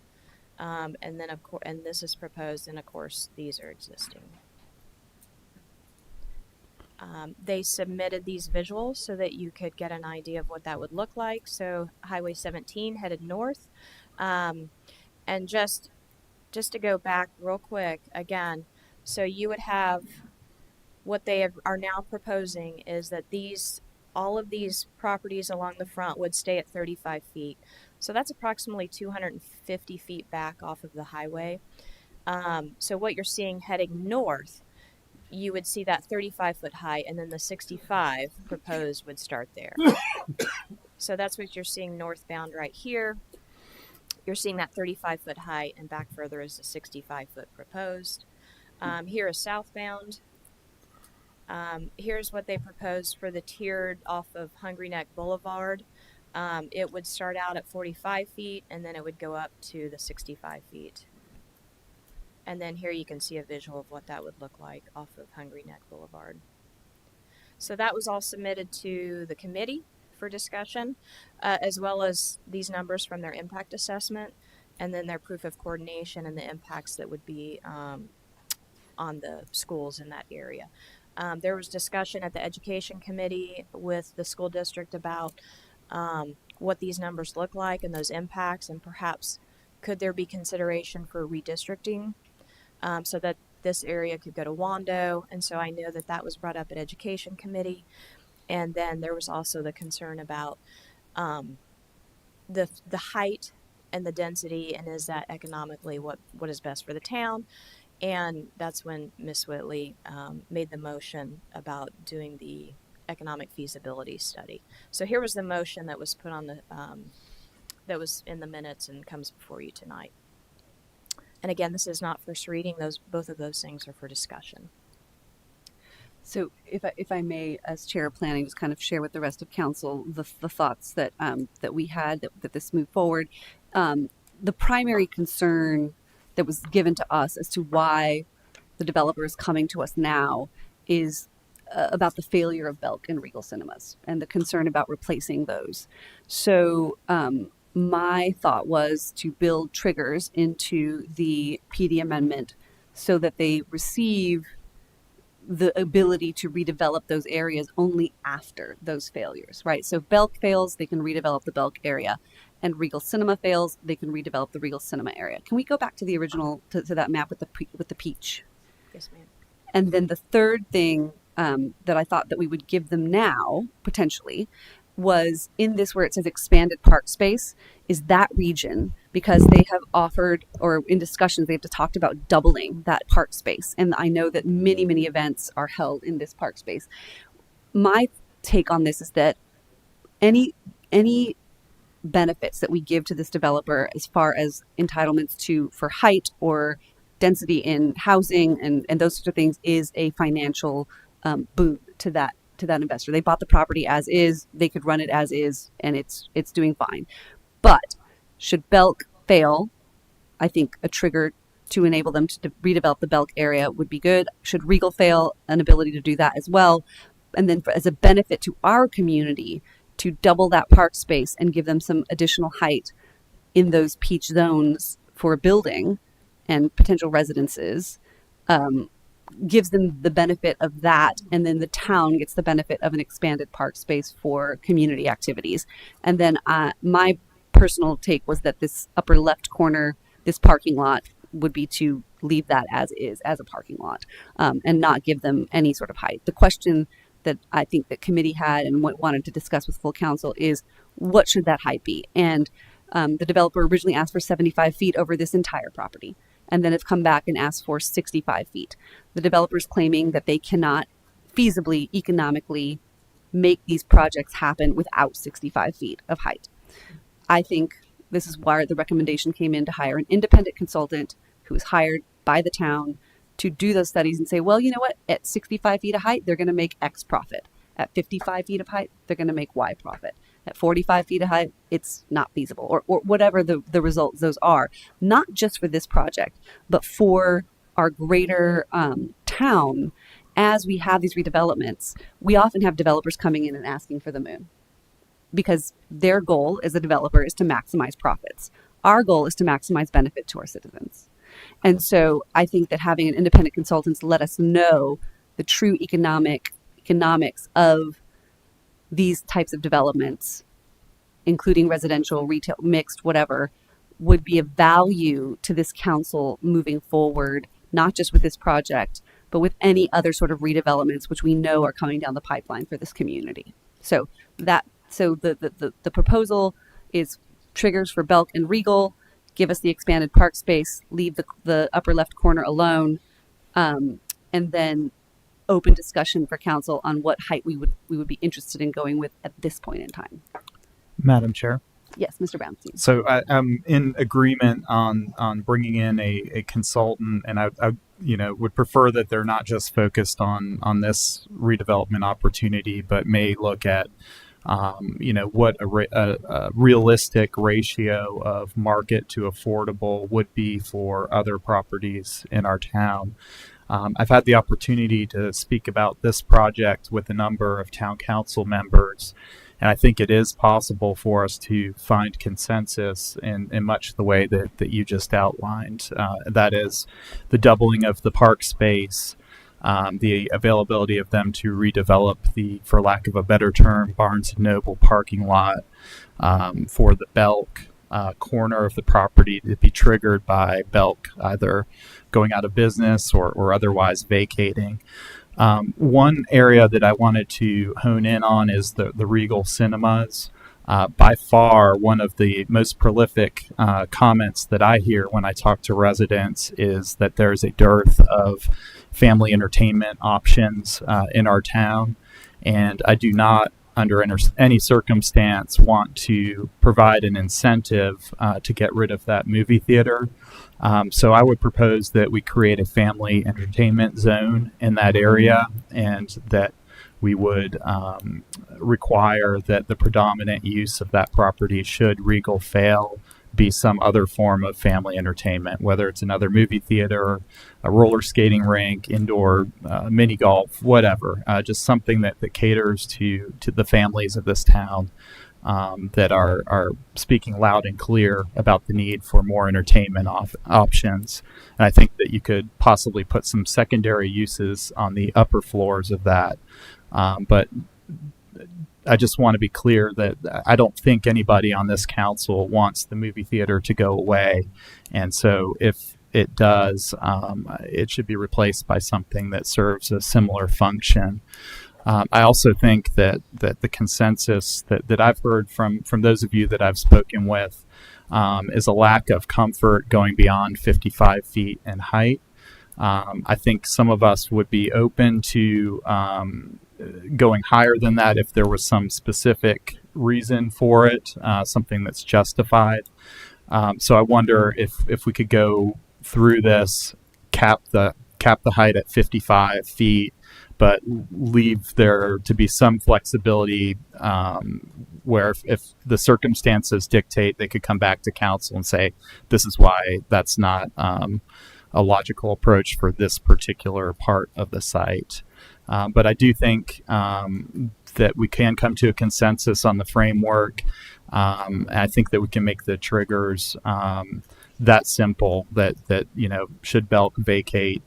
and then of course, and this is proposed, and of course these are existing. They submitted these visuals so that you could get an idea of what that would look like. So Highway 17 headed north, and just to go back real quick again, so you would have what they are now proposing is that all of these properties along the front would stay at 35 feet. So that's approximately 250 feet back off of the highway. So what you're seeing heading north, you would see that 35-foot height, and then the 65 proposed would start there. So that's what you're seeing northbound right here. You're seeing that 35-foot height, and back further is the 65-foot proposed. Here is southbound. Here's what they proposed for the tiered off of Hungry Neck Boulevard. It would start out at 45 feet, and then it would go up to the 65 feet. And then here you can see a visual of what that would look like off of Hungry Neck Boulevard. So that was all submitted to the committee for discussion, as well as these numbers from their impact assessment, and then their proof of coordination and the impacts that would be on the schools in that area. There was discussion at the education committee with the school district about what these numbers look like and those impacts, and perhaps could there be consideration for redistricting so that this area could go to Wando. And so I know that that was brought up at education committee. And then there was also the concern about the height and the density, and is that economically what is best for the town. And that's when Ms. Whitley made the motion about doing the economic feasibility study. So here was the motion that was put on the that was in the minutes and comes before you tonight. And again, this is not first reading. Both of those things are for discussion. So if I may, as chair of planning, just kind of share with the rest of council the thoughts that that we had that this moved forward. The primary concern that was given to us as to why the developer is coming to us now is about the failure of Belk and Regal Cinemas and the concern about replacing those. So my thought was to build triggers into the PD amendment so that they receive the ability to redevelop those areas only after those failures, right? So if Belk fails, they can redevelop the Belk area, and Regal Cinema fails, they can redevelop the Regal Cinema area. Can we go back to the original, to that map with the peach? Yes, ma'am. And then the third thing that I thought that we would give them now, potentially, was in this where it says expanded park space, is that region, because they have offered, or in discussions, they've talked about doubling that park space. And I know that many, many events are held in this park space. My take on this is that any benefits that we give to this developer as far as entitlements for height or density in housing and those sorts of things is a financial boon to that investor. They bought the property as is, they could run it as is, and it's doing fine. But should Belk fail, I think a trigger to enable them to redevelop the Belk area would be good. Should Regal fail, an ability to do that as well. And then as a benefit to our community, to double that park space and give them some additional height in those peach zones for building and potential residences, gives them the benefit of that, and then the town gets the benefit of an expanded park space for community activities. And then my personal take was that this upper left corner, this parking lot, would be to leave that as is, as a parking lot, and not give them any sort of height. The question that I think that committee had and wanted to discuss with full council is, what should that height be? And the developer originally asked for 75 feet over this entire property, and then it's come back and asked for 65 feet. The developer's claiming that they cannot feasibly, economically make these projects happen without 65 feet of height. I think this is why the recommendation came in to hire an independent consultant who was hired by the town to do those studies and say, well, you know what, at 65 feet of height, they're going to make X profit. At 55 feet of height, they're going to make Y profit. at 45 feet of height, it's not feasible, or whatever the results those are, not just for this project, but for our greater town. As we have these redevelopments, we often have developers coming in and asking for the moon because their goal as a developer is to maximize profits. Our goal is to maximize benefit to our citizens. And so I think that having an independent consultant let us know the true economics of these types of developments, including residential, retail, mixed, whatever, would be of value to this council moving forward, not just with this project, but with any other sort of redevelopments which we know are coming down the pipeline for this community. So the proposal is triggers for Belk and Regal, give us the expanded park space, leave the upper left corner alone, and then open discussion for council on what height we would be interested in going with at this point in time. Madam Chair. Yes, Mr. Brownstein. So I'm in agreement on bringing in a consultant, and I would prefer that they're not just focused on this redevelopment opportunity, but may look at what a realistic ratio of market to affordable would be for other properties in our town. I've had the opportunity to speak about this project with a number of town council members, and I think it is possible for us to find consensus in much the way that you just outlined. That is the doubling of the park space, the availability of them to redevelop the, for lack of a better term, Barnes & Noble parking lot for the Belk corner of the property to be triggered by Belk either going out of business or otherwise vacating. One area that I wanted to hone in on is the Regal Cinemas. By far, one of the most prolific comments that I hear when I talk to residents is that there's a dearth of family entertainment options in our town, and I do not, under any circumstance, want to provide an incentive to get rid of that movie theater. So I would propose that we create a family entertainment zone in that area, and that we would require that the predominant use of that property, should Regal fail, be some other form of family entertainment, whether it's another movie theater, a roller skating rink, indoor mini golf, whatever. Just something that caters to the families of this town that are speaking loud and clear about the need for more entertainment options. And I think that you could possibly put some secondary uses on the upper floors of that. But I just want to be clear that I don't think anybody on this council wants the movie theater to go away. And so if it does, it should be replaced by something that serves a similar function. I also think that the consensus that I've heard from those of you that I've spoken with is a lack of comfort going beyond 55 feet in height. I think some of us would be open to going higher than that if there was some specific reason for it, something that's justified. So I wonder if we could go through this, cap the height at 55 feet, but leave there to be some flexibility where if the circumstances dictate, they could come back to council and say, this is why that's not a logical approach for this particular part of the site. But I do think that we can come to a consensus on the framework. I think that we can make the triggers that simple that should Belk vacate,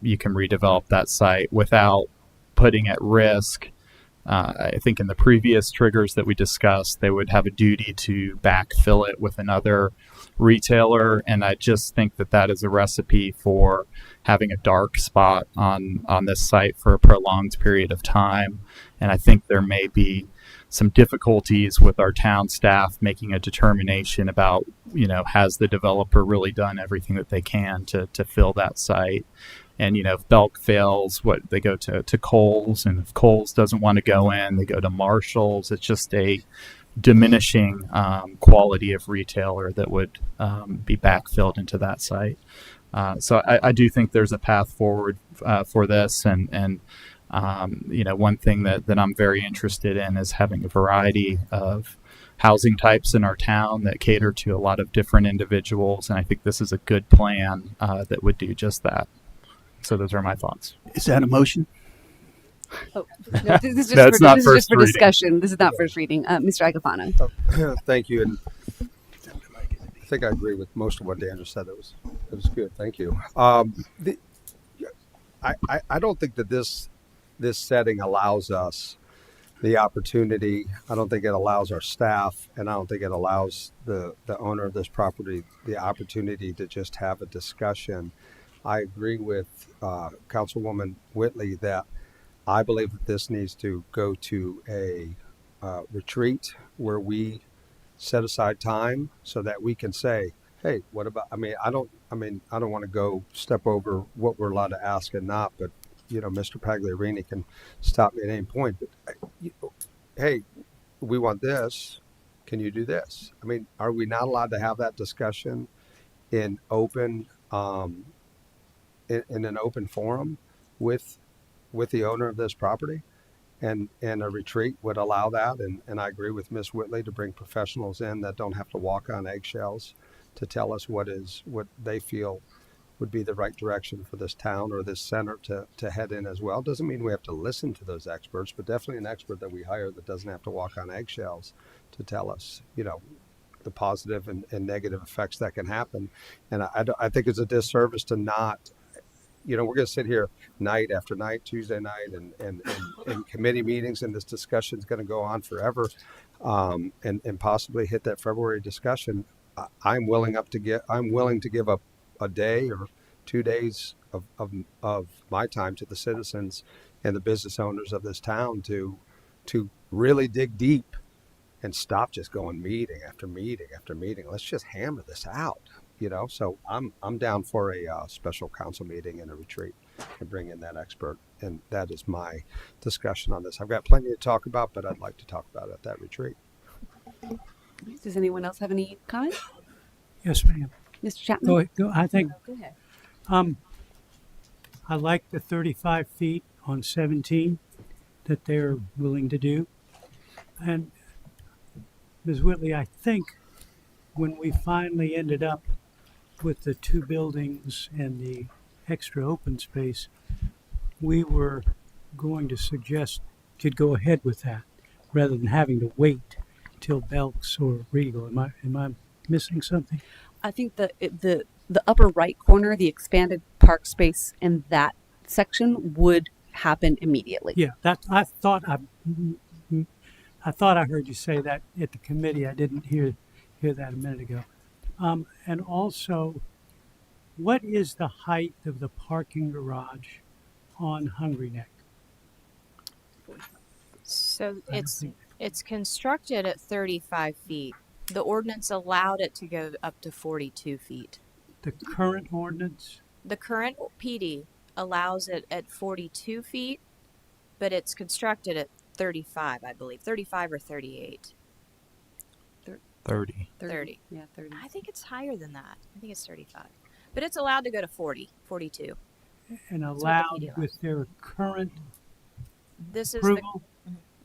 you can redevelop that site without putting at risk. I think in the previous triggers that we discussed, they would have a duty to backfill it with another retailer, and I just think that is a recipe for having a dark spot on this site for a prolonged period of time. And I think there may be some difficulties with our town staff making a determination about, has the developer really done everything that they can to fill that site. And, if Belk fails, they go to Kohl's, and if Kohl's doesn't want to go in, they go to Marshall's. It's just a diminishing quality of retailer that would be backfilled into that site. So I do think there's a path forward for this, and One thing that I'm very interested in is having a variety of housing types in our town that cater to a lot of different individuals. And I think this is a good plan that would do just that. So those are my thoughts. Is that a motion? Oh, no, this is just No, for, it's not this is first just for reading. discussion. This is not first reading. Mr. Agafano. Thank you. And I think I agree with most of what Dan just said. It was good. Thank you. I don't think that this setting allows us the opportunity. I don't think it allows our staff, and I don't think it allows the owner of this property the opportunity to just have a discussion. I agree with Councilwoman Whitley that I believe that this needs to go to a retreat where we set aside time so that we can say, hey, what about, I don't want to go step over what we're allowed to ask and not, but Mr. Pagliarini can stop me at any point, but hey, we want this. Can you do this? Are we not allowed to have that discussion in open, in an open forum with the owner of this property? And a retreat would allow that. And I agree with Ms. Whitley to bring professionals in that don't have to walk on eggshells to tell us what they feel would be the right direction for this town or this center to head in as well. Doesn't mean we have to listen to those experts, but definitely an expert that we hire that doesn't have to walk on eggshells to tell us, the positive and negative effects that can happen. And I think it's a disservice to not, we're going to sit here night after night, Tuesday night, and committee meetings, and this discussion is going to go on forever, and possibly hit that February discussion. I'm willing to give up a day or 2 days of my time to the citizens and the business owners of this town to really dig deep and stop just going meeting after meeting after meeting. Let's just hammer this out. So I'm down for a special council meeting and a retreat and bring in that expert. And that is my discussion on this. I've got plenty to talk about, but I'd like to talk about it at that retreat. Does anyone else have any comments? Yes, ma'am. Mr. Chapman? Go, I think Go ahead. I like the 35 feet on 17 that they're willing to do. And Ms. Whitley, I think when we finally ended up with the 2 buildings and the extra open space, we were going to suggest could go ahead with that rather than having to wait till Belks or Regal. Am I missing something? I think the upper right corner, the expanded park space in that section would happen immediately. Yeah, I thought I heard you say that at the committee. I didn't hear that a minute ago. And also, what is the height of the parking garage on Hungry Neck? So it's constructed at 35 feet. The ordinance allowed it to go up to 42 feet. The current ordinance? The current PD allows it at 42 feet, but it's constructed at 35, I believe. 35 or 38. 30. 30. Yeah, 30. I think it's higher than that. I think it's 35. But it's allowed to go to 40, 42. And That's what the allowed PD allows. with their current This is approval?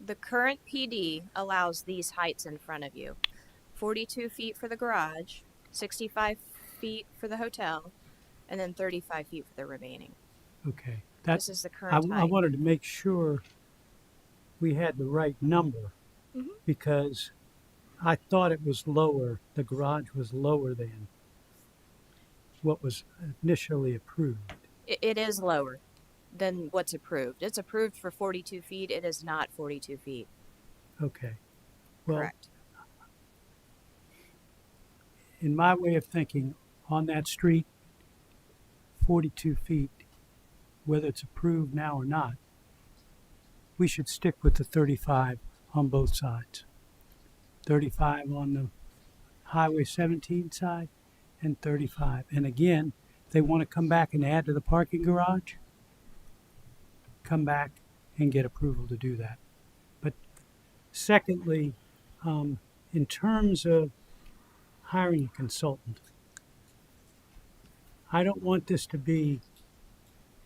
the current PD allows these heights in front of you. 42 feet for the garage, 65 feet for the hotel, and then 35 feet for the remaining. Okay. This is the current I height. wanted to make sure we had the right number Mhm. because I thought it was lower, the garage was lower than what was initially approved. It is lower than what's approved. It's approved for 42 feet. It is not 42 feet. Okay. Well, Correct. in my way of thinking, on that street, 42 feet, whether it's approved now or not, we should stick with the 35 on both sides. 35 on the Highway 17 side and 35. And again, if they want to come back and add to the parking garage, come back and get approval to do that. But secondly, in terms of hiring a consultant, I don't want this to be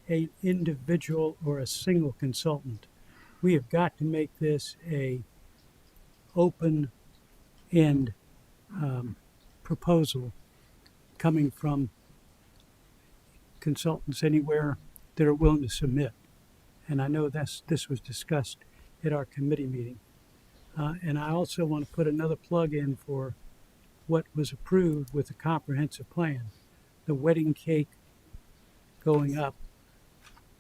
a individual or a single consultant. We have got to make this a open end proposal coming from consultants anywhere that are willing to submit. And I know this was discussed at our committee meeting. And I also want to put another plug in for what was approved with the comprehensive plan, the wedding cake going up.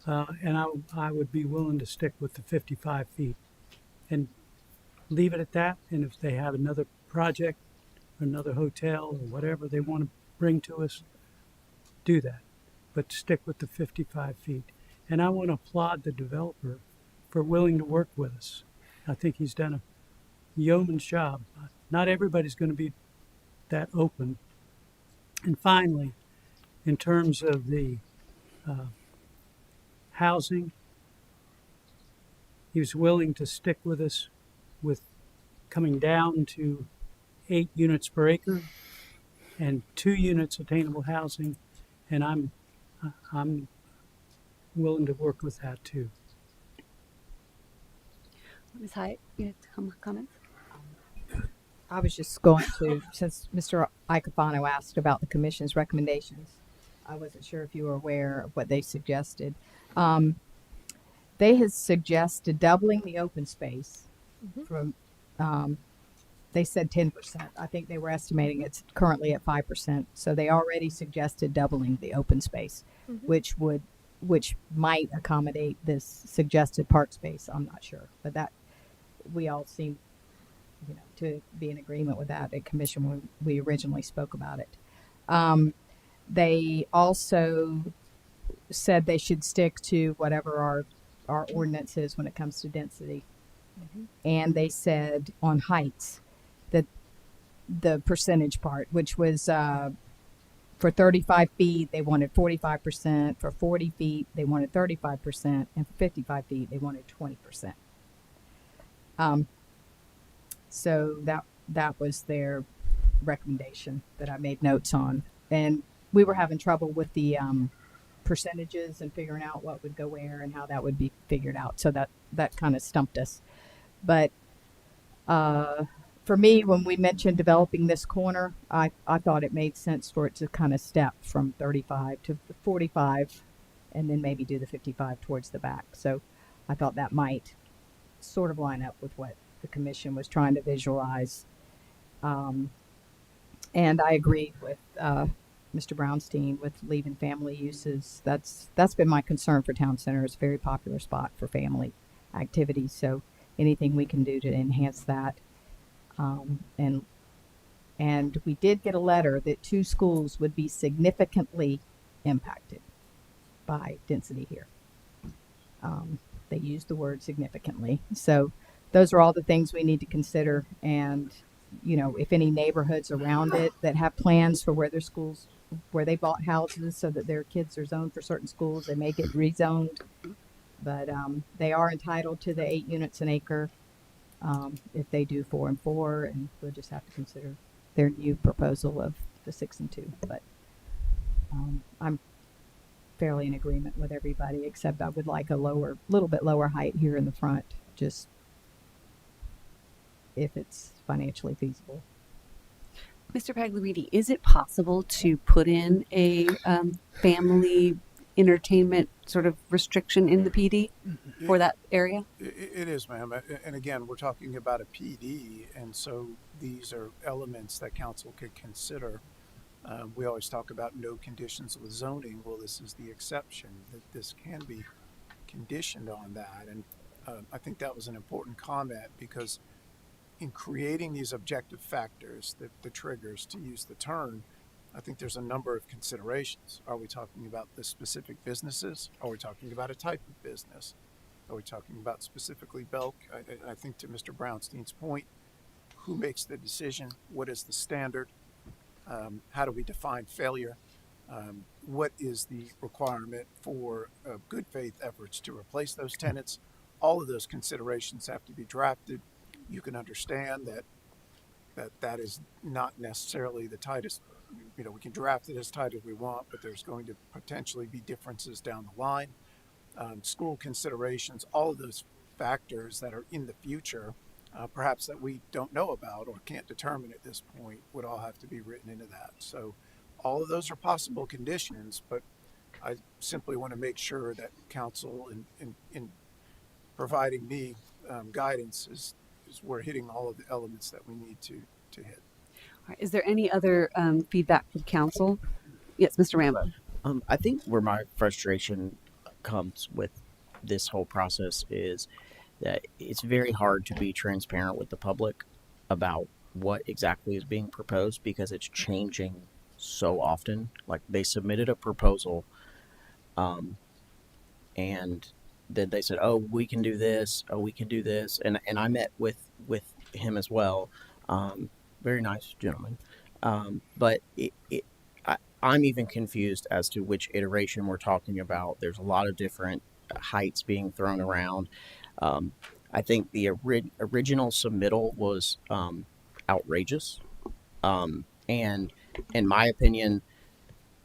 And I would be willing to stick with the 55 feet and leave it at that. And if they have another project, another hotel, or whatever they want to bring to us, do that. But stick with the 55 feet. And I want to applaud the developer for willing to work with us. I think he's done a yeoman's job. Not everybody's going to be that open. And finally, in terms of the housing, he was willing to stick with us with coming down to 8 units per acre and 2 units attainable housing, and I'm willing to work with that too. Ms. Hyatt, you have comments? I was just going to, since Mr. Icofano asked about the commission's recommendations, I wasn't sure if you were aware of what they suggested. They had suggested doubling the open space from, they said 10%. I think they were estimating it's currently at 5%. So they already suggested doubling the open space, which might accommodate this suggested park space. I'm not sure, but that we all seem, to be in agreement with that at commission when we originally spoke about it. They also said they should stick to whatever our ordinance is when it comes to density. And they said on heights that the percentage part, which was for 35 feet, they wanted 45%. For 40 feet, they wanted 35%. And for 55 feet, they wanted 20%. So that was their recommendation that I made notes on. And we were having trouble with the percentages and figuring out what would go where and how that would be figured out. So that kind of stumped us. But for me, when we mentioned developing this corner, I thought it made sense for it to kind of step from 35 to 45 and then maybe do the 55 towards the back. So I thought that might sort of line up with what the commission was trying to visualize. And I agree with Mr. Brownstein with leaving family uses. That's been my concern for Town Center. It's a very popular spot for family activities. So anything we can do to enhance that. And we did get a letter that 2 schools would be significantly impacted by density here. They used the word significantly. So those are all the things we need to consider. And, if any neighborhoods around it that have plans for where their schools, where they bought houses so that their kids are zoned for certain schools, they may get rezoned. But they are entitled to the 8 units an acre if they do 4 and 4. And we'll just have to consider their new proposal of the 6 and 2. But I'm fairly in agreement with everybody, except I would like a little bit lower height here in the front, just if it's financially feasible. Mr. Pagliariti, is it possible to put in a family entertainment sort of restriction in the PD for that area? It is, ma'am. And again, we're talking about a PD, and so these are elements that council could consider. We always talk about no conditions with zoning. Well, this is the exception, that this can be conditioned on that. And I think that was an important comment, because in creating these objective factors, the triggers, to use the term, I think there's a number of considerations. Are we talking about the specific businesses? Are we talking about a type of business? Are we talking about specifically bulk? I think to Mr. Brownstein's point, who makes the decision? What is the standard? How do we define failure? What is the requirement for good faith efforts to replace those tenants? All of those considerations have to be drafted. You can understand that is not necessarily the tightest you know, we can draft it as tight as we want, but there's going to potentially be differences down the line. School considerations, all of those factors that are in the future, perhaps that we don't know about or can't determine at this point, would all have to be written into that. So all of those are possible conditions, but I simply want to make sure that council in providing me guidance is we're hitting all of the elements that we need to hit. All right, is there any other feedback from council? Yes, Mr. Rambo. I think where my frustration comes with this whole process is that it's very hard to be transparent with the public about what exactly is being proposed because it's changing so often. Like they submitted a proposal, and then they said, "Oh, we can do this. Oh, we can do this." And I met with him as well. Very nice gentleman. But I'm even confused as to which iteration we're talking about. There's a lot of different heights being thrown around. I think the original submittal was outrageous. And in my opinion,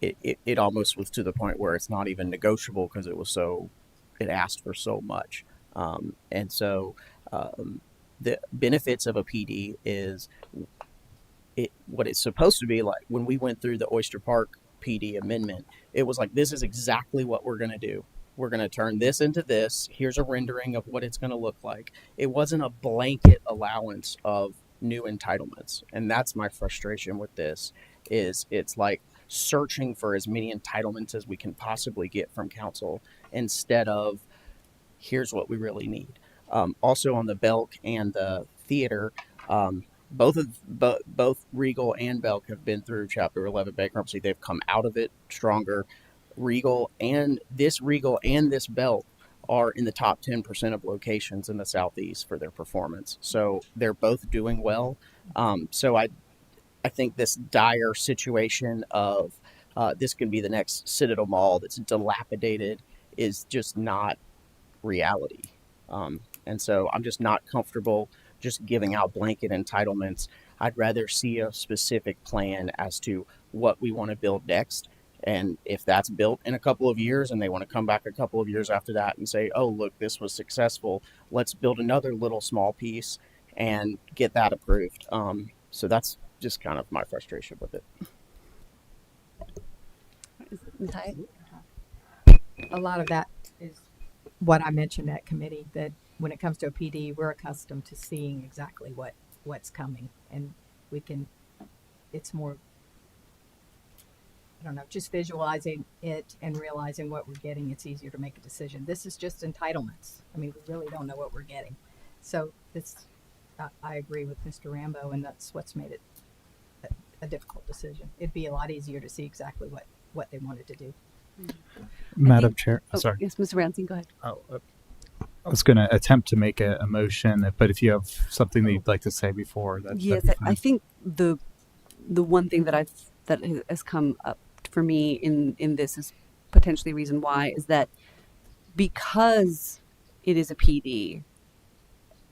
it almost was to the point where it's not even negotiable because it asked for so much. And so the benefits of a PD is what it's supposed to be like. When we went through the Oyster Park PD amendment, it was like, this is exactly what we're going to do. We're going to turn this into this. Here's a rendering of what it's going to look like. It wasn't a blanket allowance of new entitlements. And that's my frustration with this, is it's like searching for as many entitlements as we can possibly get from council instead of here's what we really need. Also on the Belk and the theater, both Regal and Belk have been through Chapter 11 bankruptcy. They've come out of it stronger. Regal and this Belk are in the top 10% of locations in the Southeast for their performance. So they're both doing well. So I think this dire situation of this could be the next Citadel Mall that's dilapidated is just not reality. And so I'm just not comfortable just giving out blanket entitlements. I'd rather see a specific plan as to what we want to build next. And if that's built in a couple of years and they want to come back a couple of years after that and say, oh, look, this was successful, let's build another little small piece and get that approved. So that's just kind of my frustration with it. A lot of that is what I mentioned at committee, that when it comes to a PD, we're accustomed to seeing exactly what's coming, and it's more, I don't know, just visualizing it and realizing what we're getting. It's easier to make a decision. This is just entitlements. I mean, we really don't know what we're getting. So I agree with Mr. Rambo, and that's what's made it a difficult decision. It'd be a lot easier to see exactly what they wanted to do. Madam Chair, sorry. Yes, Mr. Ramsey, go ahead. I was going to attempt to make a motion, but if you have something that you'd like to say before that. Yes, I think the one thing that has come up for me in this is potentially reason why is that because it is a PD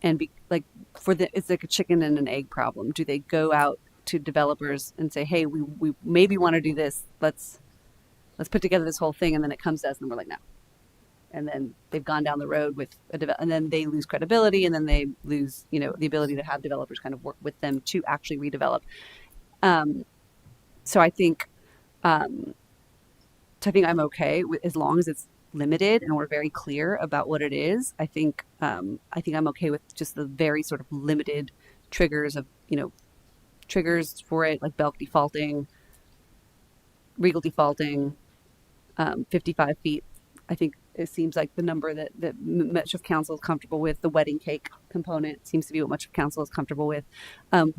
and it's like a chicken and an egg problem. Do they go out to developers and say, hey, we maybe want to do this. Let's put together this whole thing. And then it comes to us and we're like, no. And then they've gone down the road with and then they lose credibility, and then they lose, the ability to have developers kind of work with them to actually redevelop. So I think I'm okay with, as long as it's limited and we're very clear about what it is. I think I'm okay with just the very sort of limited triggers of, triggers for it, like Belk defaulting, Regal defaulting, 55 feet. I think it seems like the number that much of council is comfortable with. The wedding cake component seems to be what much of council is comfortable with.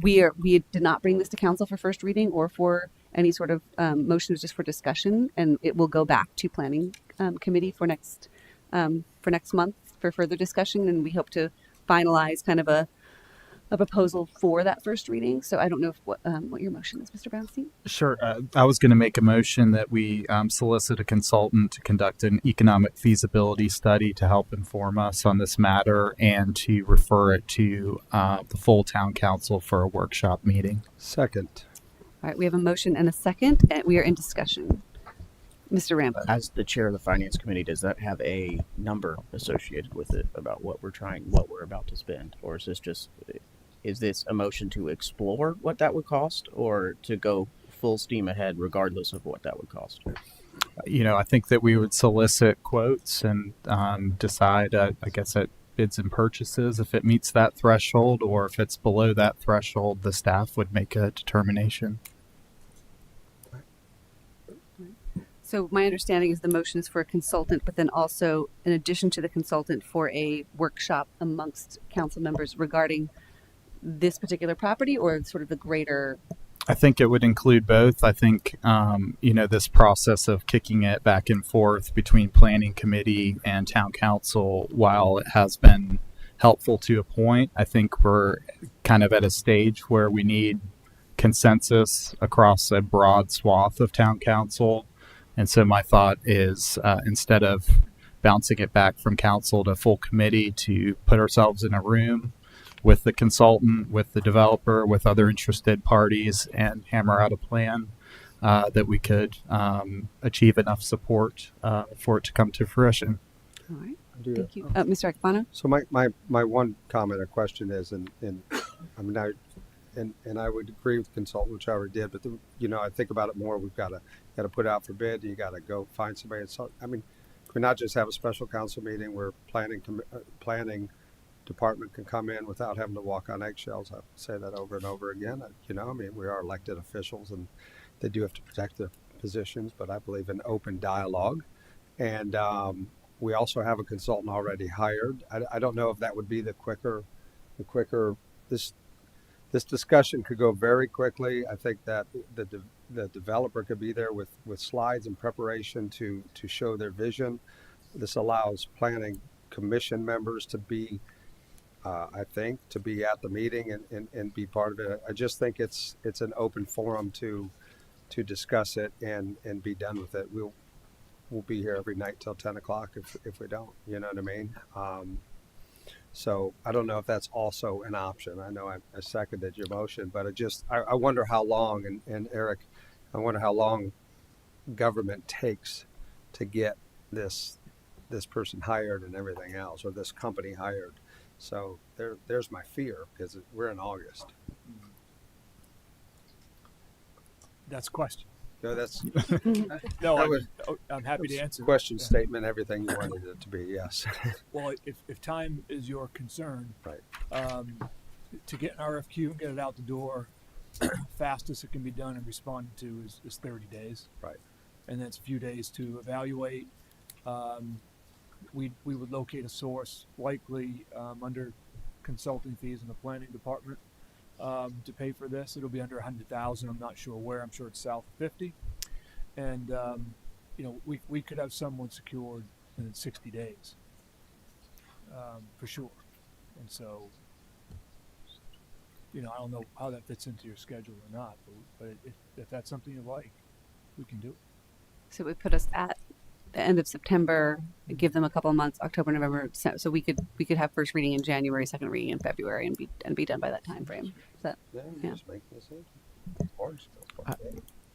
We did not bring this to council for first reading or for any sort of motions, just for discussion, and it will go back to planning committee for next month for further discussion, and we hope to finalize kind of a proposal for that first reading. So I don't know what your motion is, Mr. Brownstein. Sure. I was going to make a motion that we solicit a consultant to conduct an economic feasibility study to help inform us on this matter and to refer it to the full town council for a workshop meeting. Second. All All right, we have a motion and a second, and we are in discussion. Mr. Rambo. As the chair of the finance committee, does that have a number associated with it about what we're about to spend? Or is this a motion to explore what that would cost, or to go full steam ahead regardless of what that would cost? I think that we would solicit quotes and decide, I guess, at bids and purchases if it meets that threshold, or if it's below that threshold, the staff would make a determination. So my understanding is the motion is for a consultant, but then also, in addition to the consultant, for a workshop amongst council members regarding this particular property, or sort of the greater. I think it would include both. I think, this process of kicking it back and forth between planning committee and town council, while it has been helpful to a point, I think we're kind of at a stage where we need consensus across a broad swath of town council. And so my thought is, instead of bouncing it back from council to full committee, to put ourselves in a room with the consultant, with the developer, with other interested parties, and hammer out a plan that we could achieve enough support for it to come to fruition. All right. Thank you. Mr. Acapano? So my one comment or question is, and I would agree with the consultant, which I already did, but I think about it more. We've got to put out for bid. You got to go find somebody. Can we not just have a special council meeting where planning department can come in without having to walk on eggshells? I say that over and over again. We are elected officials, and they do have to protect their positions, but I believe in open dialogue. And we also have a consultant already hired. I don't know if that would be the quicker. This discussion could go very quickly. I think that the developer could be there with slides and preparation to show their vision. This allows planning commission members to be, at the meeting and be part of it. I just think it's an open forum to discuss it and be done with it. We'll be here every night till 10 o'clock if we don't, you know what I mean? So I don't know if that's also an option. I know I seconded your motion, but I wonder how long, and Eric, I wonder how long government takes to get this person hired and everything else, or this company hired. So there's my fear, because we're in August. That's a question. No, that's I'm happy to answer. Question, statement, everything you wanted it to be. Yes. Well, if time is your concern, right, to get an RFQ and get it out the door, fastest it can be done and responded to is 30 days. Right. And that's a few days to evaluate. We would locate a source, likely under consulting fees in the planning department, to pay for this. It'll be under $100,000. I'm not sure where. I'm sure it's south of 50. And we could have someone secured in 60 days, for sure. And so, I don't know how that fits into your schedule or not, but if that's something you like, we can do it. So it would put us at the end of September, give them a couple of months, October, November, so we could have first reading in January, second reading in February, and be done by that time frame. Is that just make this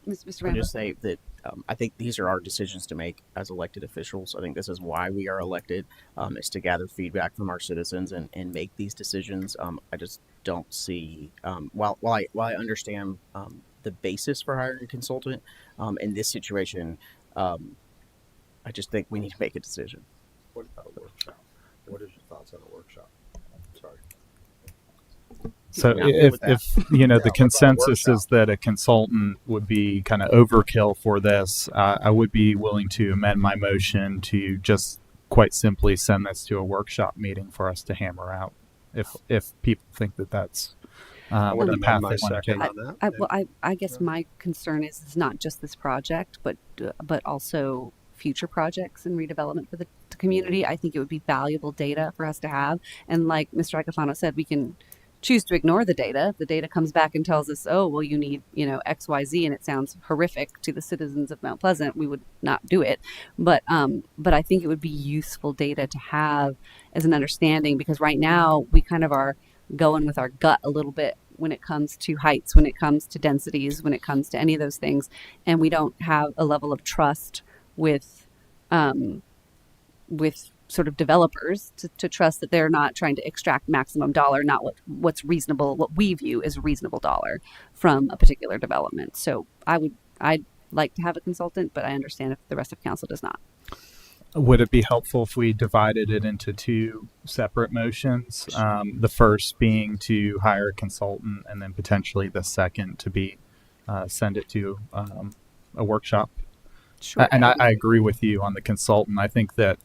Mr. I Rambo? just say that I think these are our decisions to make as elected officials. I think this is why we are elected, is to gather feedback from our citizens and make these decisions. I just don't see, while I understand the basis for hiring a consultant, in this situation, I just think we need to make a decision. What about a workshop? What is your thoughts on a workshop? Sorry. So if the consensus is that a consultant would be kind of overkill for this, I would be willing to amend my motion to just quite simply send this to a workshop meeting for us to hammer out. If people think that that's the path they want to take. I guess my concern is it's not just this project, but also future projects and redevelopment for the community. I think it would be valuable data for us to have. And like Mr. Acapano said, we can choose to ignore the data. If the data comes back and tells us, oh, well, you need, X, Y, Z, and it sounds horrific to the citizens of Mount Pleasant, we would not do it. But I think it would be useful data to have as an understanding, because right now we kind of are going with our gut a little bit when it comes to heights, when it comes to densities, when it comes to any of those things, and we don't have a level of trust with sort of developers to trust that they're not trying to extract maximum dollar, not what's reasonable, what we view as a reasonable dollar from a particular development. So I'd like to have a consultant, but I understand if the rest of council does not. Would it be helpful if we divided it into two separate motions? The first being to hire a consultant, and then potentially the second to be send it to a workshop. Sure. And I agree with you on the consultant. I think that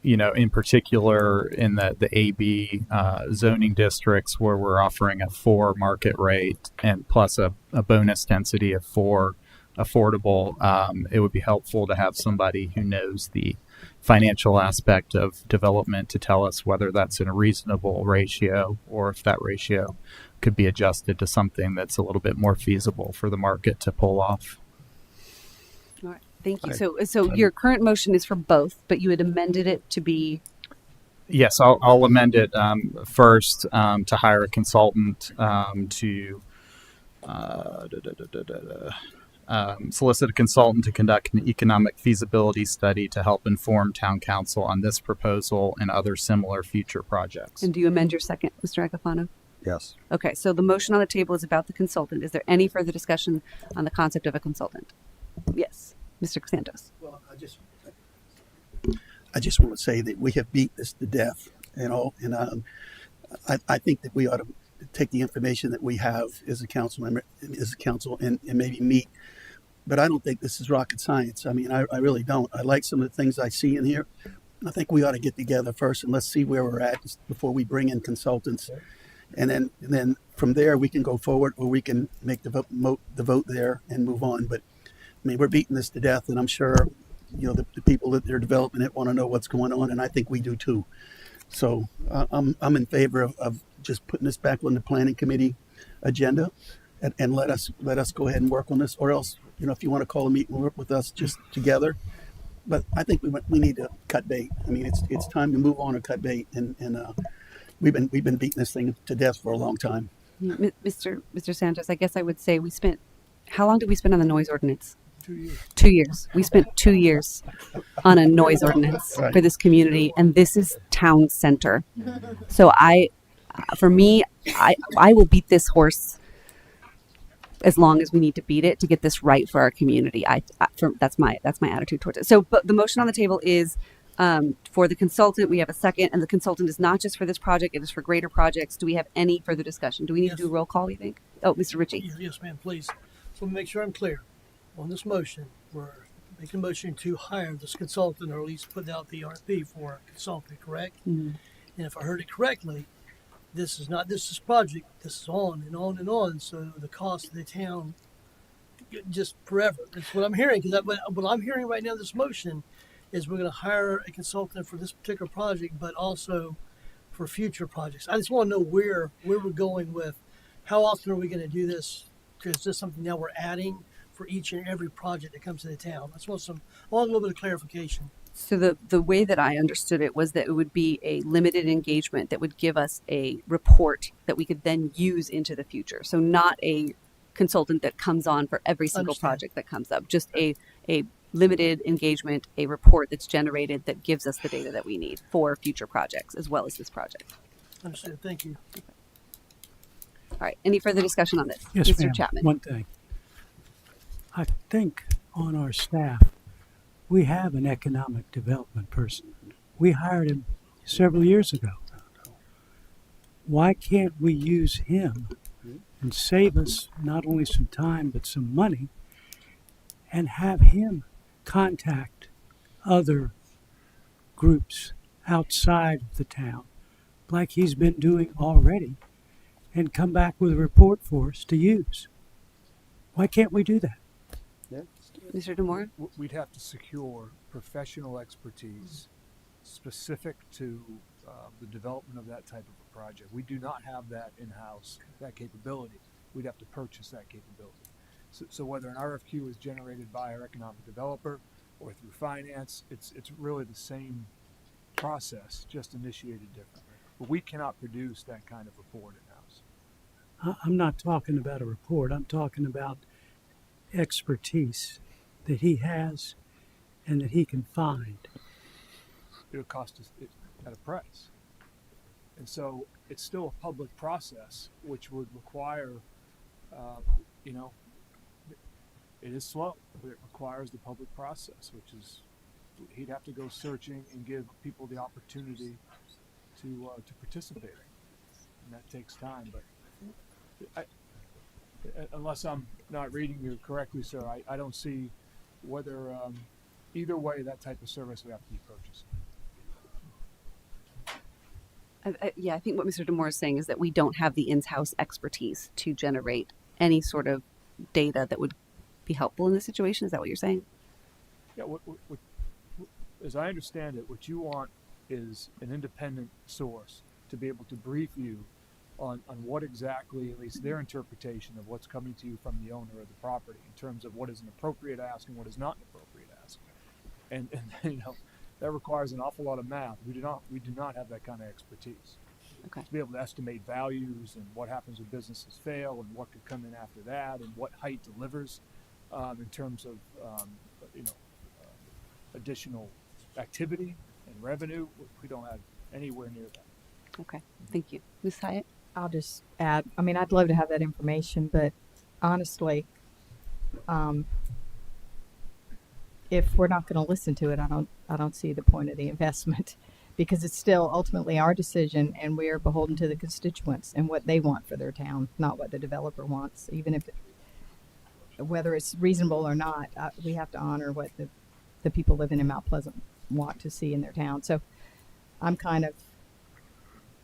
in particular in the AB zoning districts where we're offering a 4 market rate and plus a bonus density of 4 affordable, it would be helpful to have somebody who knows the financial aspect of development to tell us whether that's in a reasonable ratio or if that ratio could be adjusted to something that's a little bit more feasible for the market to pull off. All right. Thank you. So your current motion is for both, but you had amended it to be. Yes, I'll amend it first to hire a consultant to solicit a consultant to conduct an economic feasibility study to help inform town council on this proposal and other similar future projects. And do you amend your second, Mr. Agafano? Yes. Okay, so the motion on the table is about the consultant. Is there any further discussion on the concept of a consultant? Yes, Mr. Santos. Well, I just want to say that we have beat this to death, and I think that we ought to take the information that we have as a council member, as a council, and maybe meet. But I don't think this is rocket science. I mean, I really don't. I like some of the things I see in here. I think we ought to get together first and let's see where we're at before we bring in consultants. And then from there we can go forward, or we can make the vote there and move on. But I mean, we're beating this to death, and I'm sure the people that they're developing it want to know what's going on, and I think we do too. So I'm in favor of just putting this back on the planning committee agenda, and let us go ahead and work on this. Or else, if you want to call a meeting and work with us just together. But I think we need to cut bait. I mean, it's time to move on and cut bait, and we've been beating this thing to death for a long time. Mr. Santos, I guess I would say how long did we spend on the noise ordinance? 2 years. 2 years. We spent 2 years on a noise ordinance Right. for this community, and this is town center. So for me, I will beat this horse as long as we need to beat it to get this right for our community. That's my attitude towards it. So, but the motion on the table is for the consultant. We have a second, and the consultant is not just for this project; it is for greater projects. Do we have any further discussion? Do we need to do a roll call? You think? Oh, Mr. Ritchie. Yes, ma'am, please. So make sure I'm clear. On this motion, we're making a motion to hire this consultant, or at least put out the RFP for a consultant, correct? Mm-hmm. And if I heard it correctly, this is not this project. This is on and on and on. So the cost of the town just forever. That's what I'm hearing. Because what I'm hearing right now, this motion is we're going to hire a consultant for this particular project, but also for future projects. I just want to know where we're going with. How often are we going to do this? Is this something now we're adding for each and every project that comes to the town? I want a little bit of clarification. So the way that I understood it was that it would be a limited engagement that would give us a report that we could then use into the future. So not a consultant that comes on for every single project that comes up, just a limited engagement, a report that's generated that gives us the data that we need for future projects as well as this project. Understood. Thank you. All right. Any further discussion on this? Yes, Mr. ma'am. Chapman. One thing. I think on our staff, we have an economic development person. We hired him several years ago. Why can't we use him and save us not only some time but some money, and have him contact other groups outside of the town, like he's been doing already, and come back with a report for us to use? Why can't we do that? Mr. DeMora? We'd have to secure professional expertise specific to the development of that type of a project. We do not have that in-house, that capability. We'd have to purchase that capability. So whether an RFQ is generated by our economic developer or through finance, it's really the same process, just initiated differently. But we cannot produce that kind of report in-house. I'm not talking about a report. I'm talking about expertise that he has and that he can find. It'll cost us it at a price. And so it's still a public process, which would require, you know, it is slow, but it requires the public process, which is he'd have to go searching and give people the opportunity to participate, and that takes time. But unless I'm not reading you correctly, sir, I don't see whether either way that type of service would have to be purchased. Yeah, I think what Mr. Demore is saying is that we don't have the in-house expertise to generate any sort of data that would be helpful in this situation. Is that what you're saying? Yeah, as I understand it, what you want is an independent source to be able to brief you on what exactly, at least their interpretation of what's coming to you from the owner of the property in terms of what is an appropriate ask and what is not an appropriate ask. And you know, that requires an awful lot of math. We do not have that kind of expertise. Okay. To be able to estimate values and what happens when businesses fail and what could come in after that and what height delivers in terms of additional activity and revenue. We don't have anywhere near that. Okay, thank you. Ms. Hyatt? I'll just add, I mean, I'd love to have that information, but honestly, if we're not going to listen to it, I don't see the point of the investment, because it's still ultimately our decision, and we are beholden to the constituents and what they want for their town, not what the developer wants. Even if whether it's reasonable or not, we have to honor what the people living in Mount Pleasant want to see in their town. So I'm kind of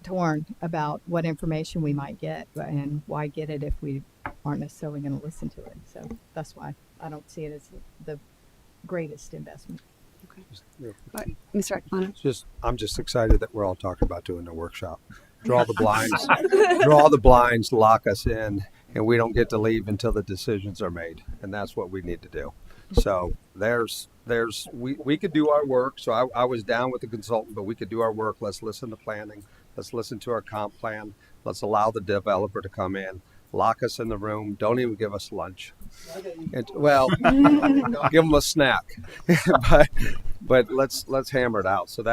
torn about what information we might get and why get it if we aren't necessarily going to listen to it. So that's why I don't see it as the greatest investment. Okay. All right. Mr. Aquino? I'm just excited that we're all talking about doing the workshop. Draw the blinds, lock us in, and we don't get to leave until the decisions are made. And that's what we need to do. So we could do our work. So I was down with the consultant, but we could do our work. Let's listen to planning. Let's listen to our comp plan. Let's allow the developer to come in, lock us in the room. Don't even give us lunch. Give them a snack. but let's hammer it out. So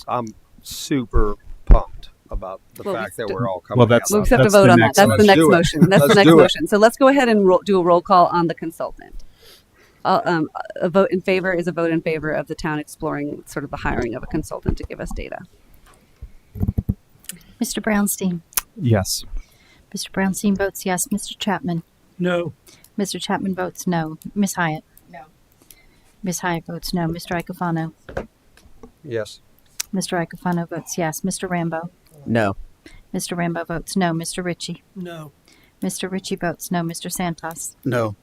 I'm super pumped about the fact that we're all coming together. We'll have to vote on that. That's the next motion. That's the next motion. So let's go ahead and do a roll call on the consultant. A vote in favor is a vote in favor of the town exploring sort of the hiring of a consultant to give us data. Mr. Brownstein. Yes. Mr. Brownstein votes yes. Mr. Chapman. No. Mr. Chapman votes no. Ms. Hyatt. No. Ms. Hyatt votes no. Mr. Iacofano. Yes. Mr. Iacofano votes yes. Mr. Rambo. No. Mr. Rambo votes no. Mr. Ritchie. No. Mr. Ritchie votes no. Mr. Santos. No.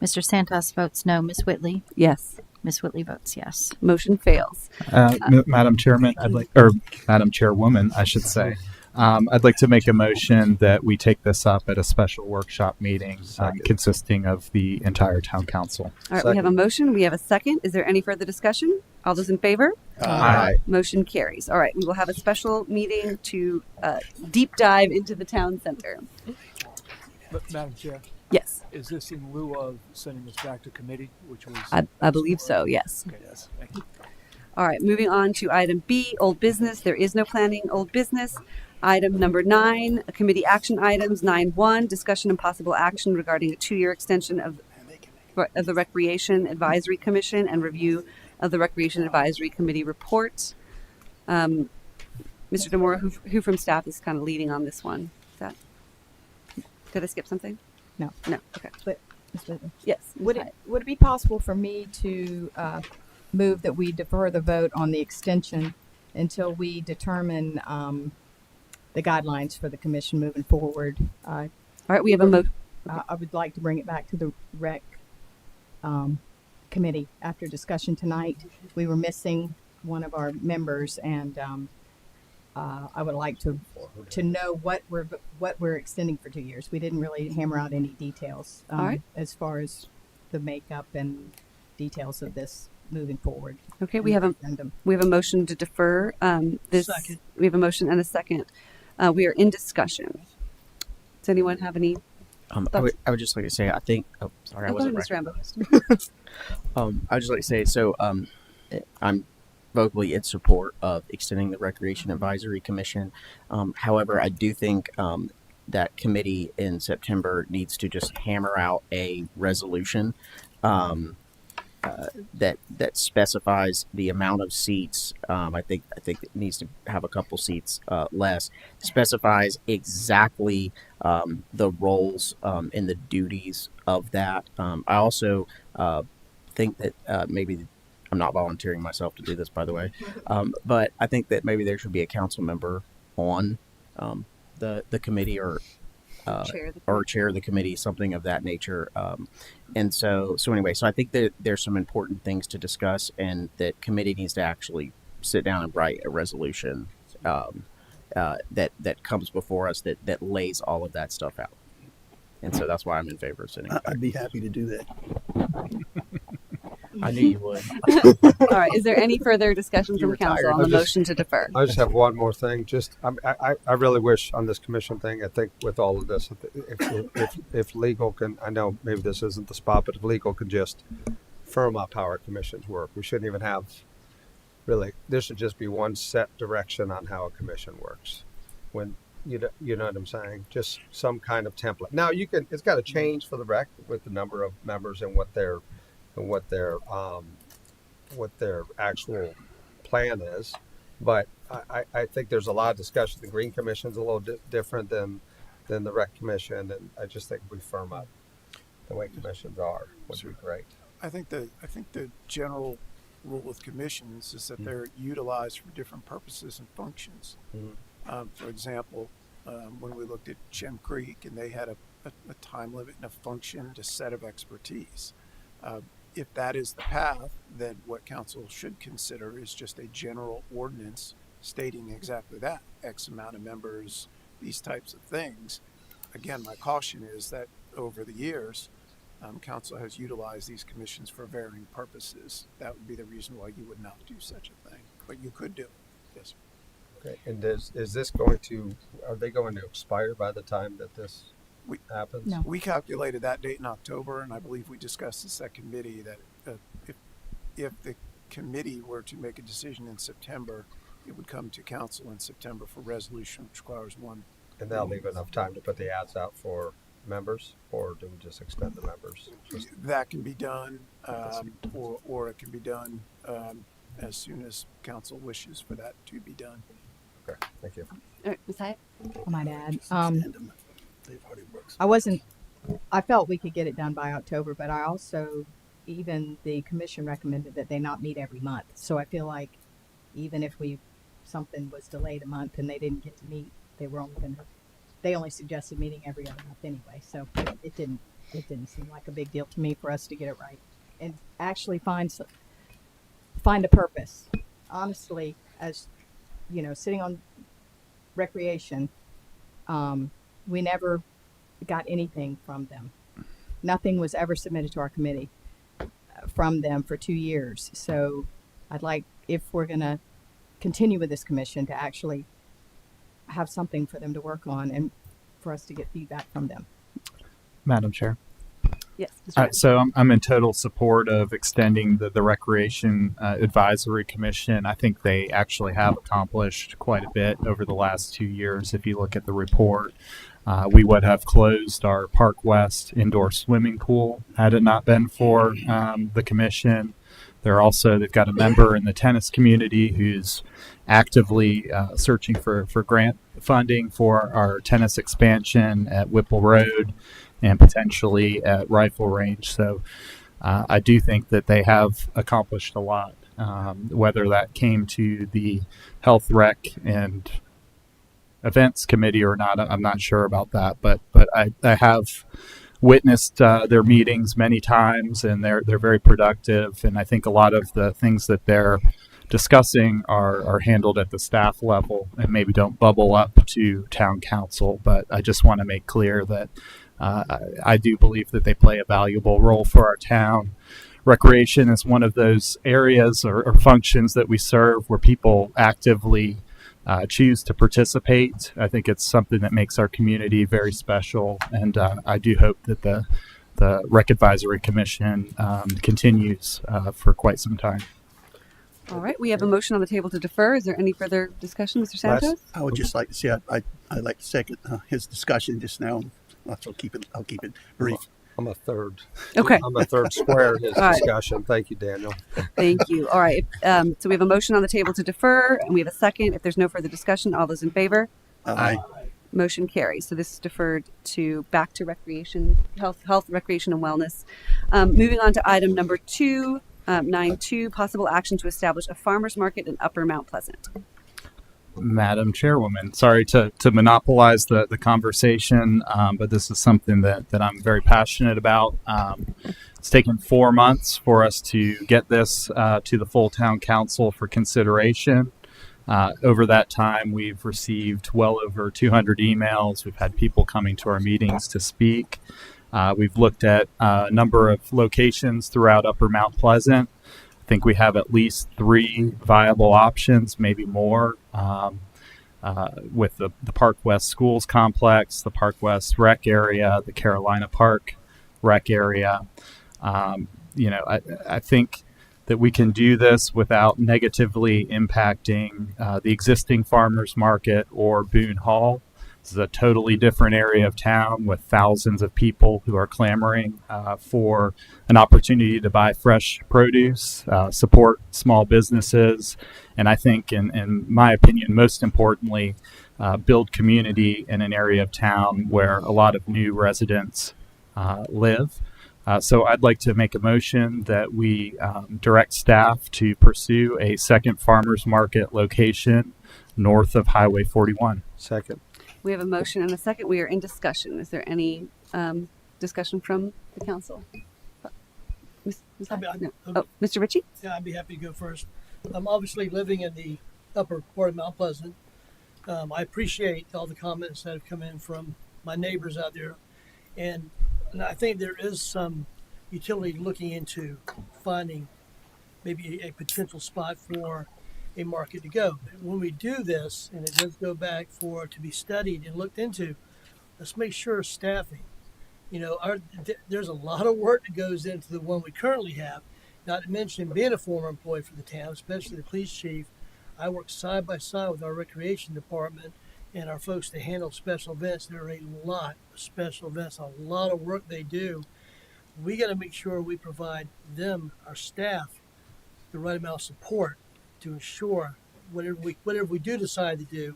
Mr. Santos votes no. Ms. Whitley. Yes. Ms. Whitley votes yes. Motion fails. Madam Chairman, Madam Chairwoman, I should say. I'd like to make a motion that we take this up at a special workshop meeting consisting of the entire town council. All right, we have a motion. We have a second. Is there any further discussion? All those in favor? Aye. Motion carries. All right, we will have a special meeting to deep dive into the town center. But Madam Chair? Yes. Is this in lieu of sending this back to committee, which was... I believe so, yes. Okay, yes. Thank you. All right, moving on to item B, old business. There is no planning old business. Item number 9, committee action items. 9.1, discussion and possible action regarding a 2-year extension of the Recreation Advisory Commission and review of the Recreation Advisory Committee report. Mr. Demore, who from staff is kind of leading on this one? Did I skip something? No. No. Okay. But Ms. Whitley? Yes. Would it be possible for me to move that we defer the vote on the extension until we determine the guidelines for the commission moving forward? All right, we have a I would like to bring it back to the rec committee after discussion tonight. We were missing one of our members, and I would like to know what we're extending for 2 years. We didn't really hammer out any details All right. as far as the makeup and details of this moving forward. Okay, we have a motion to defer this. Second. We have a motion and a second. We are in discussion. Does anyone have any? I would just like to say, I think. Oh, sorry, I Go ahead, wasn't Mr. right. Rambo. I'd just like to say, so I'm vocally in support of extending the Recreation Advisory Commission. However, I do think that committee in September needs to just hammer out a resolution that specifies the amount of seats. I think it needs to have a couple seats less. Specifies exactly the roles and the duties of that. I also think that maybe I'm not volunteering myself to do this, by the way, but I think that maybe there should be a council member on the committee or chair of the committee, something of that nature. And so anyway, so I think that there's some important things to discuss, and that committee needs to actually sit down and write a resolution that comes before us that lays all of that stuff out. And so that's why I'm in favor of sitting. I'd be happy to do that. I knew you would. All right. Is there any further discussion from council on the motion to defer? I just have one more thing. Just I really wish on this commission thing. I think with all of this, if legal can, I know maybe this isn't the spot, but if legal could just firm up how our commissions work, we shouldn't even have. Really, there should just be one set direction on how a commission works. When you know what I'm saying, just some kind of template. Now it's got to change for the rec with the number of members and what their actual plan is, but I think there's a lot of discussion. The Green Commission's a little different than the Rec Commission, and I just think we firm up the way commissions are would be great. I think the general rule with commissions is that they're utilized for different purposes and functions. For example, when we looked at Gem Creek, and they had a time limit and a function and a set of expertise. If that is the path, then what council should consider is just a general ordinance stating exactly that, X amount of members, these types of things. Again, my caution is that over the years, council has utilized these commissions for varying purposes. That would be the reason why you would not do such a thing, but you could do it. Yes. Okay. And is this going to? Are they going to expire by the time that this happens? No. We calculated that date in October, and I believe we discussed this at committee that if the committee were to make a decision in September, it would come to council in September for resolution, which requires one. And that'll leave enough time to put the ads out for members, or do we just extend the members? That can be done, or it can be done as soon as council wishes for that to be done. Okay, thank you. All right, Ms. Hyatt? I might add. I felt we could get it done by October, but I also, even the commission recommended that they not meet every month. So I feel like even if something was delayed a month and they didn't get to meet, they only suggested meeting every other month anyway. So it didn't seem like a big deal to me for us to get it right and actually find a purpose. Honestly, as you know, sitting on recreation, we never got anything from them. Nothing was ever submitted to our committee from them for 2 years. So I'd like, if we're going to continue with this commission, to actually have something for them to work on and for us to get feedback from them. Madam Chair. Yes. So I'm in total support of extending the Recreation Advisory Commission. I think they actually have accomplished quite a bit over the last 2 years. If you look at the report, we would have closed our Park West indoor swimming pool had it not been for the commission. They've got a member in the tennis community who's actively searching for grant funding for our tennis expansion at Whipple Road and potentially at Rifle Range. So I do think that they have accomplished a lot, whether that came to the Health, Rec, and Events Committee or not. I'm not sure about that, but I have witnessed their meetings many times, and they're very productive. And I think a lot of the things that they're discussing are handled at the staff level and maybe don't bubble up to town council. But I just want to make clear that I do believe that they play a valuable role for our town. Recreation is one of those areas or functions that we serve where people actively choose to participate. I think it's something that makes our community very special, and I do hope that the Rec Advisory Commission continues for quite some time. All right, we have a motion on the table to defer. Is there any further discussion, Mr. Santos? I would just like to say I'd like to second his discussion just now. I'll keep it brief. I'm a third. Okay. I'm a third square in this All right. discussion. Thank you, Daniel. Thank you. All right. So we have a motion on the table to defer, and we have a second. If there's no further discussion, all those in favor? Aye. Motion carries. So this is deferred back to recreation, health, recreation, and wellness. Moving on to item number 2, 9.2, possible action to establish a farmers market in Upper Mount Pleasant. Madam Chairwoman, sorry to monopolize the conversation, but this is something that I'm very passionate about. It's taken 4 months for us to get this to the full town council for consideration. Over that time, we've received well over 200 emails. We've had people coming to our meetings to speak. We've looked at a number of locations throughout Upper Mount Pleasant. I think we have at least 3 viable options, maybe more, with the Park West Schools Complex, the Park West Rec area, the Carolina Park Rec area. I think that we can do this without negatively impacting the existing farmers market or Boone Hall. This is a totally different area of town with thousands of people who are clamoring for an opportunity to buy fresh produce, support small businesses, and I think, in my opinion, most importantly, build community in an area of town where a lot of new residents live. So I'd like to make a motion that we direct staff to pursue a second farmers market location north of Highway 41. Second. We have a motion and a second. We are in discussion. Is there any discussion from the council? Mr. Ritchie? Yeah, I'd be happy to go first. I'm obviously living in the upper part of Mount Pleasant. I appreciate all the comments that have come in from my neighbors out there. And I think there is some utility looking into finding maybe a potential spot for a market to go. When we do this, and it does go back to be studied and looked into, let's make sure staffing. There's a lot of work that goes into the one we currently have. Not to mention being a former employee for the town, especially the police chief. I work side by side with our recreation department and our folks to handle special events. There are a lot of special events, a lot of work they do. We got to make sure we provide them, our staff, the right amount of support to ensure whatever we do decide to do,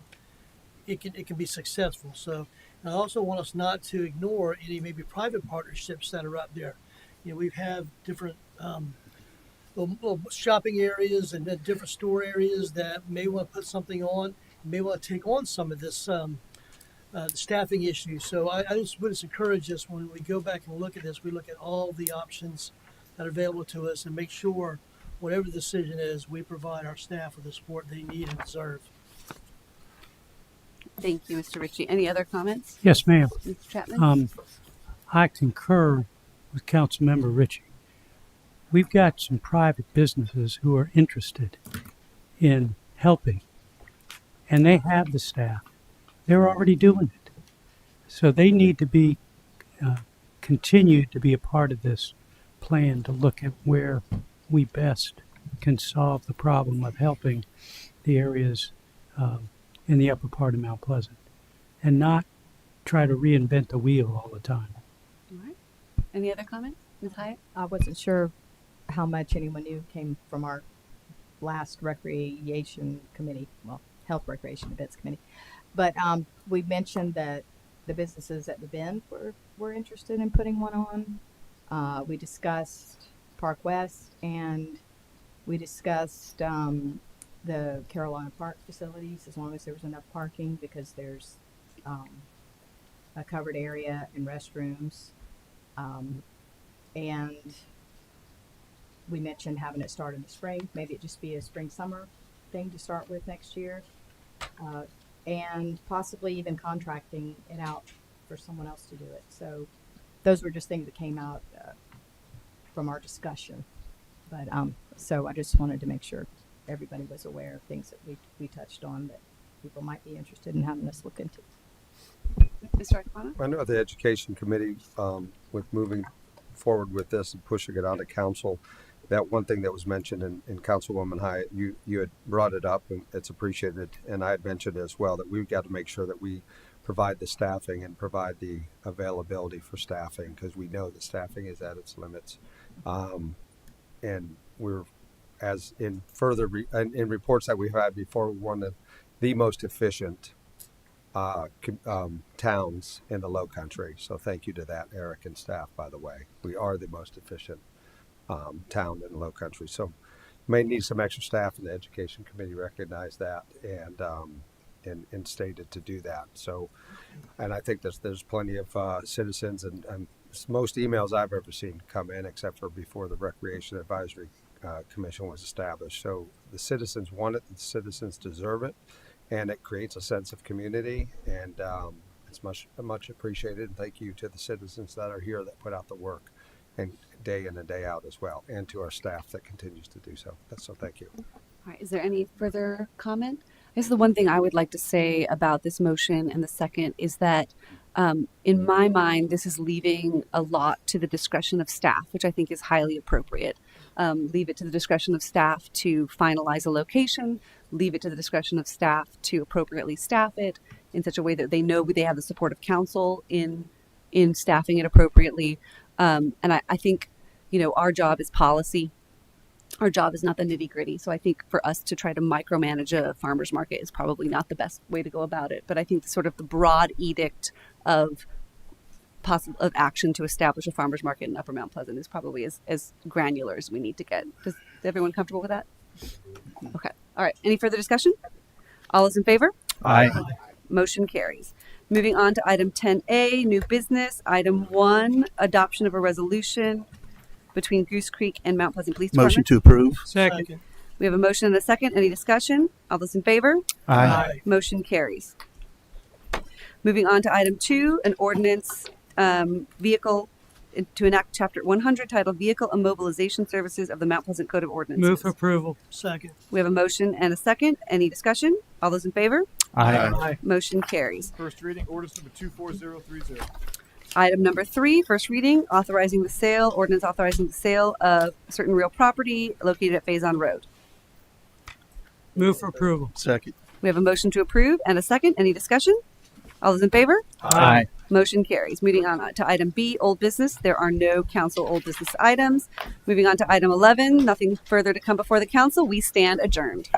it can be successful. So, and I also want us not to ignore any maybe private partnerships that are out there. We have different little shopping areas and then different store areas that may want to put something on, may want to take on some of this staffing issues. So I just would encourage us when we go back and look at this, we look at all the options that are available to us and make sure whatever the decision is, we provide our staff with the support they need and deserve. Thank you, Mr. Ritchie. Any other comments? Yes, ma'am. Mr. Chapman? I concur with Councilmember Ritchie. We've got some private businesses who are interested in helping, and they have the staff. They're already doing it. So they need to be continued to be a part of this plan to look at where we best can solve the problem of helping the areas in the upper part of Mount Pleasant and not try to reinvent the wheel all the time. All right. Any other comments? Ms. Hyatt? I wasn't sure how much anyone knew came from our last recreation committee, well, health, recreation, events committee. But we mentioned that the businesses at the Bend were interested in putting one on. We discussed Park West, and we discussed the Carolina Park facilities, as long as there was enough parking, because there's a covered area and restrooms. And we mentioned having it start in the spring. Maybe it just be a spring-summer thing to start with next year. And possibly even contracting it out for someone else to do it. So those were just things that came out from our discussion. But so I just wanted to make sure everybody was aware of things that we touched on that people might be interested in having us look into. Mr. Aquino? I know the education committee, with moving forward with this and pushing it on to council, that one thing that was mentioned in Councilwoman Hyatt, you had brought it up and it's appreciated. And I had mentioned as well that we've got to make sure that we provide the staffing and provide the availability for staffing, because we know that staffing is at its limits. And we're, as in further, in reports that we've had before, one of the most efficient towns in the Low Country. So thank you to that, Eric and staff, by the way. We are the most efficient town in the Low Country. So may need some extra staff, and the Education Committee recognized that and stated to do that. So, and I think there's plenty of citizens and most emails I've ever seen come in, except for before the Recreation Advisory Commission was established. So the citizens want it, the citizens deserve it, and it creates a sense of community, and it's much appreciated. And thank you to the citizens that are here that put out the work, and day in and day out as well, and to our staff that continues to do so. So thank you. All right, is there any further comment? I guess the one thing I would like to say about this motion and the second is that in my mind, this is leaving a lot to the discretion of staff, which I think is highly appropriate. Leave it to the discretion of staff to finalize a location, leave it to the discretion of staff to appropriately staff it in such a way that they know they have the support of council in staffing it appropriately. And I think, our job is policy. Our job is not the nitty gritty. So I think for us to try to micromanage a farmer's market is probably not the best way to go about it. But I think sort of the broad edict of action to establish a farmer's market in Upper Mount Pleasant is probably as granular as we need to get. Is everyone comfortable with that? Okay. All right. Any further discussion? All those in favor? Aye. Motion carries. Moving on to item 10A, new business. Item 1, adoption of a resolution between Goose Creek and Mount Pleasant Police Department. Motion to approve. Second. We have a motion and a second. Any discussion? All those in favor? Aye. Motion carries. Moving on to item 2, an ordinance vehicle to enact Chapter 100 titled Vehicle Immobilization Services of the Mount Pleasant Code of Ordinances. Move for approval. Second. We have a motion and a second. Any discussion? All those in favor? Aye. Motion carries. First reading, ordinance number 24030. Item number 3, first reading, ordinance authorizing the sale of certain real property located at Faison Road. Move for approval. Second. We have a motion to approve and a second. Any discussion? All those in favor? Aye. Motion carries. Moving on to item B, old business. There are no council old business items. Moving on to item 11, nothing further to come before the council. We stand adjourned.